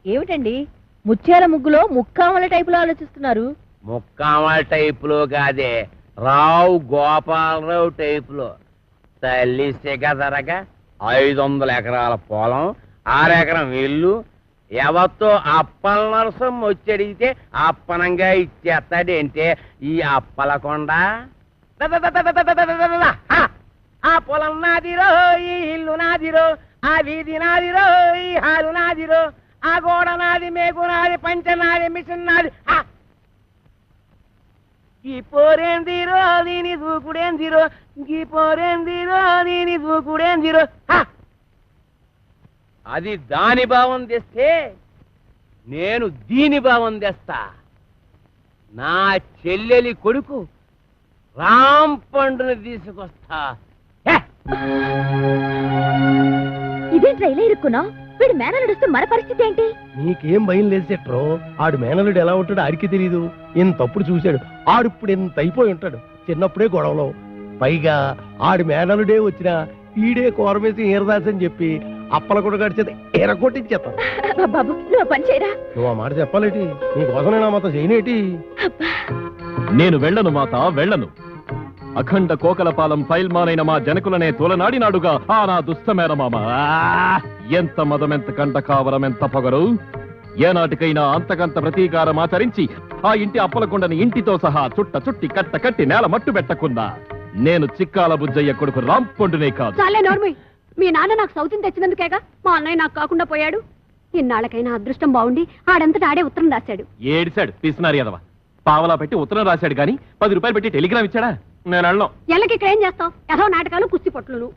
ఏమిటండి ముత్యాల ముగ్గులో ముక్కామల టైపులో ఆలోచిస్తున్నారు? ముక్కామల టైపులో కాదే, రావు గోపాలరావు టైపులో. తల్లి సిగదరగా 500 ఎకరాల పొలం, 6 ఎకరం ఇల్లు, ఎవరితో అప్పల నరసం వచ్చడిగితే అప్పనంగా ఇచ్చేస్తాడంటే ఈ అప్పలకొండ. ఆ పొలం నాదిరో, ఈ ఇల్లు నాదిరో, ఆ వీధి నాదిరో, ఈ హాలు నాదిరో, ఆ గోడ నాది, మేకు నాది, పంచ నాది, మిషన్ నాది. ఈ పోరేందిరో దీని దూకుడేందిరో, ఈ పోరేందిరో దీని దూకుడేందిరో. అది దాని భావం తెస్తే నేను దీని భావం తెస్తా. నా చెల్లెలి కొడుకు రామ్ పండుని తీసుకొస్తా. ఇదేంట్రా ఇలా ఇరుక్కున్నావు? వీడు మేన నడుస్తూ మన పరిస్థితి ఏంటి? నీకేం భయం లేదు సెట్రో. ఆడు మేనలుడు ఎలా ఉంటాడో ఆడికి తెలీదు. ఇంతప్పుడు చూశాడు. ఆడిప్పుడు ఎంత అయిపోయి ఉంటాడు. చిన్నప్పుడే గొడవలో. పైగా ఆడి మేనలుడే వచ్చినా ఈడే కోరమేసి ఈరదాస్ అని చెప్పి అప్పల కూడా గడిచేది ఎరగొట్టించేస్తాను. బాబు నువ్వు పని చేయరా. నువ్వు ఆ మాట చెప్పాలేటి? నీకోసం నేను ఆ మాత్రం చేయనేటి? నేను వెళ్ళను మాత, వెళ్ళను. అఖండ కోకలపాలెం ఫైల్మానైన మా జనకులనే తోలనాడినాడుగా ఆ నా దుష్టమేనమామ. ఎంత మదమెంత కంట కావరం, ఎంత పొగరు. ఏనాటికైనా అంతకంత ప్రతీకారం ఆచరించి ఆ ఇంటి అప్పలకొండని ఇంటితో సహా చుట్టి కట్ట కట్టి నేల మట్టు పెట్టకుండా నేను చిక్కాల బుజ్జయ్య కొడుకు రాంపొండునే కాదు. చాలే నోర్మయ్. మీ నాన్న నాకు సౌతిని తెచ్చినందుకేగా మా అన్నయ్య నాకు కాకుండా పోయాడు. ఇన్నాళ్ళకైనా అదృష్టం బాగుండి ఆడంతటా ఆడే ఉత్తరం రాశాడు. ఏడిశాడు పిసినారి ఎదవ. పావలా పెట్టి ఉత్తరం రాశాడు గాని 10 రూపాయలు పెట్టి టెలిగ్రామ్ ఇచ్చాడా? నేను అన్నాం. ఎల్లకి ఇక్కడ ఏం చేస్తావు? ఏదో నాటకాలు, కుస్తీ పొట్లును.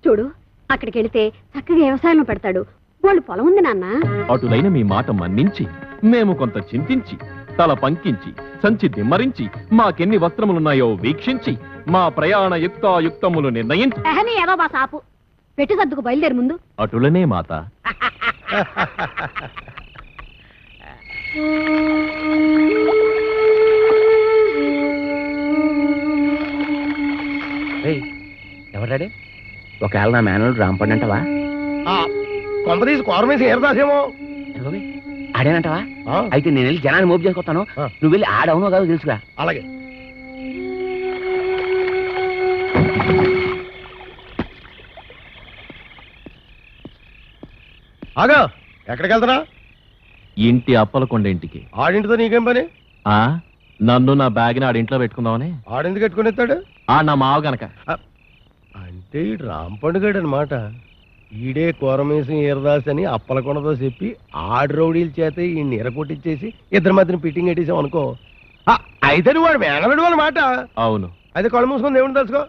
చూడు, అక్కడికి వెళితే చక్కగా వ్యవసాయంలో పెడతాడు. వాళ్ళు పొలం ఉంది నాన్న. అటులైన మీ మాట మన్నించి మేము కొంత చింతించి తల పంకించి సంచి దిమ్మరించి మాకెన్ని వస్త్రములున్నాయో వీక్షించి మా ప్రయాణ యుక్తాయుక్తములు నిర్ణయించి ఎహని ఏదో బా సాపు పెట్టి సర్దుకు బయలుదేరి ముందు. అటులనే మాత. ఎవరాడే? ఒకవేళ నా మేనలు రాంపండి అంటవా? కొంపదీసి కోరమేసి ఈరదాసేమో. ఆడేనంటవా? అయితే నేను వెళ్ళి జనాన్ని మోపు చేసుకొస్తాను. నువ్వు వెళ్ళి ఆడవునో కాదు తెలుసుగా. అలాగే. ఆగా, ఎక్కడికి వెళ్తారా? ఇంటి అప్పలకొండ ఇంటికి. ఆడింటితో నీకేం పని? నన్ను నా బ్యాగ్ని ఆడింట్లో పెట్టుకుందామని. ఆడెందుకు పెట్టుకుని ఎత్తాడు? నా మావ గనక. అంటే రాంపండుగాడు అనమాట. ఈడే కోరమేసం ఈరదాస్ అని అప్పలకొండతో చెప్పి ఆడు రౌడీల చేత ఈ నీర కొట్టించేసి ఇద్దరి మధ్యన ఫిట్టింగ్ పెట్టేసాం అనుకో అయితే నువ్వు వాడు మేనలుడు వాళ్ళ మాట. అవును. అయితే కళ్ళు మూసుకొని దేవుని తెలుసుకో.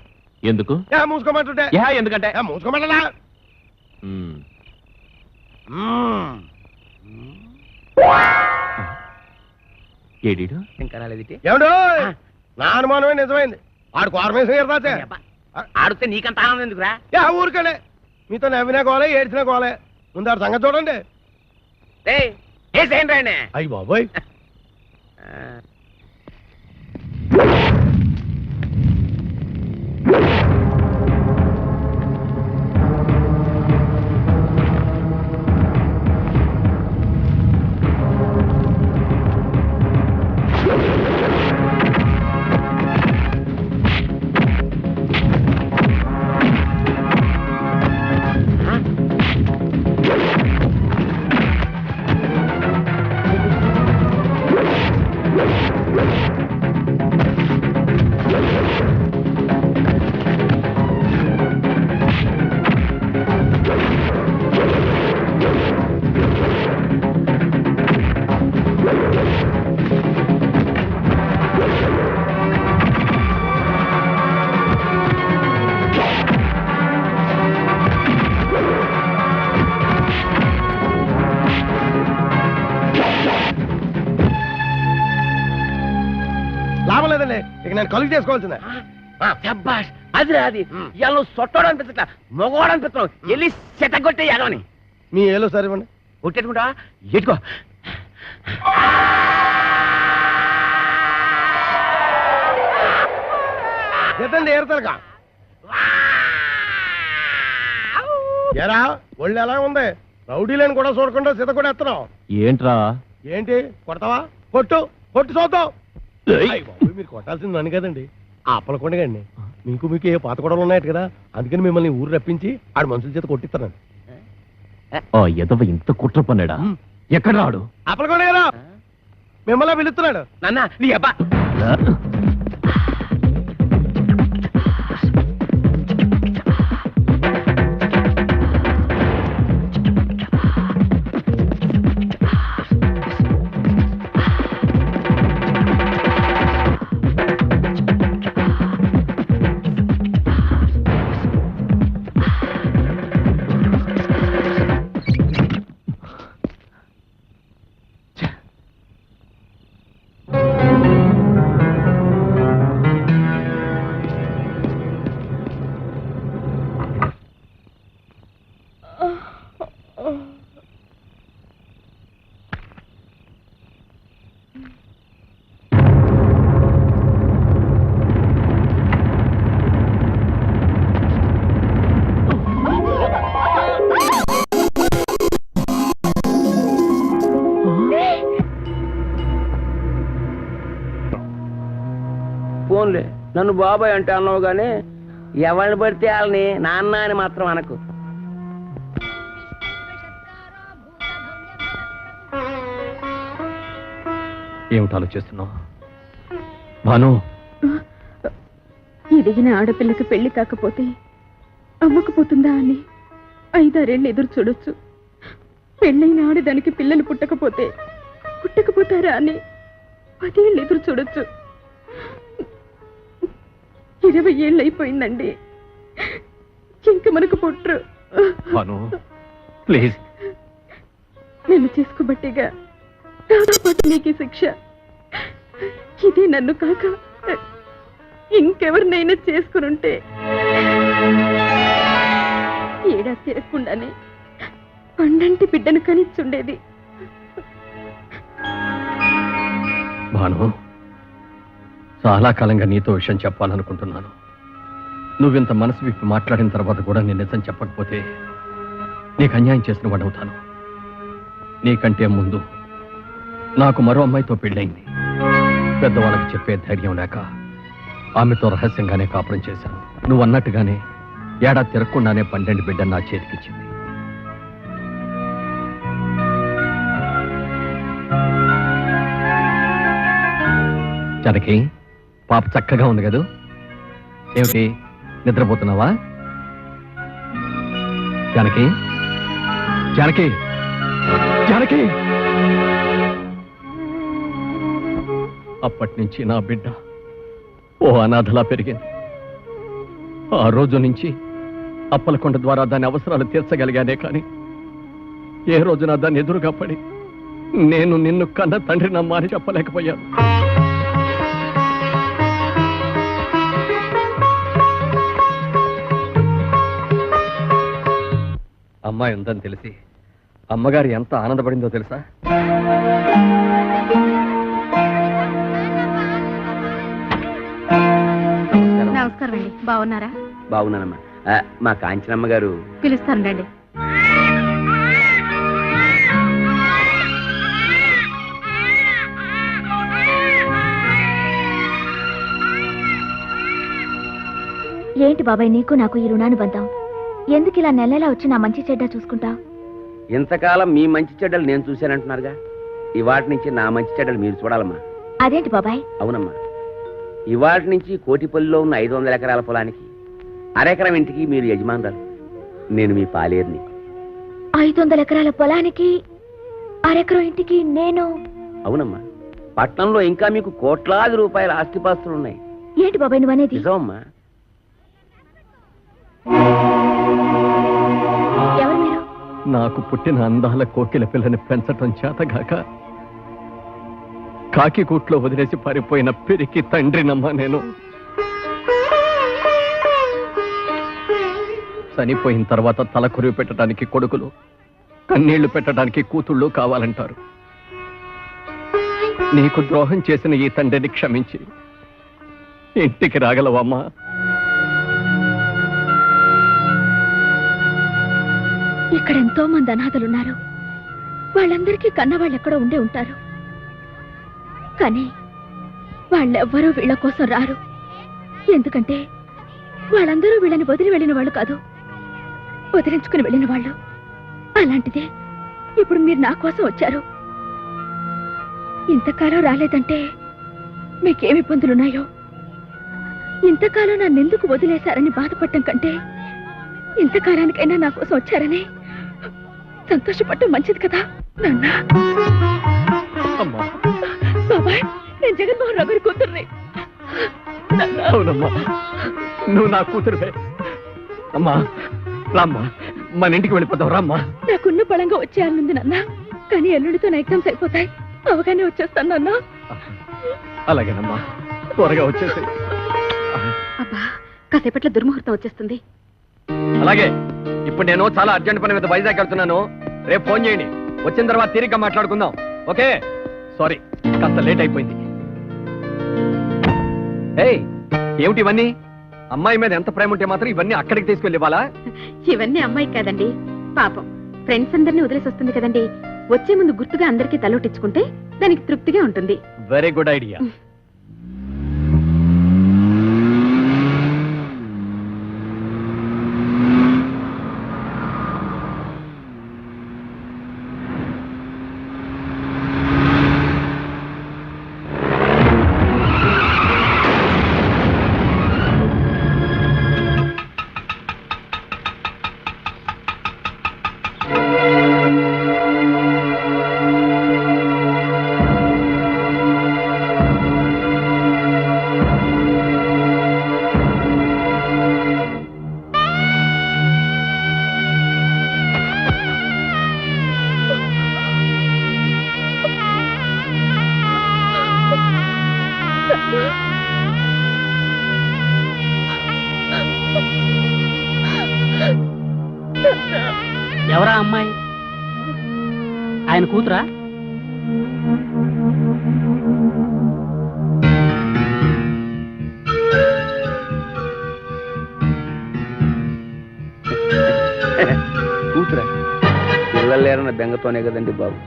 ఎందుకు? మూసుకోమంటుంటే ఎందుకంటే మూసుకోమంటలా. ఏడీడు ఇంకా రాలేదిటి ఏమిటో నా అనుమానమే నిజమైంది. ఆడు కోరమేసం ఈరదాసే. ఆడితే నీకంత ఆనందం ఎందుకురా? ఊరికలే మీతో నవ్వినా కోలే ఏడ్చినా కోలే. ముందు ఆడు సంగతి చూడండి. అయ్యి బాబోయ్. లాభం లేదండి, ఇక నేను కలుగు చేసుకోవాల్సిందే. అది రాది ఇవాళ నువ్వు సొట్టోడు అనిపించట్లా, మగవాడు అనిపిస్తున్నావు. వెళ్ళి చెట్టగొట్టే యాగని. మీ ఏలో సరే ఇవ్వండి. కొట్టేట్టుకుంటా ఎట్టుకో. ఎత్తండి ఏరుతారుగా. ఎరా ఒళ్ళు ఎలా ఉంది? రౌడీలను కూడా చూడకుండా సీత కూడా ఎత్తనావు ఏంట్రా? ఏంటి కొడతావా? కొట్టు కొట్టు చూద్దాం. మీరు కొట్టాల్సింది నన్ను కదండి, ఆ అప్పలకొండగండి. మీకు ఏ పాత గొడవలు ఉన్నాయట కదా, అందుకని మిమ్మల్ని ఊరు రప్పించి ఆడు మనుషుల చేత కొట్టిస్తానండి. ఎదవ ఇంత కుట్ర పన్నాడా? ఎక్కడ రాడు? అప్పలకొండ గారు మిమ్మల్ని పిలుస్తున్నాడు. నాన్న నీ అబ్బా. ఫోన్లే నన్ను బాబాయ్ అంటే అన్నావు గానీ ఎవరిని పడితే వాళ్ళని నాన్న అని మాత్రం అనకు. ఏమిటి ఆలోచిస్తున్నావు భాను? ఎదిగిన ఆడపిల్లకి పెళ్లి కాకపోతే అమ్మకపోతుందా అని 5-6 ఏళ్ళు ఎదురు చూడొచ్చు. పెళ్ళైన ఆడదానికి పిల్లలు పుట్టకపోతారా అని 10 ఏళ్ళు ఎదురు చూడొచ్చు. 20 ఏళ్ళు అయిపోయిందండి, ఇంక మనకు పుట్టరు. భాను ప్లీజ్. నన్ను చేసుకోబట్టేగా నాతో పాటు నీకు శిక్ష. ఇదే నన్ను కాక ఇంకెవరినైనా చేసుకునుంటే ఏడాది తిరగకుండానే పండంటి బిడ్డను కనిచ్చుండేది. భాను చాలా కాలంగా నీతో విషయం చెప్పాలనుకుంటున్నాను. నువ్వింత మనసు విప్పి మాట్లాడిన తర్వాత కూడా నేను నిజం చెప్పకపోతే నీకు అన్యాయం చేసిన వాడవుతాను. నీకంటే ముందు నాకు మరో అమ్మాయితో పెళ్ళైంది. పెద్దవాళ్ళకి చెప్పే ధైర్యం లేక ఆమెతో రహస్యంగానే కాపురం చేశాను. నువ్వు అన్నట్టుగానే ఏడాది తిరగకుండానే 12 బిడ్డను నా చేతికిచ్చింది. జనకి పాప చక్కగా ఉంది కదూ? ఏమిటి నిద్రపోతున్నావా? జానకి జానకి జానకి అప్పటి నుంచి నా బిడ్డ ఓ అనాథలా పెరిగింది. ఆ రోజు నుంచి అప్పలకొండ ద్వారా దాని అవసరాలు తీర్చగలిగానే కానీ ఏ రోజున దాన్ని ఎదురుగా పడి నేను నిన్ను కన్న తండ్రి నమ్మా అని చెప్పలేకపోయాను. అమ్మాయి ఉందని తెలిసి అమ్మగారు ఎంత ఆనందపడిందో తెలుసా? నమస్కారం అండి, బాగున్నారా? బాగున్నానమ్మా. మా కాంచనమ్మ గారు పిలుస్తాను రండి. ఏంటి బాబాయ్ నీకు నాకు ఈ రుణానుబంధం? ఎందుకు ఇలా నెలలా వచ్చి నా మంచి చెడ్డ చూసుకుంటా? ఇంతకాలం మీ మంచి చెడ్డలు నేను చూశానంటున్నారుగా, ఇవాటి నుంచి నా మంచి చెడ్డలు మీరు చూడాలమ్మా. అదేంటి బాబాయ్? అవునమ్మా, ఇవాటి నుంచి కోటిపల్లిలో ఉన్న 500 ఎకరాల పొలానికి అరెకరం ఇంటికి మీరు యజమానురాలు, నేను మీ పాలేరుని. 500 ఎకరాల పొలానికి అరెకరం ఇంటికి నేను? అవునమ్మా, పట్నంలో ఇంకా మీకు కోట్లాది రూపాయల ఆస్తిపాస్తులు ఉన్నాయి. ఏంటి బాబాయ్ నువ్వు అనేది? నిజమమ్మా. ఎవరు మీరు? నాకు పుట్టిన అందాల కోకిల పిల్లని పెంచటం చేతగాక కాకి కూట్లో వదిలేసి పారిపోయిన పిరికి తండ్రినమ్మా నేను. చనిపోయిన తర్వాత తల కొరివి పెట్టడానికి కొడుకులు, కన్నీళ్లు పెట్టడానికి కూతుళ్ళు కావాలంటారు. నీకు ద్రోహం చేసిన ఈ తండ్రిని క్షమించి ఇంటికి రాగలవమ్మా? ఇక్కడ ఎంతో మంది అనాథలున్నారు. వాళ్ళందరికీ కన్నవాళ్ళు ఎక్కడో ఉండే ఉంటారు. కానీ వాళ్ళెవ్వరూ వీళ్ళ కోసం రారు. ఎందుకంటే వాళ్ళందరూ వీళ్ళని వదిలి వెళ్ళిన వాళ్ళు కాదు, వదిలించుకుని వెళ్ళిన వాళ్ళు. అలాంటిదే ఇప్పుడు మీరు నా కోసం వచ్చారు. ఇంతకాలం రాలేదంటే మీకేమి ఇబ్బందులున్నాయో. ఇంతకాలం నన్నెందుకు వదిలేశారని బాధపడటం కంటే ఇంతకాలానికైనా నా కోసం వచ్చారని సంతోషపడటం మంచిది కదా నాన్న. బాబాయ్, నేను జగన్మోహన్ రావు గారి కూతుర్ని. అవునమ్మా, నువ్వు నా కూతురువే. అమ్మా రామ్మా, మన ఇంటికి వెళ్ళిపోతావు. రామ్మా. నాకున్న బలంగా వచ్చేయాలనుంది నాన్న, కానీ ఎల్లుండితో నా ఎగ్జామ్స్ అయిపోతాయి. అవగానే వచ్చేస్తాను నాన్న. అలాగేనమ్మా, త్వరగా వచ్చేసి. అబ్బా, కాసేపట్లో దుర్ముహూర్తం వచ్చేస్తుంది. అలాగే, ఇప్పుడు నేను చాలా అర్జెంట్ పని మీద వైజాగ్ వెళ్తున్నాను. రేపు ఫోన్ చేయండి, వచ్చిన తర్వాత తీరిగ్గా మాట్లాడుకుందాం. ఓకే? సారీ, కాస్త లేట్ అయిపోయింది. ఏయ్, ఏమిటి ఇవన్నీ? అమ్మాయి మీద ఎంత ప్రేమ ఉంటే మాత్రం ఇవన్నీ అక్కడికి తీసుకెళ్ళి ఇవ్వాలా? ఇవన్నీ అమ్మాయి కాదండి, పాపం ఫ్రెండ్స్ అందరినీ వదిలేసి వస్తుంది కదండి. వచ్చే ముందు గుర్తుగా అందరికీ తలోటించుకుంటే దానికి తృప్తిగా ఉంటుంది. Very good idea. ఎవరా అమ్మాయి? ఆయన కూతురా? కూతురా? పిల్లలు లేరన్న బెంగతోనే కదండి బాబు.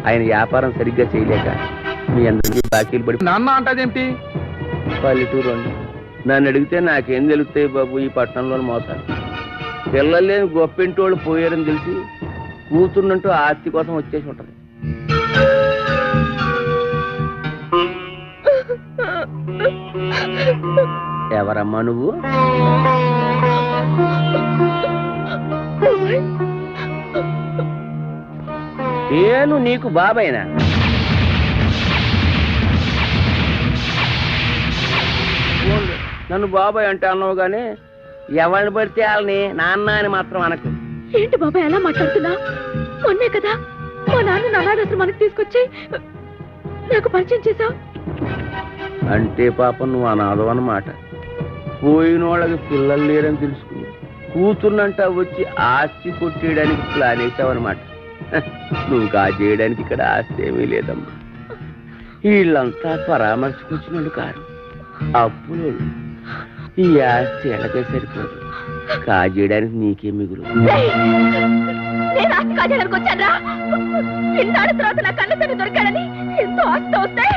ఆయన వ్యాపారం సరిగ్గా చేయలేక మీ అందరికీ బాకీలు పడి నాన్న అంటదేంటి? పల్లెటూరు అండి. నన్ను అడిగితే నాకేం తెలుస్తాయి బాబు ఈ పట్టణంలోని మోసాలు. పిల్లలు లేని గొప్పింటోళ్ళు పోయారని తెలిసి కూతుర్నంటూ ఆస్తి కోసం వచ్చేసి ఉంటది. ఎవరమ్మా నువ్వు? నేను నీకు బాబాయినా? నన్ను బాబాయ్ అంటే అన్నావు గానీ ఎవరిని పడితే వాళ్ళని నాన్న అని మాత్రం అనకు. ఏంటి బాబాయ్ ఎలా మాట్లాడుతున్నా? మొన్నే కదా మా నాన్న అనాథాశ్రమానికి తీసుకొచ్చి నాకు పరిచయం చేశావు. అంటే పాపం నువ్వు అనాథం అన్నమాట. పోయిన వాళ్ళకి పిల్లలు లేరని తెలుసుకుని కూతుర్నంట వచ్చి ఆస్తి కొట్టేయడానికి ప్లాన్ వేసావన్నమాట. నువ్వు కాజేయడానికి ఇక్కడ ఆస్తి ఏమీ లేదమ్మా. వీళ్ళంతా పరామర్శకొచ్చినోళ్ళు కారు, అప్పులు. ఈ ఆస్తి ఎలాగే సరిపోదు, కాజేయడానికి నీకే మిగులు. నేను ఆస్తి కాజేయడానికి వచ్చారా? ఇన్నాళ్ళ తర్వాత నా కళ్ళ తను దొరికాడని ఎంతో ఆస్తి వస్తే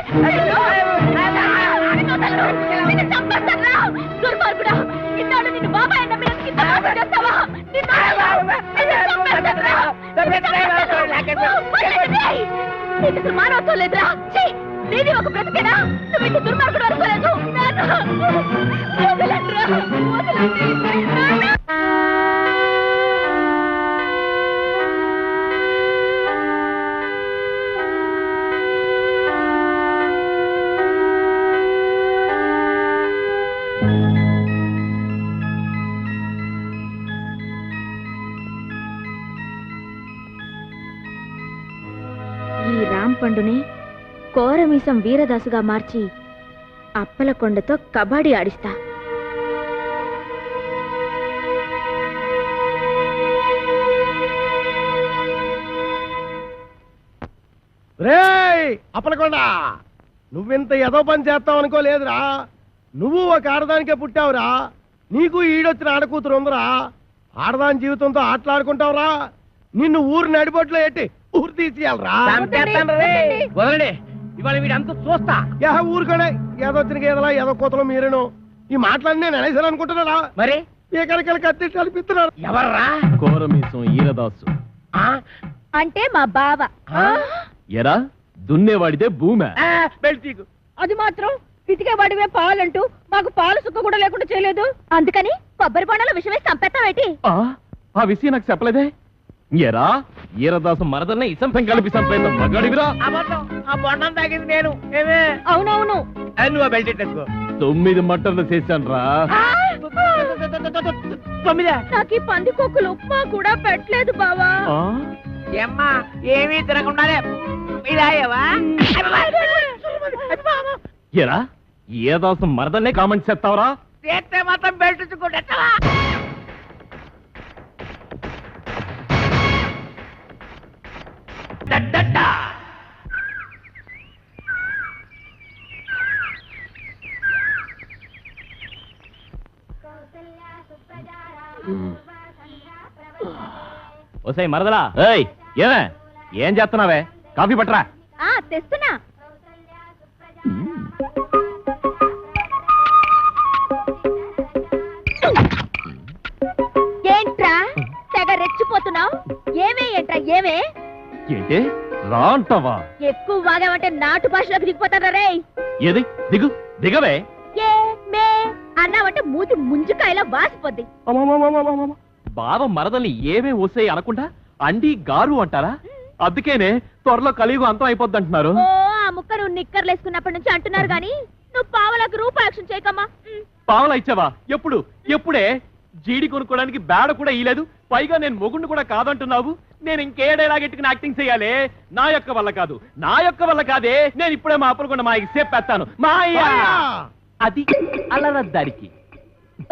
దుర్మార్గుడా, ఇన్నాళ్ళు నిన్ను బాబాయ్ అన్న మీద చేస్తావా? నీకు మానవత్వం లేదురా. నీది ఒక బ్రతికేనా? నువ్వు ఇంటి దుర్మార్గుడు అనుకోలేదు. ఈ రాంపండుని కోరమీసం వీరదాసుగా మార్చి అప్పలకొండతో కబడ్డీ ఆడిస్తా. రేయ్ అప్పలకొండ, నువ్వింత ఎదో పని చేస్తావు అనుకోలేదురా. నువ్వు ఒక ఆడదానికే పుట్టావురా. నీకు ఈడొచ్చిన ఆడకూతురు ఉందిరా. ఆడదాని జీవితంతో ఆటలాడుకుంటావురా. నిన్ను ఊరు నడిబొట్లో ఎట్టి ఊరు తీసేయాలరా. వదలండి, ఇవాళ వీడంతా చూస్తా. ఊరుకోడే, ఏదొచ్చిన గేదలా ఏదో కూతలు మీరేను. ఈ మాటలన్నీ నేను అనేసాను అనుకుంటున్నారా? మరి ఏకరికలు కత్తి కల్పిస్తున్నారు. ఎవర్రా? కోరమీసం ఈరదాసు. అంటే మా బావ. ఎరా దున్నేవాడితే భూమి. బెల్టీకు అది మాత్రం పితికే వాడివే పాలంటూ మాకు పాలు సుక్క కూడా లేకుండా చేయలేదు. అందుకని కొబ్బరి బొండలో విషమే చంపేస్తావేటి? ఆ విషయం నాకు చెప్పలేదే. ఎరా ఈరదాసు మరదల్ని ఇసంపం కలిపి చంపేంత మగాడివిరా. ఆ బొండం తాగింది నేను. ఏమే? అవునవును. నువ్వు బెల్ట్ వేసుకో. 9 మటర్లు చేశాను రా. 9. నాకు ఈ పందికొక్కులు ఉప్మా కూడా పెట్టలేదు బావా. ఏమ్మా ఏమీ తినకుండానే ఇదాయవా? ఎరా ఈరదాసు మరదల్నే కామెంట్ చేస్తావరా? చేస్తే మాత్రం బెల్ట్ చుట్టుకుంటా. ఓసై మరదలా, ఏయ్ ఏమే ఏం చేస్తున్నావే? కాఫీ పట్టరా. తెస్తున్నా. ఏంట్రా తెగ రెచ్చిపోతున్నావు? ఏమే ఏంట్రా ఏమే? ఏంటి రా అంటావా? ఎక్కువ వాగామంటే నాటు భాషలోకి దిగిపోతారా రే? ఏది దిగు దిగవే. ఏ మే అన్నావంటే మూతి ముంజుకాయలా వాసిపోద్ది. బావ మరదల్ని ఏమే ఓసే అనకుండా అండి గారు అంటారా? అందుకేనే త్వరలో కలియుగం అంతం అయిపోద్ది అంటున్నారు. ఓ ఆ ముక్క నువ్వు నిక్కర్లు వేసుకున్నప్పటి నుంచి అంటున్నారు గాని నువ్వు పావలకు రూపాయక్షం చేయకమ్మా. పావలా ఇచ్చావా? ఎప్పుడు? ఎప్పుడే? జీడి కొనుక్కోడానికి బేడ కూడా ఇయ్యలేదు. పైగా నేను మొగుండు కూడా కాదంటున్నావు. నేను ఇంకేడేలాగెట్టుకుని యాక్టింగ్ చేయాలి? నా యొక్క వల్ల కాదు, నా యొక్క వల్ల కాదే. నేను ఇప్పుడే మా అప్పలకొండ మాయకి చెప్పేస్తాను. మాయా అది అల్లరద్దారికి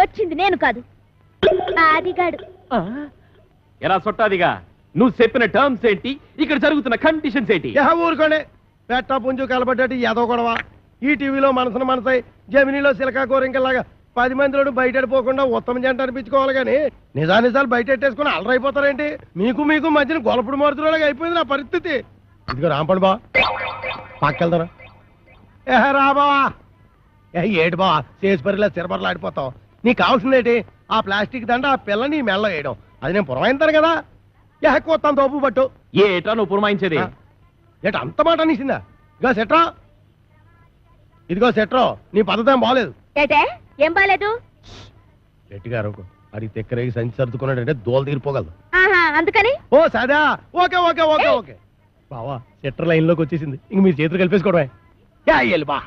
వచ్చింది నేను కాదు, ఆదిగాడు. ఎలా సొట్టాదిగా? నువ్వు చెప్పిన టర్మ్స్ ఏంటి? ఇక్కడ జరుగుతున్న కండిషన్స్ ఏంటి? ఊరుకోండి, పెట్ట పుంజు కలబడ్డట్టు ఏదో గొడవ. ఈ టీవీలో మనసును మనసై, జమినీలో సిలకా కోరింకలాగా 10 మందిలో బయటపోకుండా ఉత్తమ జంట అనిపించుకోవాలి కానీ నిజాలు బయట పెట్టేసుకుని అలరైపోతారేంటి? మీకు మీకు మధ్యన గొలపుడు మారుతున్నలాగా అయిపోయింది నా పరిస్థితి. ఇదిగో రాంపండు బా, పక్కెళ్తారా? రా బావా. ఏటి బావా చేసి పరిలా సిరబర్లు ఆడిపోతావు. నీకు కావాల్సిందేంటి? ఆ ప్లాస్టిక్ దండ ఆ పిల్ల నీ మెల్ల వేయడం. అది నేను పురమాయింతాను కదా. కొత్తాను తోపు పట్టు. ఏటా నువ్వు పురమాయించేది? ఏట అంత మాట అనేసిందా? ఇదిగో సెట్రా, ఇదిగో సెట్రో, నీ పద్ధతి ఏం బాగలేదు. ఏటే ఏం బాలేదు? గట్టిగా అరకు. అడిగి తెక్కరేగి సంచి సర్దుకున్నాడంటే దోలు తీరిపోగలదు. అందుకని ఓ సదా. Okay okay okay okay. బావా సెటర్ లైన్ లోకి వచ్చేసింది, ఇంక మీరు చేతులు కలిపేసుకోవడమే. బా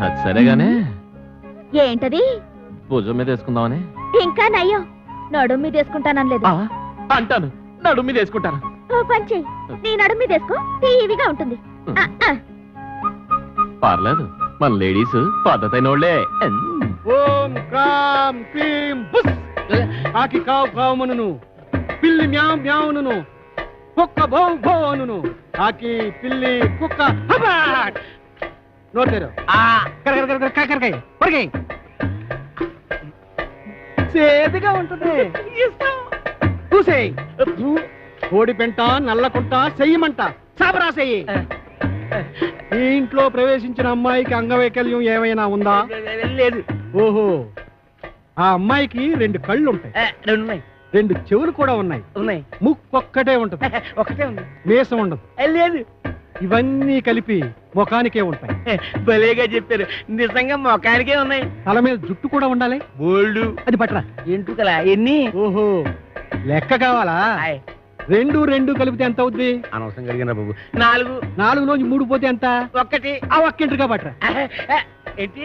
అది సరేగానే ఏంటది? భుజం మీద వేసుకుందామని. ఇంకా నయ్యం, నడుము మీద వేసుకుంటానలేదు. అంటాను, నడుము మీద వేసుకుంటాను. ఓ పని చెయ్యి, నీ నడుము మీద వేసుకో, టీవీగా ఉంటుంది. పర్లేదు, మన లేడీస్ పద్ధతైన వాళ్ళే. ఓం క్రాం క్లీం బుస్. కాకి కావు కావుమనును, పిల్లి మ్యావ్ మ్యావును, కుక్క భౌ భౌ అనును, కాకి పిల్లి కుక్క హబాట్. నోటేరు సేదుగా ఉంటుంది. చూసేయ్, కోడి పెంట నల్లకుంట చెయ్యమంట సాబరా చెయ్యి. ఈ ఇంట్లో ప్రవేశించిన అమ్మాయికి అంగవైకల్యం ఏమైనా ఉందా? లేదు. ఓహో, ఆ అమ్మాయికి 2 కళ్ళు ఉంటాయి, 2 చెవులు కూడా ఉన్నాయి, ముక్కొక్కటే ఉంటది, ఒకటే ఉంది, మీసం ఉండదు, లేదు. ఇవన్నీ కలిపి ముఖానికే ఉంటాయి. భలేగా చెప్పారు, నిజంగా ముఖానికే ఉన్నాయి. తల మీద జుట్టు కూడా ఉండాలి, బోల్డ్. అది పట్టరా. ఎంటుకలా ఎన్ని? ఓహో, లెక్క కావాలా? 2 కలిపితే ఎంత అవుద్ది? అనవసరం కలిగిన బాబు. 4 నుంచి 3 పోతే ఎంత? 1. ఆ 1 ఎంట్రుగా పట్టరా. ఏంటి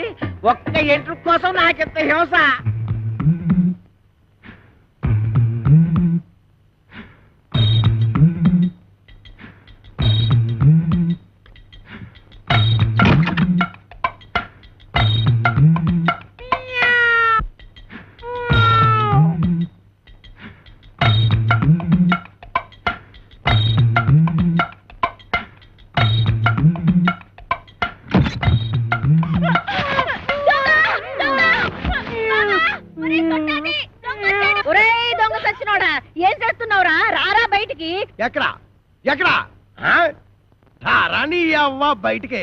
1 ఎంట్రుక కోసం నాకెంత హింస? ఏం చేస్తున్నావురా? రారా బయటికి. ఎక్కడా ఎక్కడా రాని అవ్వ బయటికే.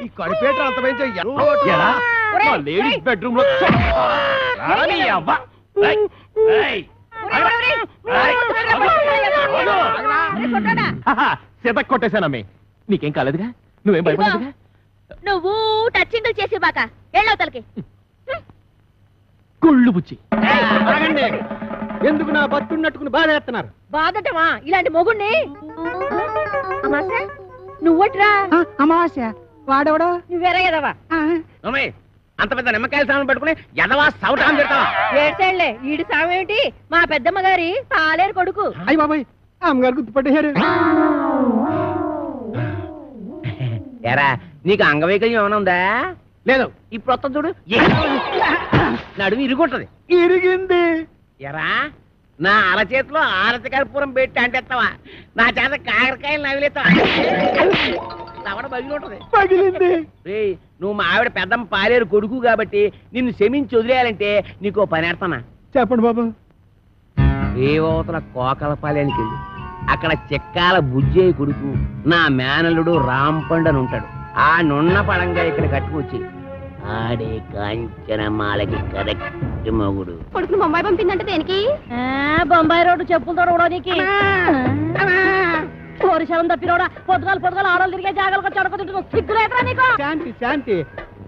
ఈ కడిపేట అంత లేడీస్ బెడ్రూమ్ లో సిద్ధ కొట్టేశానమ్మే. నీకేం కాలేదుగా? నువ్వేం భయపడదుగా? నువ్వు టచ్చింగ్ చేసి బాక ఎళ్ళవతలకి. కుళ్ళు బుచ్చి, ఎందుకు నా బతున్నట్టుకుని బాధ చేస్తున్నారు? బాధటమా ఇలాంటి మొగుణ్ణి? అమాసా నువ్వట్రా? అమావాస్య వాడెవడో? నువ్వేరా ఎదవా? అంత పెద్ద నిమ్మకాయల సామాన్ పట్టుకుని ఎదవా సౌటాన్ని పెడతావా? ఏడ్చేళ్లే, ఈడి సామేమిటి? మా పెద్దమ్మ గారి పాలేరు కొడుకు. అయ్యి బాబాయ్, అమ్మగారు గుర్తుపట్టేశారు. ఎరా, నీకు అంగవైకల్యం ఏమైనా ఉందా? లేదు. ఇప్పుడు వస్తా చూడు, నడుము ఇరుగుంటది. ఇరిగింది. ఎరా, నా అరచేతిలో ఆరతి కర్పూరం పెట్టి అంటేస్తావా? నా చేత కాకరకాయలు నవిలేస్తావా? తవడ బగిలి ఉంటది. పగిలింది. రేయ్, నువ్వు మా ఆవిడ పెద్దమ్మ పాలేరు కొడుకు కాబట్టి నిన్ను క్షమించి వదిలేయాలంటే నీకు పని ఎడతానా? చెప్పండి బాబు. రేవతల కోకలపాలెనికి వెళ్ళి అక్కడ చెక్కాల బుజ్జయ్య కొడుకు నా మేనల్లుడు రాంపండు అని ఉంటాడు. ఆ నున్న పడంగా ఇక్కడ కట్టుకొచ్చి ఆడే కాంచనమాలకి కరెక్ట్ మొగుడు. కొడుకును బొంబాయి పంపిందంటే దేనికి? బొంబాయి రోడ్డు చెప్పులతో రోడానికి. పోరిశలం తప్పినోడా, పొద్దుగాలు ఆడలు తిరిగే జాగాలకు చడకొ సిగ్గులేదురా నీకు? శాంతి శాంతి,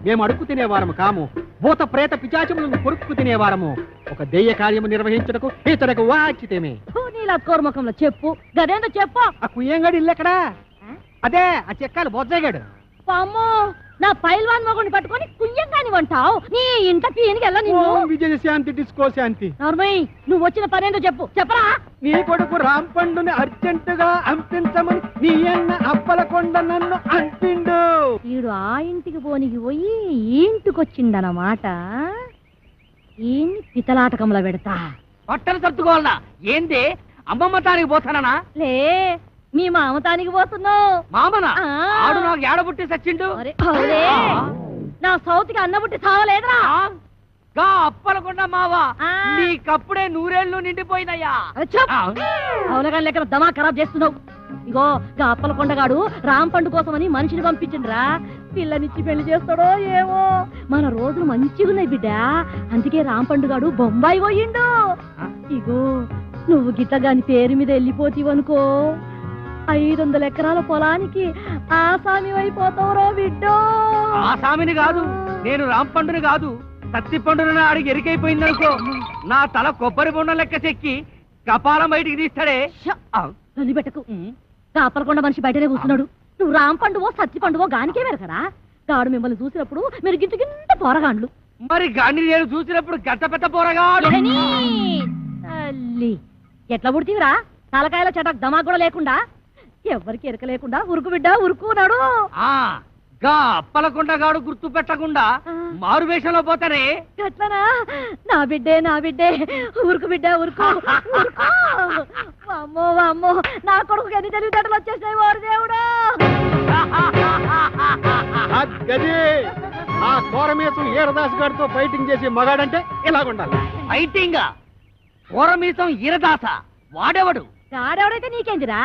మేము అడుక్కు తినేవారము కాము, భూత ప్రేత పిచాచములను కొరుక్కు తినేవారము. ఒక దెయ్య కార్యము నిర్వహించటకు ఇతరకు వాచితేమే. నీలా కోర్ముఖంలో చెప్పు, గదేందో చెప్పు. ఆ కుయ్యంగాడు ఇల్లు ఎక్కడా? అదే ఆ చెక్కాలు బొజ్జగాడు. పాము, నా పైల్వాన్ మొగుడిని పట్టుకొని కుయ్యంగాని వంటావు. నీ ఇంట పీనికి వెళ్ళ నిన్ను. విజయ శాంతి డిస్కో శాంతి. నార్మయ్య, నువ్వు వచ్చిన పనేందో చెప్పు, చెప్పరా? నీ కొడుకు రాంపండుని అర్జెంటుగా అంపించమని నీ అన్న అప్పలకొండ నన్ను అంపిండు. వీడు ఆ ఇంటికి పోనికి పోయి ఈ ఇంటికి వచ్చిందన్నమాట. ఈయన్ని పితలాటకంలో పెడతా. బట్టలు సర్దుకోవాలనా? ఏంది అమ్మమ్మ తానికి పోతానా? లే, మీ మామతానికి పోతున్నావు. మామనా? ఆడు నాకు ఏడబుట్టి సచ్చిండు. నా సౌతికి అన్నబుట్టి సావలేదురా. అప్పలకుండా మావా, నీకప్పుడే 100 ఏళ్ళు నిండిపోయినయ్యా. అవునగా లెక్క దమా ఖరాబ్ చేస్తున్నావు. ఇగో గా అప్పలకొండగాడు రాంపండు కోసమని మనిషిని పంపించిండ్రా. పిల్లనిచ్చి పెళ్లి చేస్తాడో ఏమో. మన రోజులు మంచిగున్నాయి బిడ్డ, అందుకే రాంపండుగాడు బొంబాయి పోయిండు. ఇగో నువ్వు గిట్టగాని పేరు మీద వెళ్ళిపోతీవనుకో, 500 ఎకరాల పొలానికి ఆసామి అయిపోతావురో బిడ్డో. ఆసామిని కాదు, నేను రాంపండుని కాదు, సత్తి పండున ఆడికి ఎరికైపోయింది అనుకో, నా తల కొబ్బరి బొండం లెక్క చెక్కి కపాలం బయటికి తీస్తాడే. పెట్టకు కాపలకొండ మనిషి బయటనే కూర్చున్నాడు. నువ్వు రామ్ పండువో సత్తి పండువో గానికే వెరకరా? గాడు మిమ్మల్ని చూసినప్పుడు మీరు గింత గింత పోరగాండ్లు. మరి గాని నేను చూసినప్పుడు గట్ట పెద్ద పోరగా తల్లి ఎట్లా పుడితీవిరా? తలకాయల చటక్ దమా కూడా లేకుండా, ఎవరికి ఎరక లేకుండా ఉరుకు బిడ్డ ఉరుకున్నాడు. గా అప్పలకొండ గాడు గుర్తు పెట్టకుండా మారు వేషంలో పోతానే. ఎట్లనా? నా బిడ్డే నా బిడ్డే ఉరుకు బిడ్డ ఉరుకు ఉరుకు. అమ్మో అమ్మో, నా కొడుకు ఎన్ని తెలివితేటలు వచ్చేసాయి ఓరు దేవుడు. ఆ కోరమేసం ఈరదాస్ గారితో ఫైటింగ్ చేసి మగాడంటే ఇలాగుండాలి. ఫైటింగ్ కోరమీసం ఈరదాస వాడెవడు? గాడెవడైతే నీకేందిరా?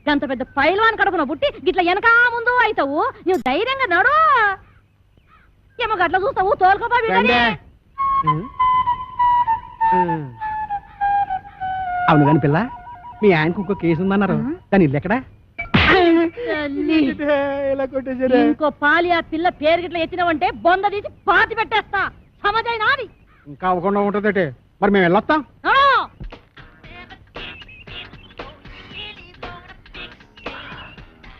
గంత పెద్ద పైల్వాన్ కడుపున పుట్టి గిట్ల వెనకా ముందు అవుతావు. నువ్వు ధైర్యంగా నడు. ఏమో గట్ల చూస్తావు తోలుకోపా. అవును కాని పిల్ల, మీ ఆయనకు ఇంకో కేసు ఉందన్నారు, దాని ఇల్లు ఎక్కడా? ఇంకో పాలి ఆ పిల్ల పేరు గిట్ల ఎత్తినవంటే బొంద తీసి పాతి పెట్టేస్తా. సమజైనా అది ఇంకా అవ్వకుండా ఉంటుందటే. మరి మేము వెళ్ళొస్తాం.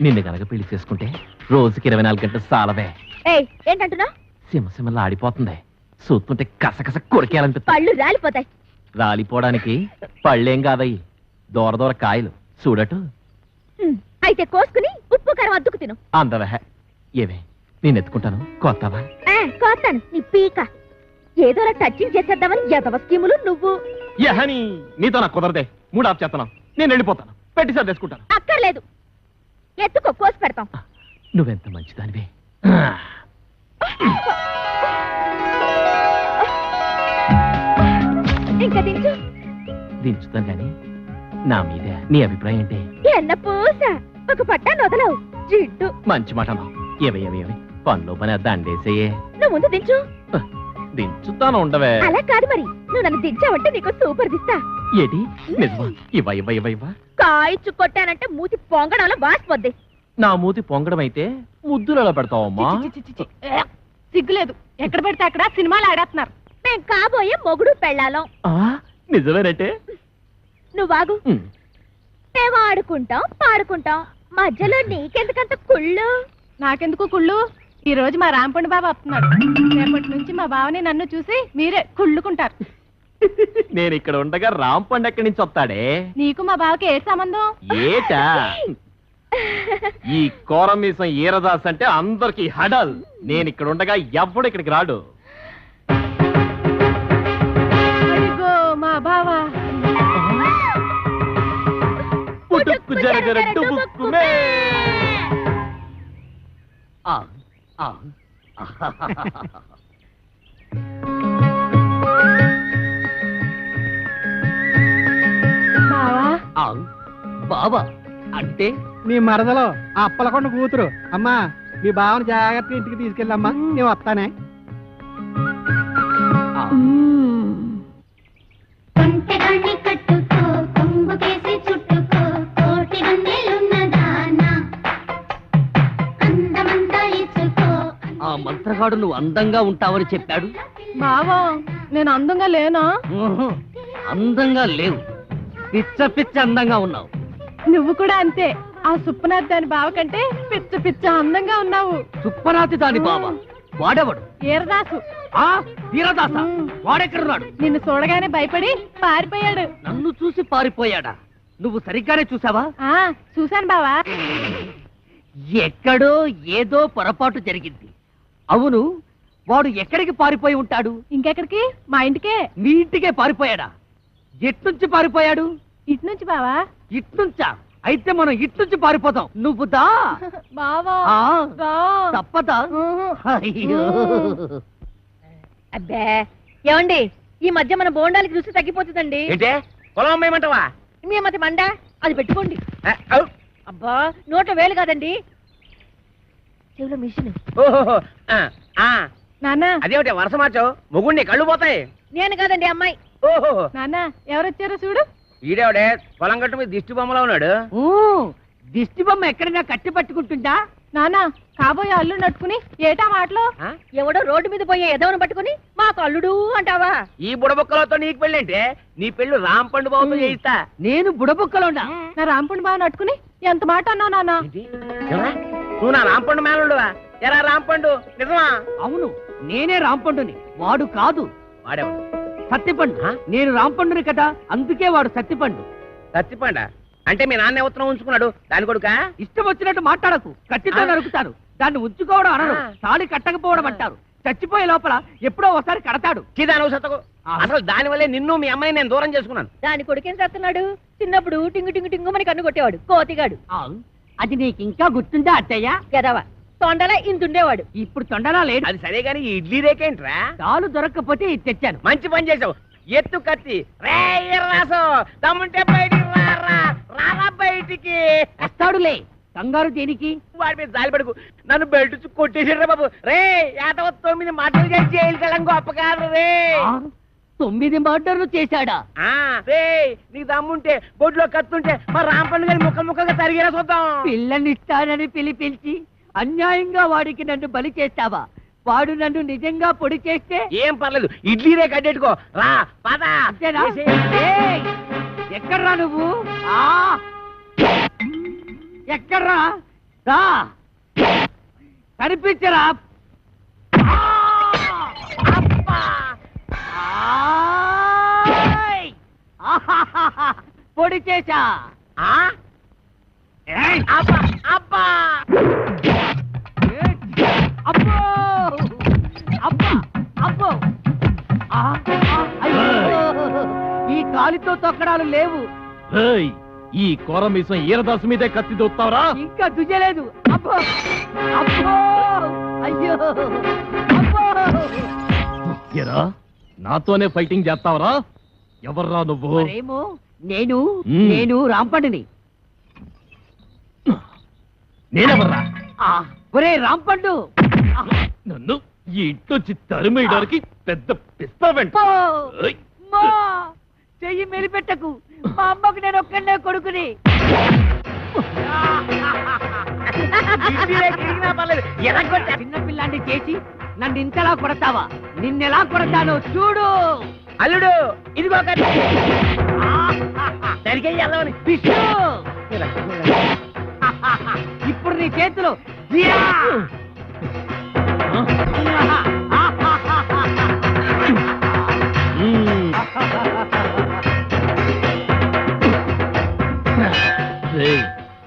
నిన్ను గనక పెళ్లి చేసుకుంటే రోజుకి 24 గంటలు సాలవే. ఏంటంటున్నా? సింహసింహలా ఆడిపోతుంది. చూస్తుంటే కసకస కొరికేయాలనిపిస్తుంది. పళ్ళు రాలిపోతాయి. రాలిపోవడానికి పళ్ళేం కాదయ్యి, దూర దూర కాయలు చూడటు. అయితే కోసుకుని ఉప్పు కారం అద్దుకు తిను. అందవే ఏవే, నేను ఎత్తుకుంటాను. కొత్తవా? కోస్తాను నీ పీక. ఏదోలా టచింగ్ చేసేద్దామని ఎదవ స్కీములు నువ్వు. యహని నీతో నాకు కుదరదే. 3 ఆఫ్ చేస్తున్నావు. నేను వెళ్ళిపోతాను. పెట్టి సర్దేసుకుంటాను. అక్కర్లేదు, ఎత్తుకో, కోసి పెడతాం. నువ్వెంత మంచిదానివే. ఇంకా దించు. దించుతాను గాని నా మీద నీ అభిప్రాయం ఏంటి? ఎన్న పూస ఒక పట్టా నొదలవు జిడ్డు. మంచి మాట అన్నావు. ఏవే పనిలో పని దండేసేయే. నువ్వు ముందు దించు. దించుతాను ఉండవే. అలా కాదు మరి, నువ్వు నన్ను దించావంటే నీకు సూపర్ దిస్తా. ఏటి నిజమా? ఇవ్వ కాయిచ్చు కొట్టానంటే మూతి పొంగడంలో బాసిపోద్ది. నా మూతి పొంగడం అయితే ముద్దులలో పెడతావమ్మా. సిగ్గులేదు. ఎక్కడ పెడితే అక్కడ సినిమాలు ఆడేస్తున్నారు. మేం కాబోయే మొగుడు పెళ్ళాలం. నిజమేనంటే నువ్వాగు. మేము ఆడుకుంటాం పాడుకుంటాం, మధ్యలో నీకెందుకంత కుళ్ళు? నాకెందుకు కుళ్ళు? ఈ రోజు మా రాంపండు బాబు వస్తున్నాడు. రేపటి నుంచి మా బావని నన్ను చూసి మీరే కుళ్ళుకుంటారు. నేను ఇక్కడ ఉండగా రాంపండు ఎక్కడి నుంచి వస్తాడే? నీకు మా బావకి ఏ సంబంధం? ఏటా ఈ కోరమీసం ఈరదాస్ అంటే అందరికి హడల్. నేను ఇక్కడ ఉండగా ఎవ్వడు ఇక్కడికి రాడు. అదిగో మా బావ. పుట్టుక్కు జరగర డుబుక్కుమే. బావా అంటే నీ మరదలో ఆ అప్పలకొండ కూతురు. అమ్మా, మీ బావని జాగ్రత్తగా ఇంటికి తీసుకెళ్ళమ్మా, నేను వస్తానే. ఆ మంత్రగాడు నువ్వు అందంగా ఉంటావని చెప్పాడు. బావా, నేను అందంగా లేనా? అందంగా లేవు, పిచ్చ పిచ్చ అందంగా ఉన్నావు. నువ్వు కూడా అంతే. ఆ సుప్పనాథ్ దాని బావ కంటే పిచ్చ పిచ్చ అందంగా ఉన్నావు. సుప్పనాథి దాని బావ వాడెవడు? ఈరదాసు. వీరదాస వాడెక్కడున్నాడు? నిన్ను చూడగానే భయపడి పారిపోయాడు. నన్ను చూసి పారిపోయాడా? నువ్వు సరిగ్గానే చూసావా? చూశాను బావా. ఎక్కడో ఏదో పొరపాటు జరిగింది. అవును, వాడు ఎక్కడికి పారిపోయి ఉంటాడు? ఇంకెక్కడికి? మా ఇంటికే. మీ ఇంటికే పారిపోయాడా? ఎట్నుంచి పారిపోయాడు? ఇటు నుంచి బావా. ఇట్నుంచా? అయితే మనం ఇట్నుంచి పారిపోతాం. నువ్వు దా బావా. తప్పదా? అయ్యో. అబ్బే ఏమండి, ఈ మధ్య మన బోండాలకి రుచి తగ్గిపోతుందండి. ఏంటే పొలం అమ్మేయమంటావా? మీ మధ్య మండ అది పెట్టుకోండి. అబ్బా, నోట్లో వేలు కాదండి, చెవులో మిషన్. నాన్న, అదేమిటి వరుస మార్చావు? మొగుడిని కళ్ళు పోతాయి. నేను కాదండి అమ్మాయి. ఓహో, నాన్న ఎవరొచ్చారో చూడు. ఈడేవిడే పొలం గట్టు మీద దిష్టి బొమ్మలో ఉన్నాడు. దిష్టి బొమ్మ ఎక్కడైనా కట్టి పట్టుకుంటుందా? నానా కాబోయే అల్లు నట్టుకుని ఏటా మాటలు ఎవడో రోడ్డు మీద పోయే ఎదవను పట్టుకుని మాకు అల్లుడు అంటావా? ఈ బుడబుక్కలతో నీకు పెళ్ళి అంటే నీ పెళ్ళు రాంపండు బాబుతో చేయిస్తా. నేను బుడబుక్కలో ఉన్నా. నా రాంపుణ్ణి బాగా నట్టుకుని ఎంత మాట అన్నావు నానా? నువ్వు నా రాంపండు మేనలుడువా? ఎరా రాంపండు నిజమా? అవును, నేనే రాంపండుని, వాడు కాదు. వాడేవాడు సత్తిపండు. నేను రాంపండుని కదా, అందుకే వాడు సత్తిపండు. సత్తిపండ అంటే మీ నాన్న ఉత్తరం ఉంచుకున్నాడు దాని కొడుకా? ఇష్టం వచ్చినట్టు మాట్లాడకు, కత్తితో నరుకుతాను. దాన్ని ఉంచుకోవడం అనరు, తాళి కట్టకపోవడం అంటారు. చచ్చిపోయే లోపల ఎప్పుడో ఒకసారి కడతాడు. చిదాను సత్తకు. అసలు దాని వల్లే నిన్ను మీ అమ్మాయిని నేను దూరం చేసుకున్నాను. దాని కొడుకేం చేస్తున్నాడు? చిన్నప్పుడు టింగు టింగు టింగు మని కన్ను కొట్టేవాడు కోతిగాడు. అది నీకు ఇంకా గుర్తుందా అత్తయ్య? గదవా తొండలా ఇంతుండేవాడు. ఇప్పుడు తొండలా లేడు. అది సరే గాని ఈ ఇడ్లీ రేకేంట్రా? తాలు దొరక్కపోతే ఇది తెచ్చాను. మంచి పని చేసావు. ఎత్తు కత్తి రే రాసు తమ్ముంటే బయటికి రారా, రారా బయటికి. వస్తాడులే, కంగారు దేనికి? వాడి మీద జాలి పడుకు. నన్ను బయట కొట్టేసాడు బాబు. రే 9 మాటలు చేసి జైలు కలం గొప్ప కాదు రే. 9 మర్డర్లు చేశాడా? రే నీకు దమ్ముంటే బొడ్లో కత్తుంటే మా రాంపండు గారి ముక్కలు ముక్కలుగా తరిగేలా చూద్దాం. పిల్లనిస్తానని పిలిపించి అన్యాయంగా వాడికి నన్ను బలి చేస్తావా? వాడు నన్ను నిజంగా పొడి చేస్తే ఏం పర్లేదు, ఇడ్లీ రే కట్టెట్టుకో. రా పద. ఎక్కడ్రా నువ్వు? ఎక్కడ్రా? రా కనిపించరా? పొడి చేశా. అబ్బా అబ్బా అబ్బో అబ్బా అబ్బో. ఈ కాలితో తొక్కడాలు లేవు. ఈ కోరమీసం ఈరదాసు మీదే కత్తి దొత్తావరా? ఇంకా దుజలేదు. అబ్బో అబ్బో అయ్యో అబ్బో. ఎరా నాతోనే ఫైటింగ్ చేస్తావరా? ఎవర్రా నువ్వు? మరేమో నేను రాంపండుని. నేనెవర్రా? ఒరే రాంపండు, నన్ను ఈ ఇంటొచ్చి తరిమేయడానికి పెద్ద పిస్తావెంట. చెయ్యి మెలిపెట్టకు. మా అమ్మకు నేను ఒక్కడే కొడుకుని. చిన్నపిల్లాన్ని చేసి నన్ను ఇంతలా కొడతావా? నిన్నెలా కొడతానో చూడు. అల్లుడు ఇదిగో విష్ణు, ఇప్పుడు నీ చేతిలో జియా!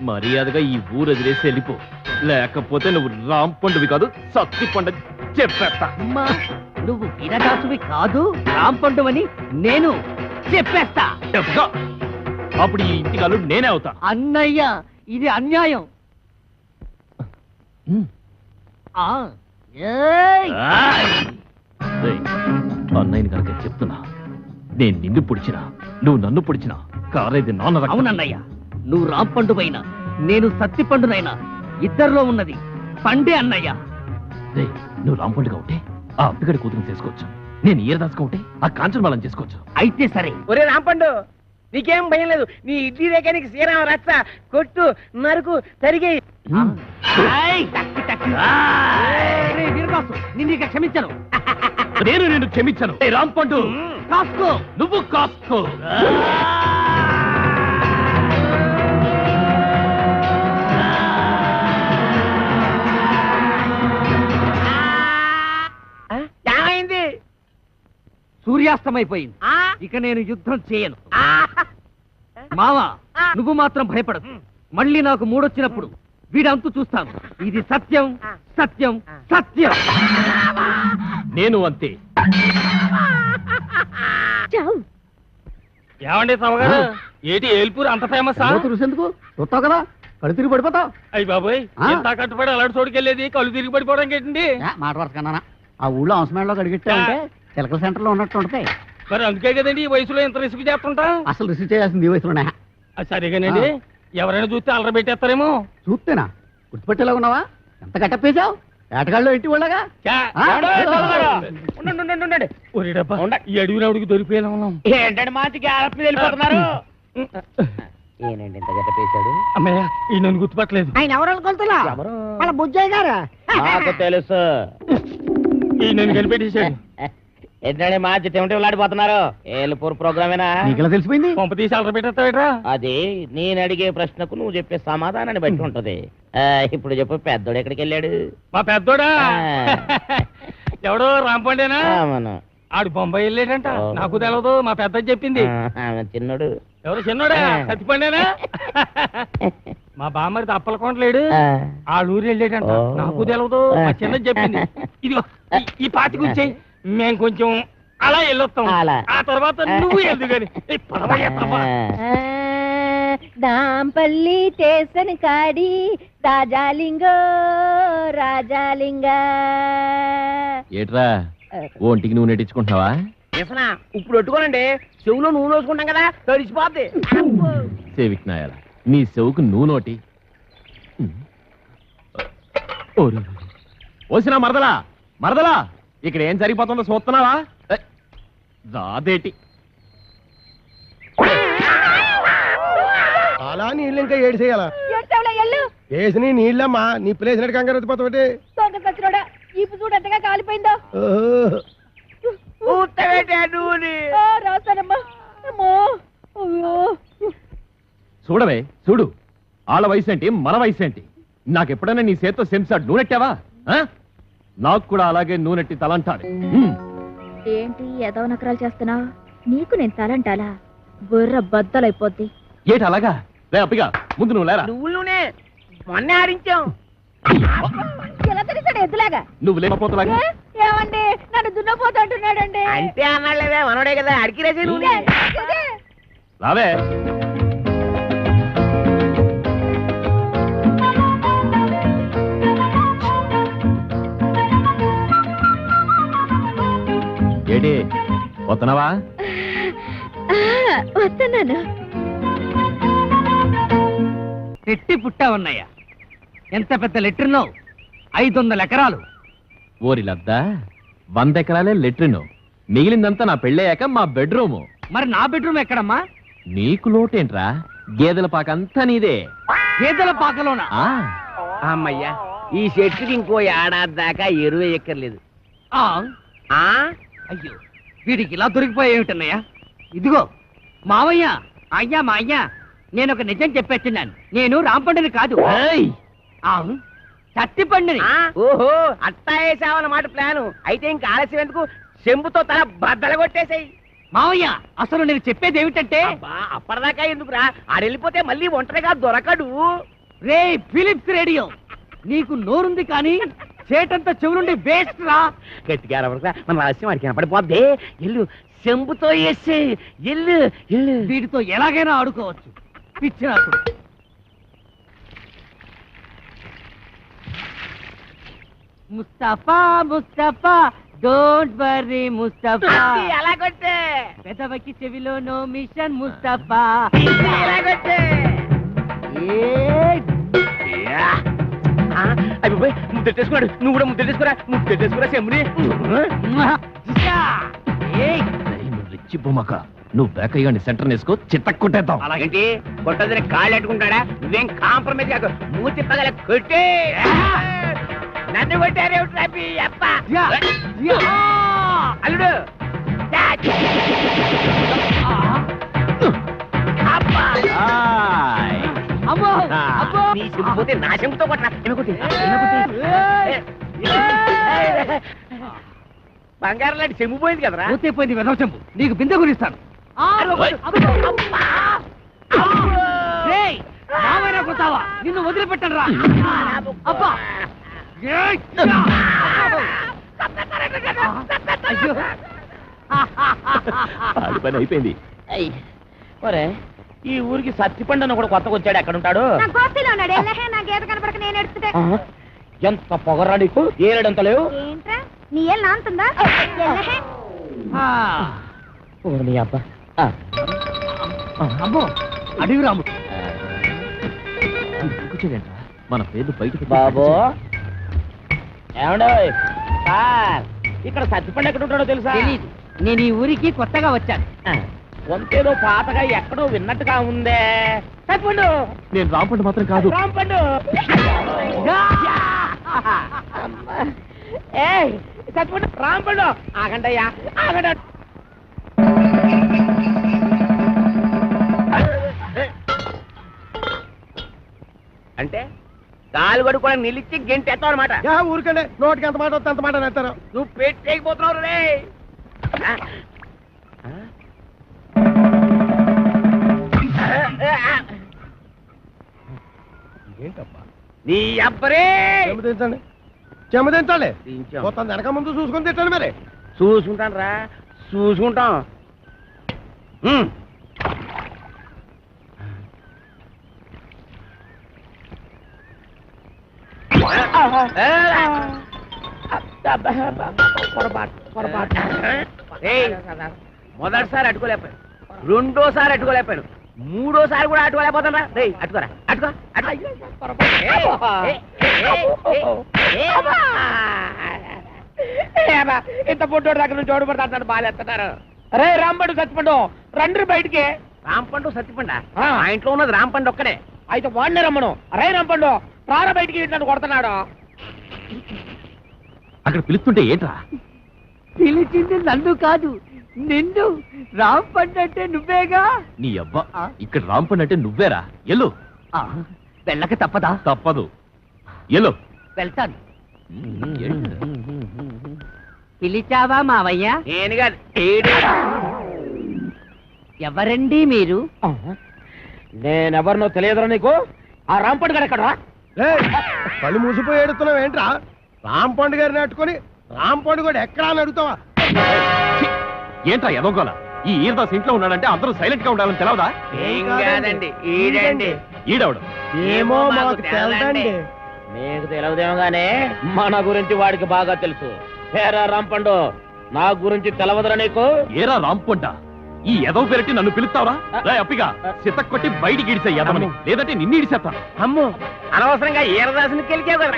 మర్యాదగా ఈ ఊరు వదిలేసి వెళ్ళిపో, లేకపోతే నువ్వు రాంపండువి కాదు సత్తిపండు చెప్పేస్తా. అమ్మా, నువ్వు వీరదాసువి కాదు, రాంపండువని నేను చెప్పేస్తా. చెప్తా. అప్పుడు ఈ ఇంటికి అల్లుడు నేనే అవుతా. అన్నయ్య, ఇది అన్యాయం. అన్నయ్యని కనుక చెప్తున్నా, నేను నిన్ను పొడిచినా నువ్వు నన్ను పొడిచినా కారేది నాన్న. అవునన్నయ్య, నువ్వు రాంపండువైనా నేను సత్తిపండునైనా ఇద్దరిలో ఉన్నది పండే అన్నయ్య. నువ్వు రాంపండుగా ఉంటే ఆ అప్పిగడి కూతురు చేసుకోవచ్చు, నేను ఈరదాసుగా ఉంటే ఆ కాంచన బాలం చేసుకోవచ్చు. అయితే సరే. ఒరే రాంపండు, నీకేం భయం లేదు. నీ ఇడ్లీ రేఖనికి శ్రీరామ రచ్చ కొట్టు నరుకు తరిగి. నిన్ను ఇక క్షమించను. నేను నిన్ను క్షమించను. రాంపండు కాసుకో, నువ్వు కాసుకో. ఏమైంది? సూర్యాస్తమైపోయింది. ఇక నేను యుద్ధం చేయను. మావా, నువ్వు మాత్రం భయపడదు. మళ్ళీ నాకు మూడొచ్చినప్పుడు వీడంతు చూస్తాను. ఇది సత్యం, సత్యం, సత్యం. నేను అంతే. ఏమండి సవగారు, ఏటి ఏల్పూర్ అంత ఫేమస్? ఎందుకు చూస్తావు కదా, కళ్ళు తిరిగి పడిపోతావు. అయ్యి బాబోయ్, ఎంత కట్టుబడి అలాంటి చోటుకెళ్ళేది కళ్ళు తిరిగి పడిపోవడానికి ఏంటండి? మాట వరకన్నా ఆ ఊళ్ళో అవసరంలో కడిగిట్టామంటే చిలకల సెంటర్ లో ఉన్నట్టు ఉంటాయి. మరి అందుకే కదండి ఈ వయసులో ఎంత రిస్క్ చేస్తుంటా. అసలు రిసీవ్ చేయాల్సింది ఈ వయసులోనే. సరిగానండి, ఎవరైనా చూస్తే అల్లరి పెట్టేస్తారేమో. చూస్తేనా గుర్తుపెట్టేలా ఉన్నావా? ఎంత కట్టప్పేశావు? ఏటగాళ్ళు ఇంటి వాళ్ళగా. ఈ అడవి రావుడికి దొరికిపోయినా ఉన్నాం. ఏంటంటే మాటికి వెళ్ళిపోతున్నారు. ఏనండి ఇంత గట్ట పేశాడు? అమ్మయ్య ఈ నన్ను గుర్తుపట్టలేదు. ఆయన ఎవరు కొలుతులా ఎవరు? వాళ్ళ బుజ్జయ్య గారు. నాకు తెలుసు. ఈ నన్ను కనిపెట్టేశాడు. ఏంటంటే మా చెమటలాడిపోతున్నారు. ఏలుపూర్ ప్రోగ్రామేనా? నీకెలా తెలిసిపోయింది? పంప తీసి అలర పెట్టేస్తావేట్రా? అది నేను అడిగే ప్రశ్నకు నువ్వు చెప్పే సమాధానాన్ని బట్టి ఉంటది. ఇప్పుడు చెప్పు, పెద్దోడు ఎక్కడికి వెళ్ళాడు? మా పెద్దోడా ఆ. ఎవడో రాంపండేనా? మనం ఆడు బొంబాయి వెళ్ళాడంట. నాకు తెలవదు, మా పెద్ద చెప్పింది. చిన్నోడు ఎవరు చిన్నోడా? సత్తిపండేనా? మా బామ్మరిది అప్పలకొండలేడు, ఆ ఊరు వెళ్ళాడంట. నాకు తెలవదు, మా చిన్న చెప్పింది. ఇదిగో ఈ పాతి కూర్చాయి, మేము కొంచెం అలా వెళ్ళొస్తాం. ఆ తర్వాత నువ్వు ఎందుకని దాంపల్లి స్టేషన్ కాడి రాజాలింగో రాజాలింగ. ఏట్రా ఒంటికి నువ్వు నెట్టించుకుంటున్నావా? ఇప్పుడు పెట్టుకోనండి, చెవులో నూనె వేసుకుంటాం కదా, తడిసిపోద్ది. సేవిక్నాయాల నీ చెవుకు నువ్వు నోటి. ఓసినా మరదలా మరదలా, ఇక్కడ ఏం జరిగిపోతుందో చూస్తున్నావా? రాదేటి అలా నీళ్ళు ఇంకా ఏడు చేయాలా? ఏడ్చావులే, ఎల్లు. వేసి నీళ్ళమ్మా, నీ ప్లేసినట్టు కంగారు వచ్చిపోతావు. దొంగ సచ్చినోడా, ఈపు చూడు ఎంతగా కాలిపోయిందో. ఆ, రాస్తానమ్మా. అమ్మో, అయ్యో. చూడవే చూడు, వాళ్ళ వయసు ఏంటి మన వయసు ఏంటి? నాకెప్పుడైనా నీ చేత్తో సెంసాడు నూనెట్టావా? నాకు కూడా అలాగే నూనెట్టి తలంటాడు. ఏంటి ఏదో నకరాలు చేస్తున్నావు? నీకు నేను తలంటాలా? బుర్ర బద్దలైపోద్ది. ఏటి అలాగా? లే అప్పిగా, ముందు నువ్వు లేరా. నువ్వులునే మొన్నే ఆడించాం. ఎలా తెలిసాడు ఎద్దులాగా? నువ్వు లేకపోతలాగా. ఏమండి, నన్ను దున్నపోతూ అంటున్నాడండి. అంటే అన్నాళ్ళేవే, మనోడే కదా అడిగిరేసి ఇదే, ఇదే. రావే. ఏటి వస్తున్నావా? వస్తున్నాను. పెట్టి పుట్టా ఉన్నాయా? ఎంత పెద్ద లెట్రినో, 500 ఎకరాలు. ఓరి లద్దా, 100 ఎకరాలే లెట్రిను, మిగిలిందంతా నా పెళ్ళయ్యాక మా బెడ్రూము. మరి నా బెడ్రూమ్ ఎక్కడమ్మా? నీకు లోటేంట్రా? గేదెల పాకంతా నీదే. గేదెల పాకలోనా? ఆ అమ్మయ్యా, ఈ చెట్టుకి ఇంకో ఏడాది దాకా ఎరువు ఎక్కర్లేదు. ఆ, ఆ అయ్యో, వీడికి ఇలా దొరికిపోయా ఏమిటన్నయ్యా? ఇదిగో మావయ్య, అయ్యా మా అయ్యా, నేను ఒక నిజం చెప్పేస్తున్నాను. నేను రాంపండుని కాదు, ఏయ్! సత్తిపండుని. ఓహో, అట్టా వేసావన్నమాట ప్లాను. అయితే ఇంకా ఆలస్యం ఎందుకు, చెంబుతో తల బద్దలు కొట్టేసాయి. మావయ్య, అసలు నేను చెప్పేది ఏమిటంటే, అప్పటిదాకా ఎందుకురా, ఆడెళ్ళిపోతే మళ్ళీ ఒంటరిగా దొరకడు. రే ఫిలిప్స్ రేడియో, నీకు నోరుంది కానీ చేటంతా చెవులుండి వేస్ట్ రా. గట్టిగా అరవరా, మన రహస్యం వాడికి కనపడిపోద్ది. ఎల్లు, చెంబుతో వేసే, ఎల్లు ఎల్లు. వీటితో ఎలాగైనా ఆడుకోవచ్చు. పిచ్చినాకుడు. Mustafa Mustafa, don't worry Mustafa. అలా కొట్టే, పెదవకి చెవిలో నో మిషన్ ముస్తఫా. అలా కొట్టే. అయిపోయి ముద్దెట్టేసుకున్నాడు. నువ్వు కూడా ముద్దెట్టేసుకురా చెంబుని. రిచ్చి బొమ్మక, నువ్వు బేకయ్యాన్ని సెంటర్ వేసుకో, చిత్తక్కొట్టేద్దాం. అలాగేంటి, కొట్టదని కాళ్ళు ఎట్టుకుంటాడా? నువ్వేం కాంప్రమైజ్ కాదు, మూతి పగల కొట్టే. నన్ను కొట్టారే అల్లుడు. అమ్మో అబ్బో, నీ చెంపుపోతే నా చెంపుతో కొట్టరా. బంగారం లాంటి చెంపు పోయింది కదరా. పోతే పోయింది వెదవ చెంపు, నీకు బిందె గురిస్తాను. మామైనా కొట్టావా? నిన్ను వదిలిపెట్టను రా. అబ్బా, అయ్యో, ఆడి పని అయిపోయింది. ఒరే, ఈ ఊరికి సత్తిపండు అని కూడా కొత్తగా వచ్చాడు. ఎక్కడుంటాడు? నా గోపిలో ఉన్నాడు. ఎల్లహే, నా గేదె కనపడక నేను ఎడుతుంటే. ఎంత పొగరా నీకు, ఏడంత లేవు. ఏంట్రా, నీ ఏళ్ళు నాంతుందా? ఎల్లహే. నీ అబ్బా. అమ్మో, అడివి రాముడు. కూర్చోలేంట్రా, మన పేర్లు బయటకు బాబు, ఏమండో సార్, ఇక్కడ సత్తిపండు ఎక్కడ ఉంటాడో తెలుసా? తెలీదు, నేను ఈ ఊరికి కొత్తగా వచ్చాను. వంతేదో పాతగా ఎక్కడో విన్నట్టుగా ఉందే. సత్తిపండు, నేను రాంపండు మాత్రం కాదు. రాంపండు. ఏయ్ సత్తిపండు, రాంపండు, ఆగండయ్యా, ఆగండి. అంటే కాలు కడుక్కోవడానికి నిలిచి గెంటి ఎత్తావు అనమాట. ఊరికండి, నోటికి ఎంత మాట వస్తే అంత మాట నేస్తారు. నువ్వు పెట్టేయకపోతున్నావు రే. ఏంటబ్బా నీ అబ్బరే చెమదించండి, చెమదించండి. మొత్తం వెనక ముందు చూసుకొని తిట్టండి మరి. చూసుకుంటాను రా, చూసుకుంటాం. మొదటిసారి అట్టుకోలేకపోయాను, రెండోసారి అట్టుకోలేకపోయాను, మూడోసారి కూడా అట్టుకోలేకపోతాను. రే అట్టుకోరా, అట్టుకో. ఇంత పుట్టోడు దగ్గర నుంచి ఓడిపడతా అంటారు, బాగాలేస్తున్నారు. రే రాంపండు సత్తిపండు రండి బయటికి. రాంపండు సత్తిపండు ఆ ఇంట్లో ఉన్నది రాంపండు ఒక్కడే. అయితే వాడినే రమ్మను. రే రాంపండు రారా బయటికి, నన్ను కొడుతున్నాడు. అక్కడ పిలుస్తుంటే ఏంట్రా? పిలిచింది నన్ను కాదు, నిన్ను. రాంపండు అంటే నువ్వేగా. నీ అబ్బా, ఇక్కడ రాంపండు అంటే నువ్వేరా. ఎల్లు. వెళ్ళక తప్పదా? తప్పదు, ఎల్లు. వెళ్తాను. పిలిచావా మావయ్య? నేను కాదు. ఎవరండి మీరు? నేనెవరినో తెలియదురా నీకు? ఆ రాంపండు గారు ఎక్కడ? కళ్ళు మూసిపోయి ఏడుతున్నావు ఏంట్రా? రాంపండు గారిని అట్టుకొని రాంపండు కూడా ఎక్కడా అని అడుగుతావా? ఏంట్రా ఎదోగోలా? ఈ ఈరదాస్ ఇంట్లో ఉన్నాడంటే అందరూ సైలెంట్ గా ఉండాలని తెలవదా? ఈడండి. ఈడవడు ఏమో మాకు తెలదండి. నీకు తెలియదేమో గానే మన గురించి వాడికి బాగా తెలుసు. ఏరా రాంపండు, నా గురించి తెలవదురా నీకు? ఏరా రాంపండ, ఈ ఎదవ పెరటి నన్ను పిలుస్తావరా? అప్పిగా సిత కొట్టి బయటికి ఇడిసే ఎదవని, లేదంటే నిన్ను ఇడిసేస్తాను. అమ్ము, అనవసరంగా ఈరదాసుని కెలికావు కదా.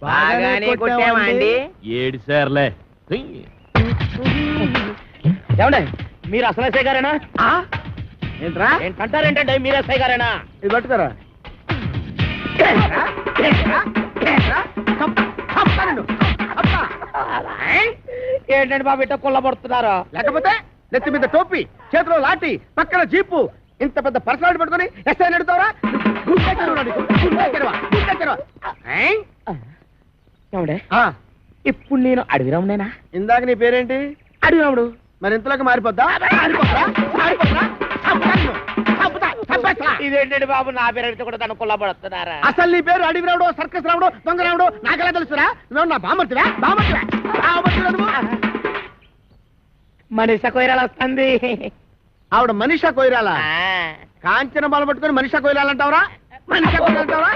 బాగానే కొట్టావా అండి? ఏడిసార్లే. ఏమండి, మీరు అసలు ఎస్ఐ గారేనా? ఏంట్రా ఏంటంటారేంటండి? మీరు ఎస్ఐ గారేనా? ఇది పట్టుకోరా. ఏంటండి బాబు ఇట్ట కొల్లబడుతున్నారు? లేకపోతే నెత్తి మీద టోపీ, చేతిలో లాఠీ, పక్కన జీపు, ఇంత పెద్ద పర్సనాలిటీ పట్టుకొని ఎస్ఐ అడుగుతావరా? ఏమండే, ఇప్పుడు నేను అడవిరామునేనా? ఇందాక నీ పేరేంటి? అడవిరాముడు. మరి ఇంతలోకి మారిపోద్దా? ఇదేంటండి బాబు, నా పేరు కూడా తను కొల్లబడుతున్నారా? అసలు నీ పేరు అడవి రావుడు, సర్కస్ రావుడు, దొంగ రావుడు నాకెలా తెలుసురా? నువ్వు నా బామర్తివా? మనీషా కొయిరాల వస్తుంది. ఆవిడ మనీషా కొయిరాలా? కాంచన బాల పట్టుకొని మనీషా కొయిరాలంటావరా? మనీషా కొయిరాలంటావరా?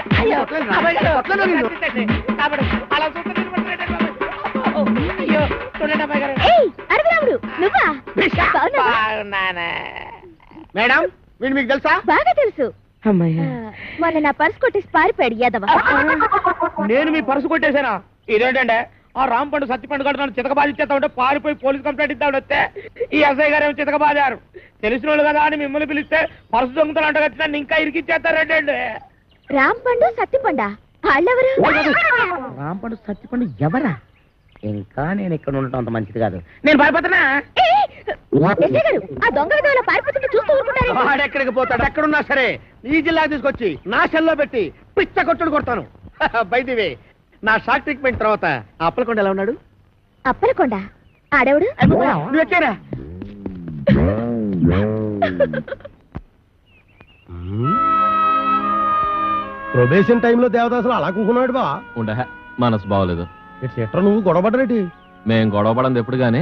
మేడం, వీడు మీకు తెలుసా? బాగా తెలుసు. మొన్న నా పర్స్ కొట్టేసి పారిపోయాడు యాదవ. నేను మీ పర్సు కొట్టేశానా? ఇదేంటంటే ఆ రాంపండు సత్తిపండు గడు నన్ను చితక బాధించేస్తా ఉంటే పారిపోయి పోలీస్ కంప్లైంట్ ఇద్దామని వస్తే ఈ ఎస్ఐ గారు ఏమో చితక బాధారు. తెలిసిన వాళ్ళు కదా అని మిమ్మల్ని పిలిస్తే పర్సు దొంగతలు అంట వచ్చి నన్ను ఇంకా ఇరికిచ్చేస్తారంటే. రాంపండు సత్తిపండా వాళ్ళెవరు? రాంపండు సత్తిపండు ఎవరా? ఇంకా నేను ఇక్కడ ఉండటం అంత మంచిది కాదు. నేను భయపడుతున్నా. ఆ దొంగ విధంగా పారిపోతుంటే చూస్తూ ఊరుకుంటారు. వాడెక్కడికి పోతాడు? ఎక్కడున్నా సరే ఈ జిల్లా తీసుకొచ్చి నా సెల్లో పెట్టి పిచ్చ కొట్టుడు కొడతాను. బైదివే, నా షాక్ ట్రీట్మెంట్ తర్వాత ఆ అప్పలకొండ ఎలా ఉన్నాడు? అప్పలకొండ ఆడవుడు? నువ్వు ఎక్కారా? ప్రొబేషన్ టైంలో దేవదాసులు అలా కూకున్నాడు బా. ఉండ మనసు బాగోలేదు. ఎట్రా నువ్వు గొడవపడరేటి? మేం గొడవపడింది ఎప్పుడు గానీ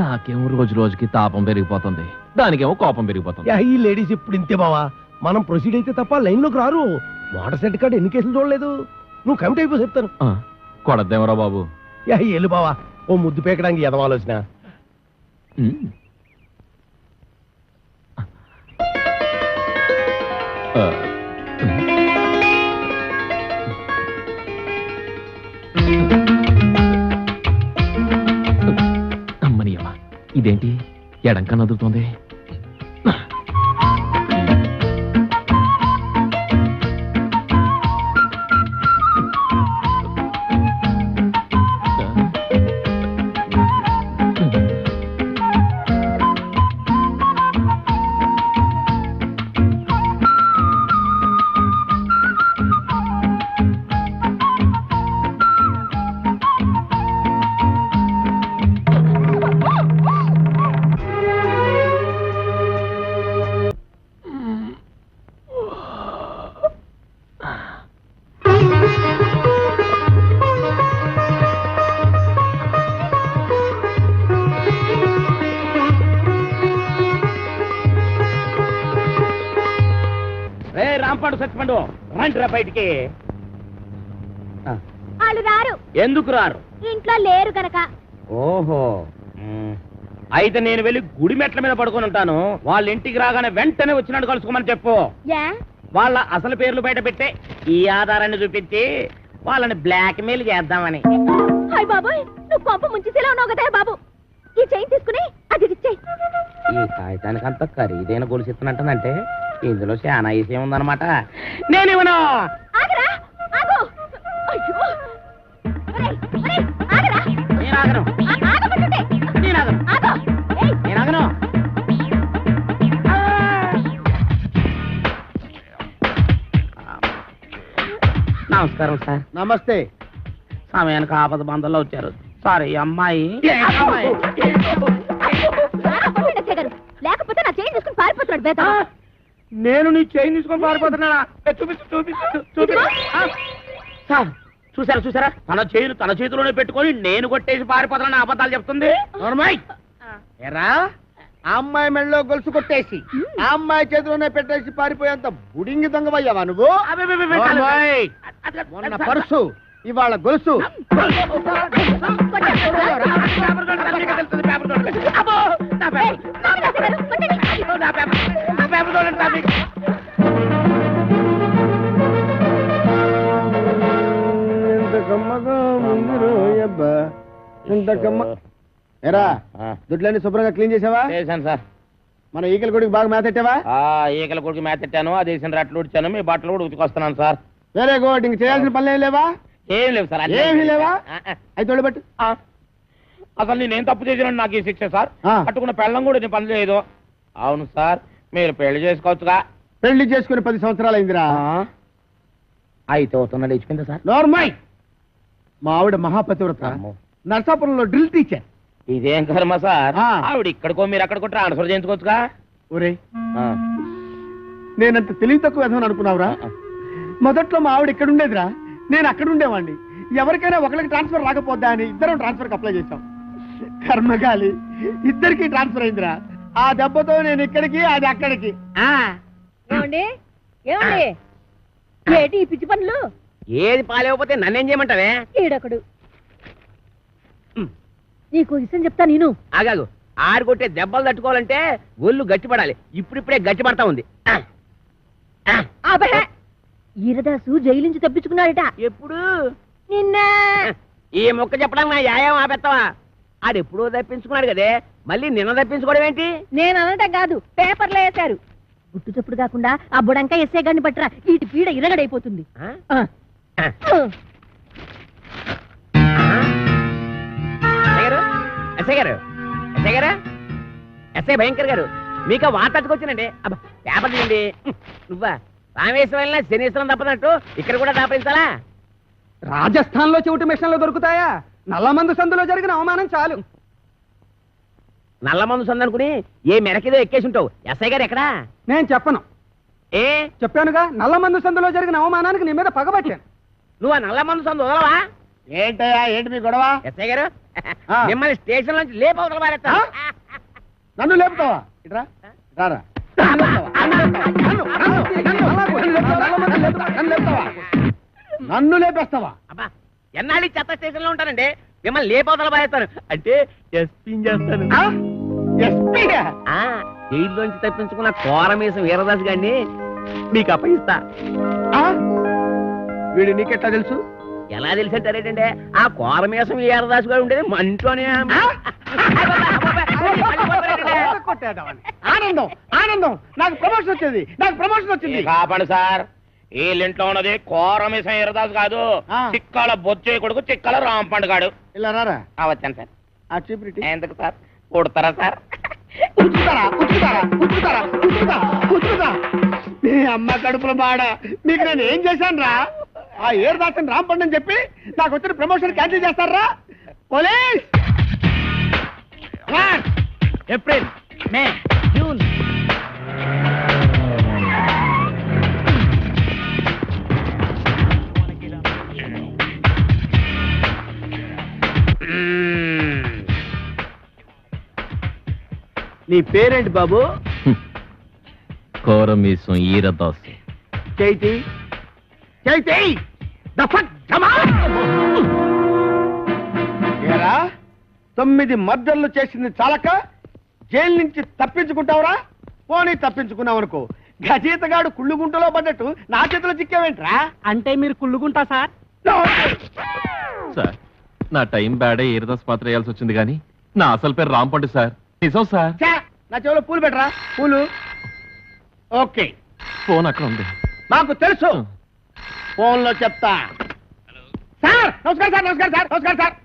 నాకేమో రోజు రోజుకి తాపం పెరిగిపోతుంది, దానికేమో కోపం పెరిగిపోతుంది. ఈ లేడీస్ ఇప్పుడు ఇంతే బావా. మనం ప్రొసీడ్ అయితే తప్ప లైన్ లోకి రారు. మోటార్ సెట్ కార్డు ఎన్ని కేసులు చూడలేదు. నువ్వు కమిట్ అయిపో చెప్తాను. కొడద్దేమరా బాబు. ఎల్లు బావా, ఓ ముద్దు పేకడానికి ఎదవాలోచన. ఇదేంటి ఎడంకా నదులుతోంది? రాంపాడు సచ్చిపండు రండి రా బయటికి. వాళ్ళు రారు. ఎందుకు రారు? ఇంట్లో లేరు గనక. ఓహో, అయితే నేను వెళ్ళి గుడి మెట్ల మీద పడుకొని ఉంటాను. వాళ్ళ ఇంటికి రాగానే వెంటనే వచ్చినట్టు కలుసుకోమని చెప్పు. వాళ్ళ అసలు పేర్లు బయట పెట్టే ఈ ఆధారాన్ని చూపించి వాళ్ళని బ్లాక్ మెయిల్ చేద్దామని. హాయ్ బాబోయ్, నువ్వు పంప ముంచేసేలా ఉన్నావు కదా బాబు. ఈ చైన్ తీసుకుని అది ఇచ్చేయ్. ఈ కాగితానికి అంత ఖరీదైన గొలుసు ఇస్తున్నట్టంటే ఇందులో చాలా ఈసీ ఉందన్నమాట. నేనేమన్నా ఆగరా, ఆగు. అయ్యో, ఒరేయ్, ఒరేయ్, ఆగరా. నేను ఆగను, ఆగమంటుంటే. నేను ఆగను, ఆగు. ఏయ్, నేను ఆగను. నమస్కారం సార్. నమస్తే. సమయానికి ఆపద బంధంలో వచ్చారు. సారీ అమ్మాయి. లేకపోతే నా చైన్ తీసుకుని పారిపోతున్నాడు బేట. నేను నీ చైన్ తీసుకొని పారిపోతున్నానా? చూపించు చూపించు చూపించు. సార్ చూసారా చూసారా, తన చేతిలోనే పెట్టుకొని నేను కొట్టేసి పారిపోతున్నా అబద్ధాలు చెప్తుంది. ఎరా, ఆ అమ్మాయి మెళ్ళలో గొలుసు కొట్టేసి ఆ అమ్మాయి చేతిలోనే పెట్టేసి పారిపోయేంత బుడింగి దొంగవయ్యావా నువ్వు? మొన్న పర్సు, ఇవాళ గొలుసు. ఎరా, దుడ్లన్నీ శుభ్రంగా క్లీన్ చేసావా? చేశాను సార్. మన ఈకల గుడికి బాగా మేతెట్టావా? ఈకల కొడుకు మేతెట్టాను, అది వేసిన రట్లు ఉడిచాను, మీ బట్టలు కూడా ఉతికొస్తున్నాను సార్. Very good. ఇంక చేయాల్సిన పనులు ఏం లేవా? ఏం లేవు సార్. ఏమీ లేవా? అయితే తోడబెట్టు. అసలు నేనేం తప్పు చేసినా నాకు ఈ శిక్ష సార్. పట్టుకున్న పెళ్ళం కూడా నేను పని చేయదు. అవును సార్, మీరు పెళ్లి చేసుకోవచ్చుగా. పెళ్లి చేసుకుని 10 సంవత్సరాలు అయిందిరా. అయితే అవుతున్నా లేచిపోయిందా సార్? నార్మల్. మా ఆవిడ మహాపతివ్రత, నర్సాపురంలో డ్రిల్ టీచర్. ఇదేం కర్మ సార్, ఆవిడ ఇక్కడికో మీరు అక్కడికో ట్రాన్స్ఫర్ చేయించుకోవచ్చుగా. ఒరే, నేనంత తెలివి తక్కువ విధమని అనుకున్నావురా? మొదట్లో మా ఆవిడ ఇక్కడ ఉండేదిరా, నేను అక్కడ ఉండేవాడిని. ఎవరికైనా ఒకరికి ట్రాన్స్ఫర్ రాకపోద్దా అని ఇద్దరం ట్రాన్స్ఫర్ అప్లై చేశాం. కర్మగాలి, ఇద్దరికి ట్రాన్స్ఫర్ అయిందిరా. ఆ దెబ్బతో నేను ఇక్కడికి, అది అక్కడికి. ఏమండి ఏమండి, ఏంటి ఈ పిచ్చి పనులు? ఏది పాలేకపోతే నన్నేం చేయమంటావే? ఈడొకడు. నీకు విషయం చెప్తా నేను. ఆగాగు, ఆరు కొట్టే దెబ్బలు తట్టుకోవాలంటే ఒళ్ళు గట్టిపడాలి. ఇప్పుడిప్పుడే గట్టిపడతా ఉంది. ఈరదాసు జైలు నుంచి తప్పించుకున్నాడట. ఎప్పుడు? నిన్న. ఈ మొక్క చెప్పడానికి నా యాయం ఆపెత్తావా? ఆడెప్పుడో తప్పించుకున్నాడు కదే, మళ్ళీ నిన్న తప్పించుకోవడం ఏంటి? నేను అనటం కాదు, పేపర్లో వేశారు. గుట్టు చప్పుడు కాకుండా ఆ బుడంకా ఎస్ఐ గారిని పట్టరా, వీటి పీడ ఇరగడైపోతుంది. ఎస్ఐ భయంకర్ గారు, మీకు వాటట్టుకొచ్చానండి. అబ్బా, పేపర్ తీయండి. నువ్వా రామేశ్వరం వెళ్ళినా శనీశ్వరం తప్పనట్టు ఇక్కడ కూడా దాపించాలా? రాజస్థాన్ లో చెవిటి మిషన్లు దొరుకుతాయా? నల్లమందు సందులో జరిగిన అవమానం చాలు. నల్లమందు సందనుకుని ఏ మెరకిదో ఎక్కేసి ఉంటావు. ఎస్ఐ గారు ఎక్కడా? నేను చెప్పను. ఏ చెప్పానుగా, నల్లమందు సందులో జరిగిన అవమానానికి నీ మీద పగబట్టాను. నువ్వు ఆ నల్లమందు సందు వదలవా? ఏంటయ్యా, ఏంటి మీ గొడవ? ఎస్ఐ గారు, మిమ్మల్ని స్టేషన్ నుంచి లేపవతల పారేస్తా. నన్ను లేపుతావా? ఇట్రా, రారా. నన్ను లేపేస్తావా? అబ్బా, ఎన్నాళ్ళు చెత్త స్టేషన్ లో ఉంటానండి, మిమ్మల్ని లేపవతల పారేస్తాను. అంటే ఎస్పీ చేస్తాను. జైల్లోంచి తప్పించుకున్న కోరమేసం వీరదాస్ గారిని మీకు అప్పగిస్తా. వీడు నీకెట్లా తెలుసు? ఎలా తెలిసంటారేటండి, ఆ కోరమేసం వీరదాస్ గారు ఉండేది మా ఇంట్లోనే. కొట్టేద్దామని. ఆనందం ఆనందం, నాకు ప్రమోషన్ వచ్చింది, నాకు ప్రమోషన్ వచ్చింది. కాపాడు సార్, వీళ్ళింట్లో ఉన్నది కోరమిసం ఈరదాసు కాదు, ఆ. చిక్కల బొచ్చే కొడుకు చిక్కల రాంపండు గాడు. ఇలా రారా వచ్చాను సార్. ఆ చీపురిటి ఎందుకు సార్ కొడతారా సార్? ఉతుకుతారా ఉతుకుతారా ఉతుకుతారా ఉతుకుతా ఉతుకుతా. మీ అమ్మ కడుపుల బాడ, మీకు నేను ఏం చేశాను రా? ఆ ఏరుదాసన్ రాంపండు అని చెప్పి నాకు వచ్చిన ప్రమోషన్ క్యాన్సిల్ చేస్తారా? పోలీస్! ఏప్రిల్, మే, జూన్. నీ పేరేంటి బాబు? కోరమీసం ఈరదాసు. చైతి చైతి ఏరా, 9 మర్డర్లు చేసింది చాలక జైలు నుంచి తప్పించుకుంటావురా? పోనీ తప్పించుకున్నావు అనుకో, గజీతగాడు కుళ్ళుగుంటలో పడ్డట్టు నా చేతిలో చిక్కావేంట్రా? అంటే మీరు కుళ్ళుకుంటా సార్? సార్, నా టైం బ్యాడే ఈరదాస్ పాత్ర వేయాల్సి వచ్చింది కానీ నా అసలు పేరు రాంపండు సార్. నిజం సార్. ఛే, నా చెవిలో పూలు పెట్టరా, పూలు. ఓకే, ఫోన్ అక్కడ ఉంది. నాకు తెలుసు, ఫోన్లో చెప్తా. సార్ నమస్కారం సార్, నమస్కారం సార్, నమస్కారం సార్.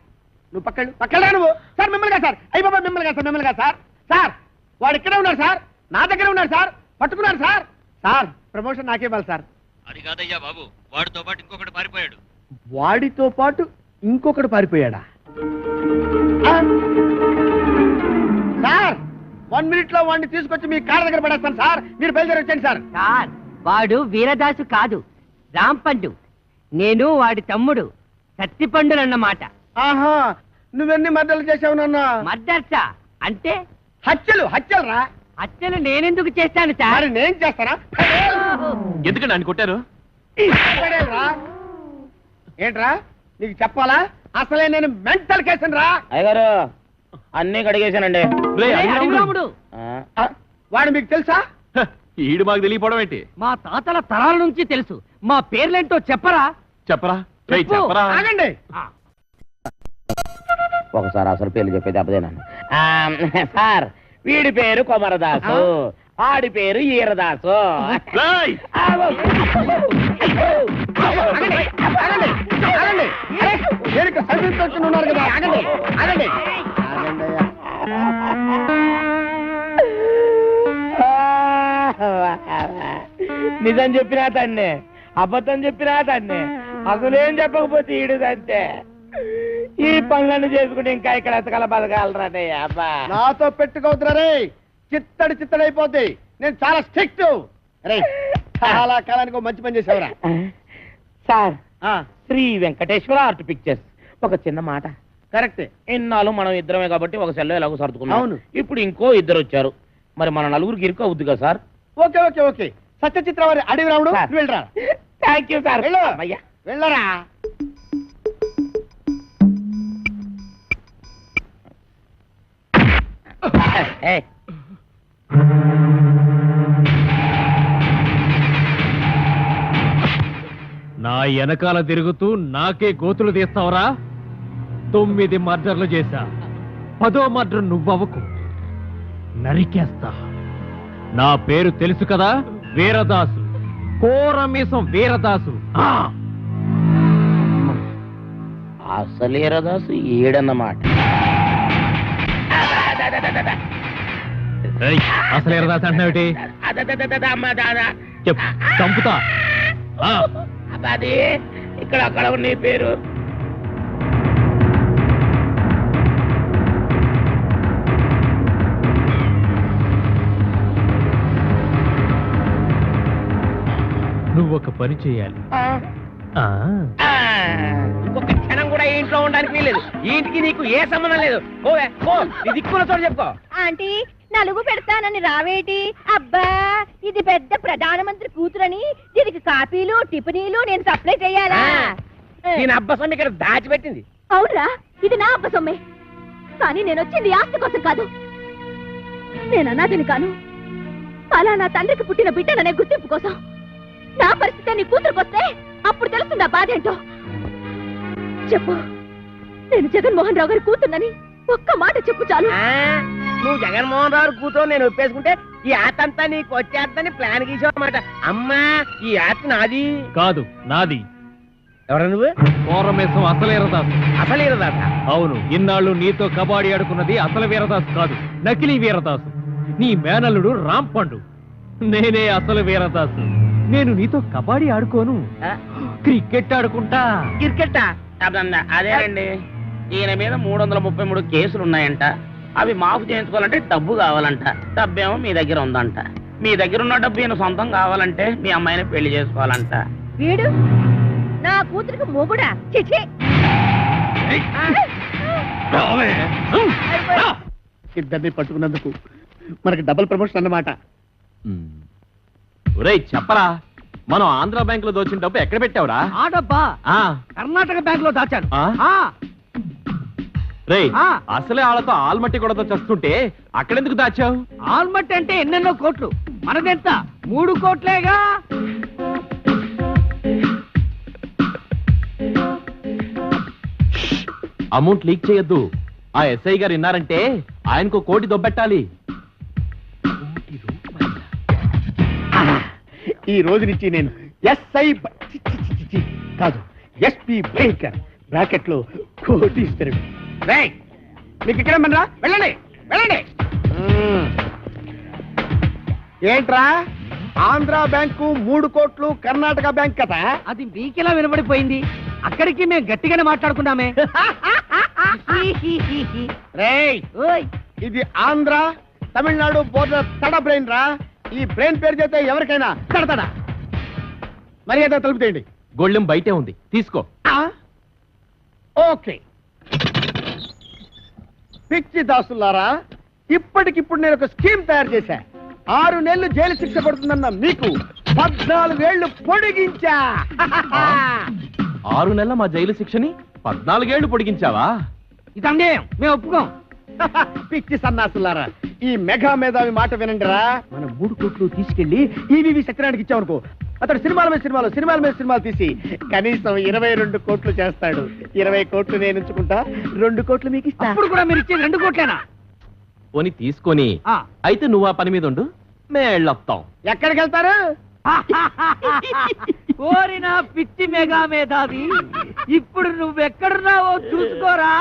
నువ్వు పక్కడా నువ్వు? సార్ మిమ్మల్ని కాదు సార్, అయ్యి బాబా మిమ్మల్ని కాదు సార్, మిమ్మల్ని కాదు సార్. సార్ వాడు ఇక్కడే ఉన్నారు సార్, నా దగ్గర ఉన్నారు సార్, పట్టుకున్నారు సార్. సార్ ప్రమోషన్ నాకే ఇవ్వాలి సార్. అది కాదయ్యా బాబు, వాడితో పాటు ఇంకొకటి పారిపోయాడు. వాడితో పాటు ఇంకొకడు పారిపోయాడా? ఆ? సార్ 1 minute లో వాడిని తీసుకొచ్చి మీ కాళ్ళ దగ్గర పడేస్తాను సార్, మీరు బయలుదేరి వచ్చండి సార్. సార్ వాడు వీరదాసు కాదు, రాంపండు. నేను వాడి తమ్ముడు సత్తిపండులన్నమాట. ఆహా, నువ్వెన్ని మర్డర్లు చేసావు నాన్న? మర్దర్సా అంటే హత్యలు హత్యలు రా. హత్యలు నేనెందుకు చేస్తాను సార్? మరి నేను చేస్తానా? ఎందుకండి ఆయన కొట్టారు? రా. ఏంట్రా నీకు చెప్పాలా? అసలే నేను మెంటల్ కేసును రా. అయ్యగారు అన్నీ కడిగేశానండి. రేయ్, అడిగి రాముడు. రాముడు, ఆ, వాడు మీకు తెలుసా? హ, ఈడు మాకు తెలియపోవడం ఏంటి? మా తాతల తరాల నుంచి తెలుసు. మా పేర్లేంటో చెప్పరా? చెప్పరా? రేయ్, చెప్పు. చెప్పరా? ఆగండి. ఒకసారి అసలు పేర్లు చెప్పేది అప్పదేనాను. సార్, వీడి పేరు కొమరదాసు, ఆడి పేరు ఈరదాసు. రేయ్! ఆగండి, ఆగండి, ఆగండి. అరే, నేను ఇక్కడ సర్వీస్ ఇన్స్పెక్టర్ ఉన్నారు కదా, ఆగండి ఆగండి ఆగండి అయ్యా. నిజం చెప్పినా తన్నే, అబద్ధం చెప్పినా తన్నే, అసలేం చెప్పకపోతే ఈడు అంతే. ఈ పనులన్నీ చేసుకుంటే ఇంకా ఇక్కడ ఎతకల బతకాలరానే అబ్బా. నాతో పెట్టుకోవద్దురా రే, చిత్తడి చిత్తడైపోద్ది. నేను చాలా స్ట్రిక్ట్ రే. చాలా కాలానికి ఒక మంచి పని చేసావురా. సార్, ఆ, శ్రీ వెంకటేశ్వర ఆర్ట్ పిక్చర్స్. ఒక చిన్న మాట. కరెక్టే. ఇన్నాళ్ళు మనం ఇద్దరమే కాబట్టి ఒక సెల్లో ఎలాగో సర్దుకున్నాం. అవును. ఇప్పుడు ఇంకో ఇద్దరు వచ్చారు, మరి మన నలుగురికి ఇరుకు అవుద్ది కదా sir? Okay okay okay. Satyachitra వారి అడవి రాముడు, సార్. నువ్వు వెళ్ళరా. Thank you sir. వెళ్ళు. అయ్యా, వెళ్ళరా. ఏ, నా వెనకాల తిరుగుతూ నాకే గోతులు తీస్తావరా? 9 మర్డర్లు చేశా, 10వ మర్డర్ నువ్వవకు, నరికేస్తా. నా పేరు తెలుసు కదా, వీరదాసు, కోరమీసం వీరదాసు. అసలు ఈరదాసు ఏడన్నమాట. ఏయ్, అసలు వీరదాసు అంటున్నావుటి? చెప్పు, చంపుతా. అది ఇక్కడ అక్కడ నీ పేరు. నువ్వొక పని చేయాలి. ఇంకొక క్షణం కూడా ఈ ఇంట్లో ఉండడానికి వీలేదు. ఈ ఇంటికి నీకు ఏ సంబంధం లేదు. ఓవే ఓ, నీ దిక్కున్న చోటు చెప్పుకో. ఆంటీ నలుగు పెడతానని రావేటి? అబ్బా, ఇది పెద్ద ప్రధానమంత్రి కూతురని దీనికి కాపీలు టిఫినీలు నేను సప్లై చేయాలా? దీని అబ్బసం ఇక్కడ దాచిపెట్టింది. అవునరా, ఇది నా అబ్బ సొమ్మే. కానీ నేను వచ్చింది ఆస్తి కోసం కాదు. నేను అనాథని కాను, అలా నా తండ్రికి పుట్టిన బిడ్డననే గుర్తింపు కోసం. నా పరిస్థితి నీ కూతురుకు వస్తే అప్పుడు తెలుస్తుంది ఆ బాధ ఏంటో. చెప్పు, నేను జగన్మోహన్ రావు గారి కూతుర్నని ఒక్క మాట చెప్పు చాలు. నువ్వు జగన్మోహన్ రావు కూతురు నేను ఒప్పేసుకుంటే ఈ ఆతంతా నీకు వచ్చేద్దని ప్లాన్ గీసావన్నమాట. అమ్మా ఈ ఆత నాది కాదు, నాది. ఎవరా నువ్వు? కోరమేసం అసలు వీరదాసు. అసలు వీరదాస? అవును. ఇన్నాళ్ళు నీతో కబాడీ ఆడుకున్నది అసలు వీరదాసు కాదు, నకిలీ వీరదాసు. నీ మేనల్లుడు రాంపండు. నేనే అసలు వీరదాసు. నేను నీతో కబాడీ ఆడుకోను, క్రికెట్ ఆడుకుంటా. క్రికెట్టా? అదేనండి, ఈయన మీద 333 కేసులు ఉన్నాయంట. అవి మాఫ్ చేయించుకోవాలంటే డబ్బు కావాలంట. డబ్బేమో మీ దగ్గర ఉందంట. మీ దగ్గర ఉన్న డబ్బు ఈయన సొంతం కావాలంటే మీ అమ్మాయిని పెళ్లి చేసుకోవాలంట. వీడు నా కూతురికి మొగుడా? చిచి! ఇద్దరిని పట్టుకున్నందుకు మనకి డబుల్ ప్రమోషన్ అన్నమాట. ఒరేయ్ చెప్పరా, మనం ఆంధ్ర బ్యాంక్ లో దోచిన డబ్బు ఎక్కడ పెట్టావురా? ఆ డబ్బా ఆ, కర్ణాటక బ్యాంక్ లో దాచాను. ఆ? రేయ్, అసలే వాళ్ళతో ఆల్మట్టి కూడా చస్తుంటే అక్కడెందుకు దాచావు? ఆల్మట్ అంటే ఎన్నెన్నో కోట్లు, మనదెంత 3 కోట్లేగా. అమౌంట్ లీక్ చేయొద్దు. ఆ ఎస్ఐ గారు విన్నారంటే ఆయనకు 1 కోటి దొబ్బెట్టాలి. ఈ రోజు నుంచి నేను ఎస్ఐ కాదు, ఎస్పీ భయంకర్ బ్రాకెట్ లో కోటీశ్వరుడు. మీకు ఇక్కడ మనరా, వెళ్ళండి వెళ్ళండి. ఏంట్రా ఆంధ్ర బ్యాంకు 3 కోట్లు, కర్ణాటక బ్యాంక్ కదా? అది మీకెలా వినబడిపోయింది? అక్కడికి మేము గట్టిగానే మాట్లాడుకున్నామే. రేయ్, ఇది ఆంధ్ర తమిళనాడు బోర్డర్ తడ బ్రెయిన్ రా. ఈ బ్రెయిన్ పేరు చేస్తే ఎవరికైనా తడతడా. మర్యాద తలుపుతేయండి. గొళ్ళెం బయటే ఉంది, తీసుకో. ఓకే. పిచ్చి దాసులారా, ఇప్పటికిప్పుడు నేను ఒక స్కీమ్ తయారు చేశా. 6 నెలలు జైలు శిక్ష పడుతుందన్న మీకు 14 ఏళ్లు పొడిగించా. 6 నెలల మా జైలు శిక్షని 14 ఏళ్లు పొడిగించావా? ఇది అన్యాయం, మేము ఒప్పుకోం. పిచ్చి సన్నాసులారా, ఈ మెగా మేధావి మాట వినండిరా. మనం 3 కోట్లు తీసుకెళ్లి ఈవీవి సత్యనారాయణకి ఇచ్చామనుకో, అతడు సినిమాల మీద సినిమాలు తీసి కనీసం 22 కోట్లు చేస్తాడు. 20 కోట్లు నేను ఉంచుకుంటా, 2 కోట్లు మీకు ఇస్తా. అప్పుడు కూడా మీరు ఇచ్చేది 2 కోట్లేనా? పోని తీసుకొని అయితే నువ్వు ఆ పని మీద ఉండు, మేళ్ళొస్తాం. ఎక్కడికి వెళ్తారు? కోరిన పిచ్చి మెగా మేధావి, ఇప్పుడు నువ్వెక్కడున్నావో చూసుకోరా.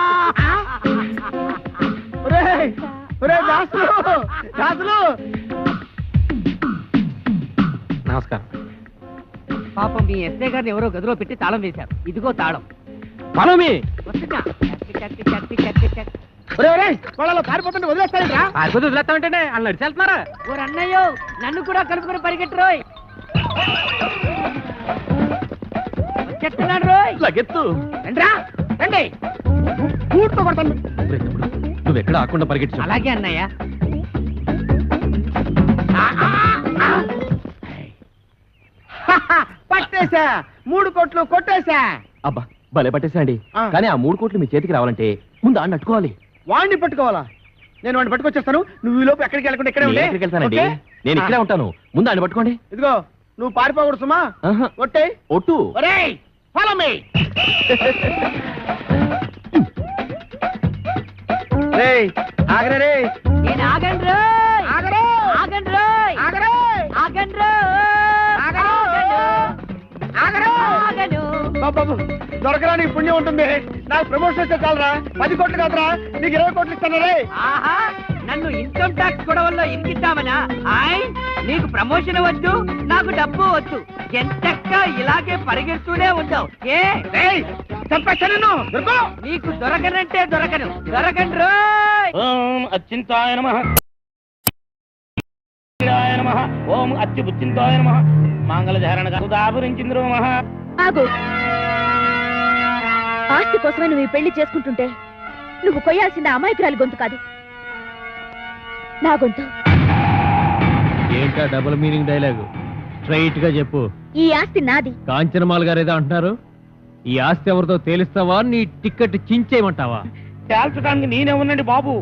దాసులు నమస్కారం. పాపం మీ ఎస్ఐ గారిని ఎవరో గదిలో పెట్టి తాళం వేశారు. ఇదిగో తాళం. పొలమే వస్తున్నా. వాళ్ళలో పారిపోతుంటే వదిలేస్తారా? వదిలేస్తామంటే వాళ్ళు నడిచేళ్తున్నారా? ఓ అన్నయ్యో, నన్ను కూడా కలుపుకొని పరిగెట్టురోయ్. వచ్చేస్తున్నాడు రోయ్. లగెత్తు. రండి. నువ్వెక్కడ ఆకుండా పరిగెట్టు. అలాగే అన్నయ్య. పట్టేశా, 3 కోట్లు కొట్టేశా. అబ్బా భలే పట్టేసండి. కానీ ఆ 3 కోట్లు మీ చేతికి రావాలంటే ముందు ఆడిని అట్టుకోవాలి. వాడిని పట్టుకోవాలా? నేను వాడిని పట్టుకొచ్చేస్తాను. నువ్వు ఈ లోపు ఎక్కడికి వెళ్ళకుండా ఇక్కడే ఉండే. ఎక్కడికి వెళ్తానండి? నేను ఇక్కడే ఉంటాను. ముందు ఆడిని పట్టుకోండి. ఇదిగో నువ్వు పారిపోకూడదు సుమా. ఒట్టే ఒట్టు. ఒరేయ్, follow me. రేయ్, ఆగరే రే. నేను ఆగండి రోయ్. ఆగరే. ఆగండి రోయ్. ఆగరే. ఆగండి రోయ్. ఆగరే. ఆగరే. ఆగను. బాబు, దొరకరా నీకు పుణ్యం ఉంటుంది. నాకు ప్రమోషన్ వస్తే చాలరా. 10 కోట్లు కాదురా, నీకు 20 కోట్లు ఇస్తాను రే. ఆహా, నన్ను ఇన్కమ్ ట్యాక్స్ గొడవల్లో ఇరికిద్దామనా? ఆయ్, నీకు ప్రమోషన్ వద్దు, నాకు డబ్బు వద్దు. ఎంతక్క ఇలాగే పరిగెడుతూనే ఉంటావు. చంపేస్తాను. నీకు దొరకనంటే దొరకను. దొరకండి రోయ్. ఓం అచ్చింతాయ నమః, నమః. ఓం అచ్యుబుచ్చింతాయ నమః. మంగళధారణ సుధాపురించింద్రో నమః. ఆగు. ఆస్తి కోసమే నువ్వు ఈ పెళ్లి చేసుకుంటుంటే నువ్వు కొయ్యాల్సిన అమాయకురాలి గొంతు కాదు, నా గొంతు. ఏంటా డబుల్ మీనింగ్ డైలాగు? స్ట్రైట్ గా చెప్పు. ఈ ఆస్తి నాది. కాంచనమాల గారు ఏదో అంటున్నారు. ఈ ఆస్తి ఎవరితో తేలిస్తావా, నీ టికెట్ చించేయమంటావా? తేల్చడానికి నేనే ఉన్నాండి బాబు.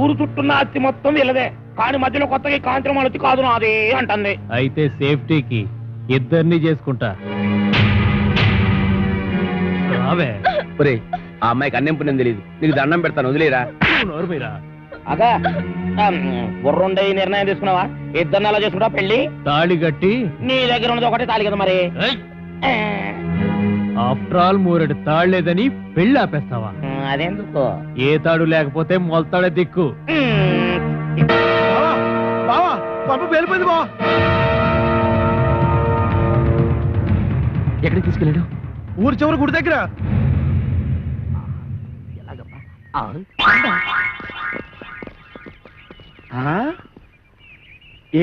ఊరు చుట్టున్న అత్తి మొత్తం వీళ్ళదే. కానీ మధ్యలో కొత్తగా కాంచనం అత్తి కాదు నాదే అంటుంది. అయితే సేఫ్టీకి ఇద్దరిని చేసుకుంటా. ఆ అమ్మాయికి అన్నెంపునేం తెలియదు. నీకు దండం పెడతాను, వదిలేరా. నోరు మీరా. అగా బుర్రుండే ఈ నిర్ణయం తీసుకున్నావా? ఇద్దరిని ఎలా చేసుకుంటావా పెళ్లి? తాళి కట్టి నీ దగ్గర ఉన్నది ఒకటే తాళి కదా మరి. ఆఫ్టర్ ఆల్ మూరెడు తాడు లేదని పెళ్లి ఆపేస్తావా? అదెందుకు? ఏ తాడు లేకపోతే మొలతాడే దిక్కు. బావా పంప వెళ్ళిపోయింది బావా. ఎక్కడికి తీసుకెళ్ళాడు? ఊరి చివరి గుడి దగ్గర.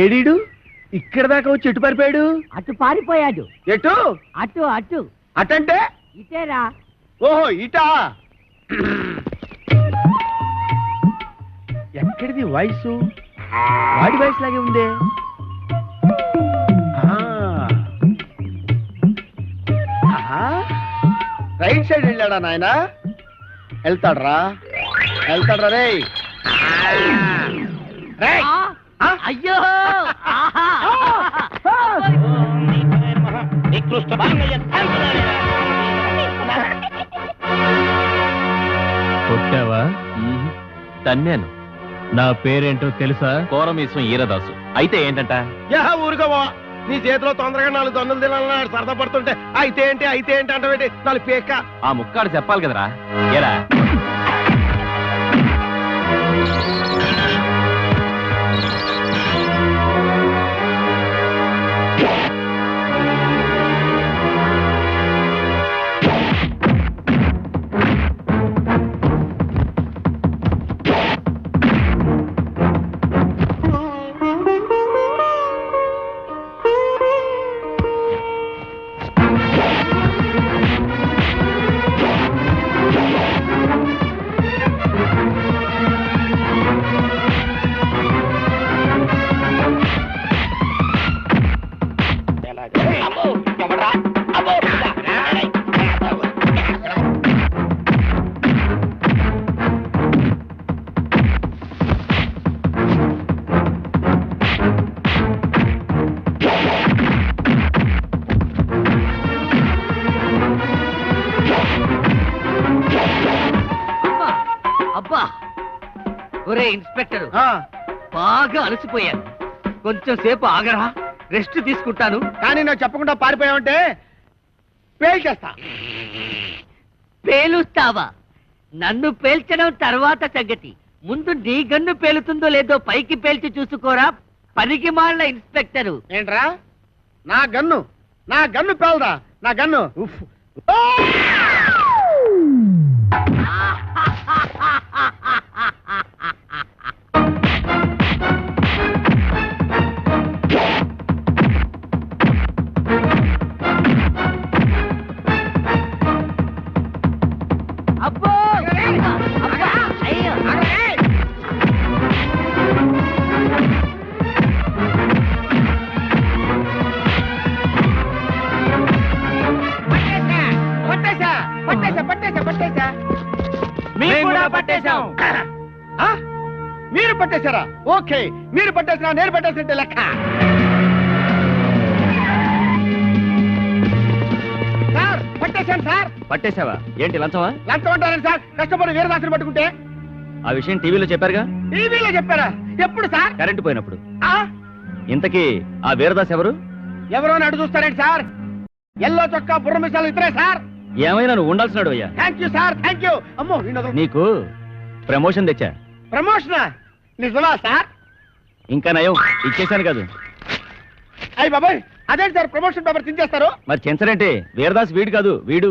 ఏడీడు ఇక్కడ దాకా వచ్చి ఎటు పారిపోయాడు? అటు పారిపోయాడు. ఎటు? అటు అటు అటంటే? ఇటేరా. ఓహో ఇటా. ఎక్కడిది వయసు? వాడి వయసు లాగే ఉందే. రైట్ సైడ్ వెళ్ళాడా నాయనా? వెళ్తాడ్రా రే. అయ్యో కొట్టావా? తన్నాను. నా పేరేంటో తెలుసా? కోరమీసం ఈరదాసు. అయితే ఏంటంట? ఊరుకోవా. నీ చేతిలో తొందరగా 4 దన్నులు తినాలని సరదా పడుతుంటే అయితే ఏంటి అంటే 4 పేక. ఆ ముక్కాడు చెప్పాలి కదరా. ఏరా అబ్బా. ఒరే ఇన్స్పెక్టర్, బాగా అలసిపోయాను. కొంచెం సేపు ఆగరా, రెస్ట్ తీసుకుంటాను. కానీ నువ్వు చెప్పకుండా పారిపోయావంటే పేల్చేస్తా. పేలుస్తావా? నన్ను పేల్చడం తర్వాత సంగతి. ముందు నీ గన్ను పేలుతుందో లేదో పైకి పేల్చి చూసుకోరా, పనికి మాళ్ళ ఇన్స్పెక్టరు. ఏంట్రా? నా గన్ను పేలదా? నా గన్ను ఉఫ్. అబ్బో అబ్బా, అయ్యో. పట్టేశా. మేము కూడా పట్టేశాం. మీరు పట్టేశారా? ఓకే, మీరు పట్టేసినా నేను పట్టేసినట్టే లెక్క. సార్ పట్టేశాను సార్. పట్టేశావా? ఏంటి లంచమా? లంచం అంటారని సార్, కష్టపడి వీరదాసుని పట్టుకుంటే. ఆ విషయం టీవీలో చెప్పారుగా? టీవీలో చెప్పారా? ఎప్పుడు సార్? కరెంటు పోయినప్పుడు. ఆ? ఇంతకీ ఆ వీరదాస్ ఎవరు? ఎవరో అని అడుగు చూస్తారేంటి సార్? ఎల్లో చొక్కా బుర్ర మిసాలు ఇతరే సార్. ఏమైనా నువ్వు ఉండాల్సినాడు అయ్యా. Thank you sir, thank you. అమ్మో నీకు ప్రమోషన్ తెచ్చా. ప్రమోషనా? నిజమా సార్? ఇంకా నయం, ఇచ్చేశాను కాదు. అయ్యి బాబాయ్, అదేంటి సార్ ప్రమోషన్ పేపర్ తించేస్తారు? మరి చెంచరంటే వీరదాస్ వీడు కాదు, వీడు.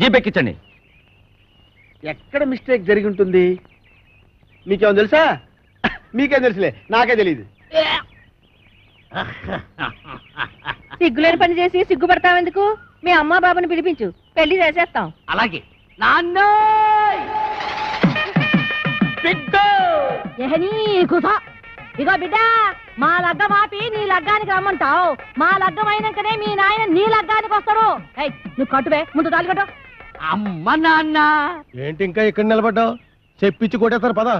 జీప్ ఎక్కించండి. ఎక్కడ మిస్టేక్ జరిగి ఉంటుంది? మీకేమో తెలుసా? మీకేం తెలుసులే, నాకే తెలియదు. సిగ్గులేని పని చేసి సిగ్గుపడతావెందుకు? మీ అమ్మా బాబుని పిలిపించు, పెళ్లి చేసేస్తాం. అలాగే. నాన్న ఇగో బిడ్డ, మా లగ్గం ఆపి నీ లగ్గానికి రమ్మంటావు. మా లగ్గం అయినాకనే మీ నాయన నీ లగ్గానికి వస్తాడు. ఏయ్, నువ్వు కట్టువే, ముందు తాళి కట్టు. అమ్మ నాన్న. ఏంటి ఇంకా ఇక్కడ నిలబడ్డావు? చెప్పించి కొట్టేస్తారు పద.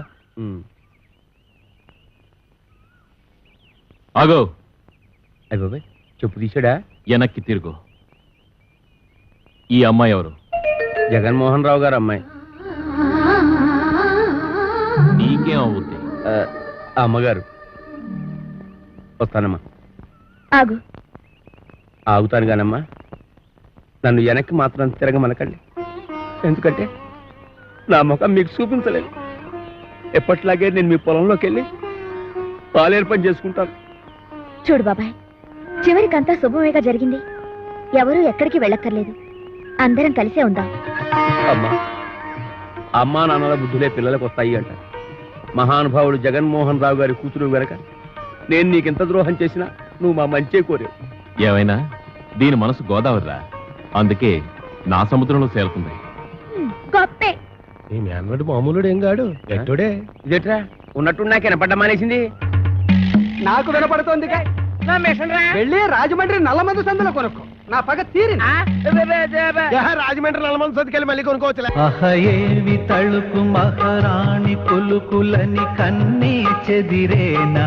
ఆగో. అయ్య బాబాయ్, చెప్పు తీసాడా? వెనక్కి తిరుగు. ఈ అమ్మాయి ఎవరు? జగన్మోహన్ రావు గారు అమ్మాయి. నీకేం అవుద్ది? అమ్మగారు. వస్తానమ్మా. ఆగు. ఆగుతాను కానమ్మా, నన్ను వెనక్కి మాత్రం తిరగమనకండి. ఎందుకంటే నా ముఖం మీకు చూపించలేదు. ఎప్పట్లాగే నేను మీ పొలంలోకి వెళ్ళి పాలేరు పని చేసుకుంటాను. చూడు బాబాయ్, చివరికంతా శుభమేగా జరిగింది. ఎవరూ ఎక్కడికి వెళ్ళక్కర్లేదు. అందరం కలిసే ఉందాం. అమ్మా, అమ్మా నాన్నల బుద్ధులే పిల్లలకు వస్తాయి అంట. మహానుభావుడు జగన్మోహన్ రావు గారి కూతురు వెనక నేను నీకెంత ద్రోహం చేసినా నువ్వు మా మంచే కోరావు. ఏమైనా దీని మనసు గోదావరిరా, అందుకే నా సముద్రంలో చేరుతుంది. గొప్పే. నీ మేనడు మామూలుడు ఏం కాడు, ఎట్టుడే. ఇదేట్రా ఉన్నట్టు నాకు వినపడ్డ మానేసింది. నాకు వినపడుతోంది. వెళ్ళి రాజమండ్రి నల్లమందు సందులో కొనుక్కో. నా పగ తీరింది. రాజమండ్రి నల్లమంది సతికెళ్ళి మళ్ళీ కొనుక్కోవచ్చులే. అహయేవి తళుకు మహారాణి పులుకులని కన్నీ చెదిరేనా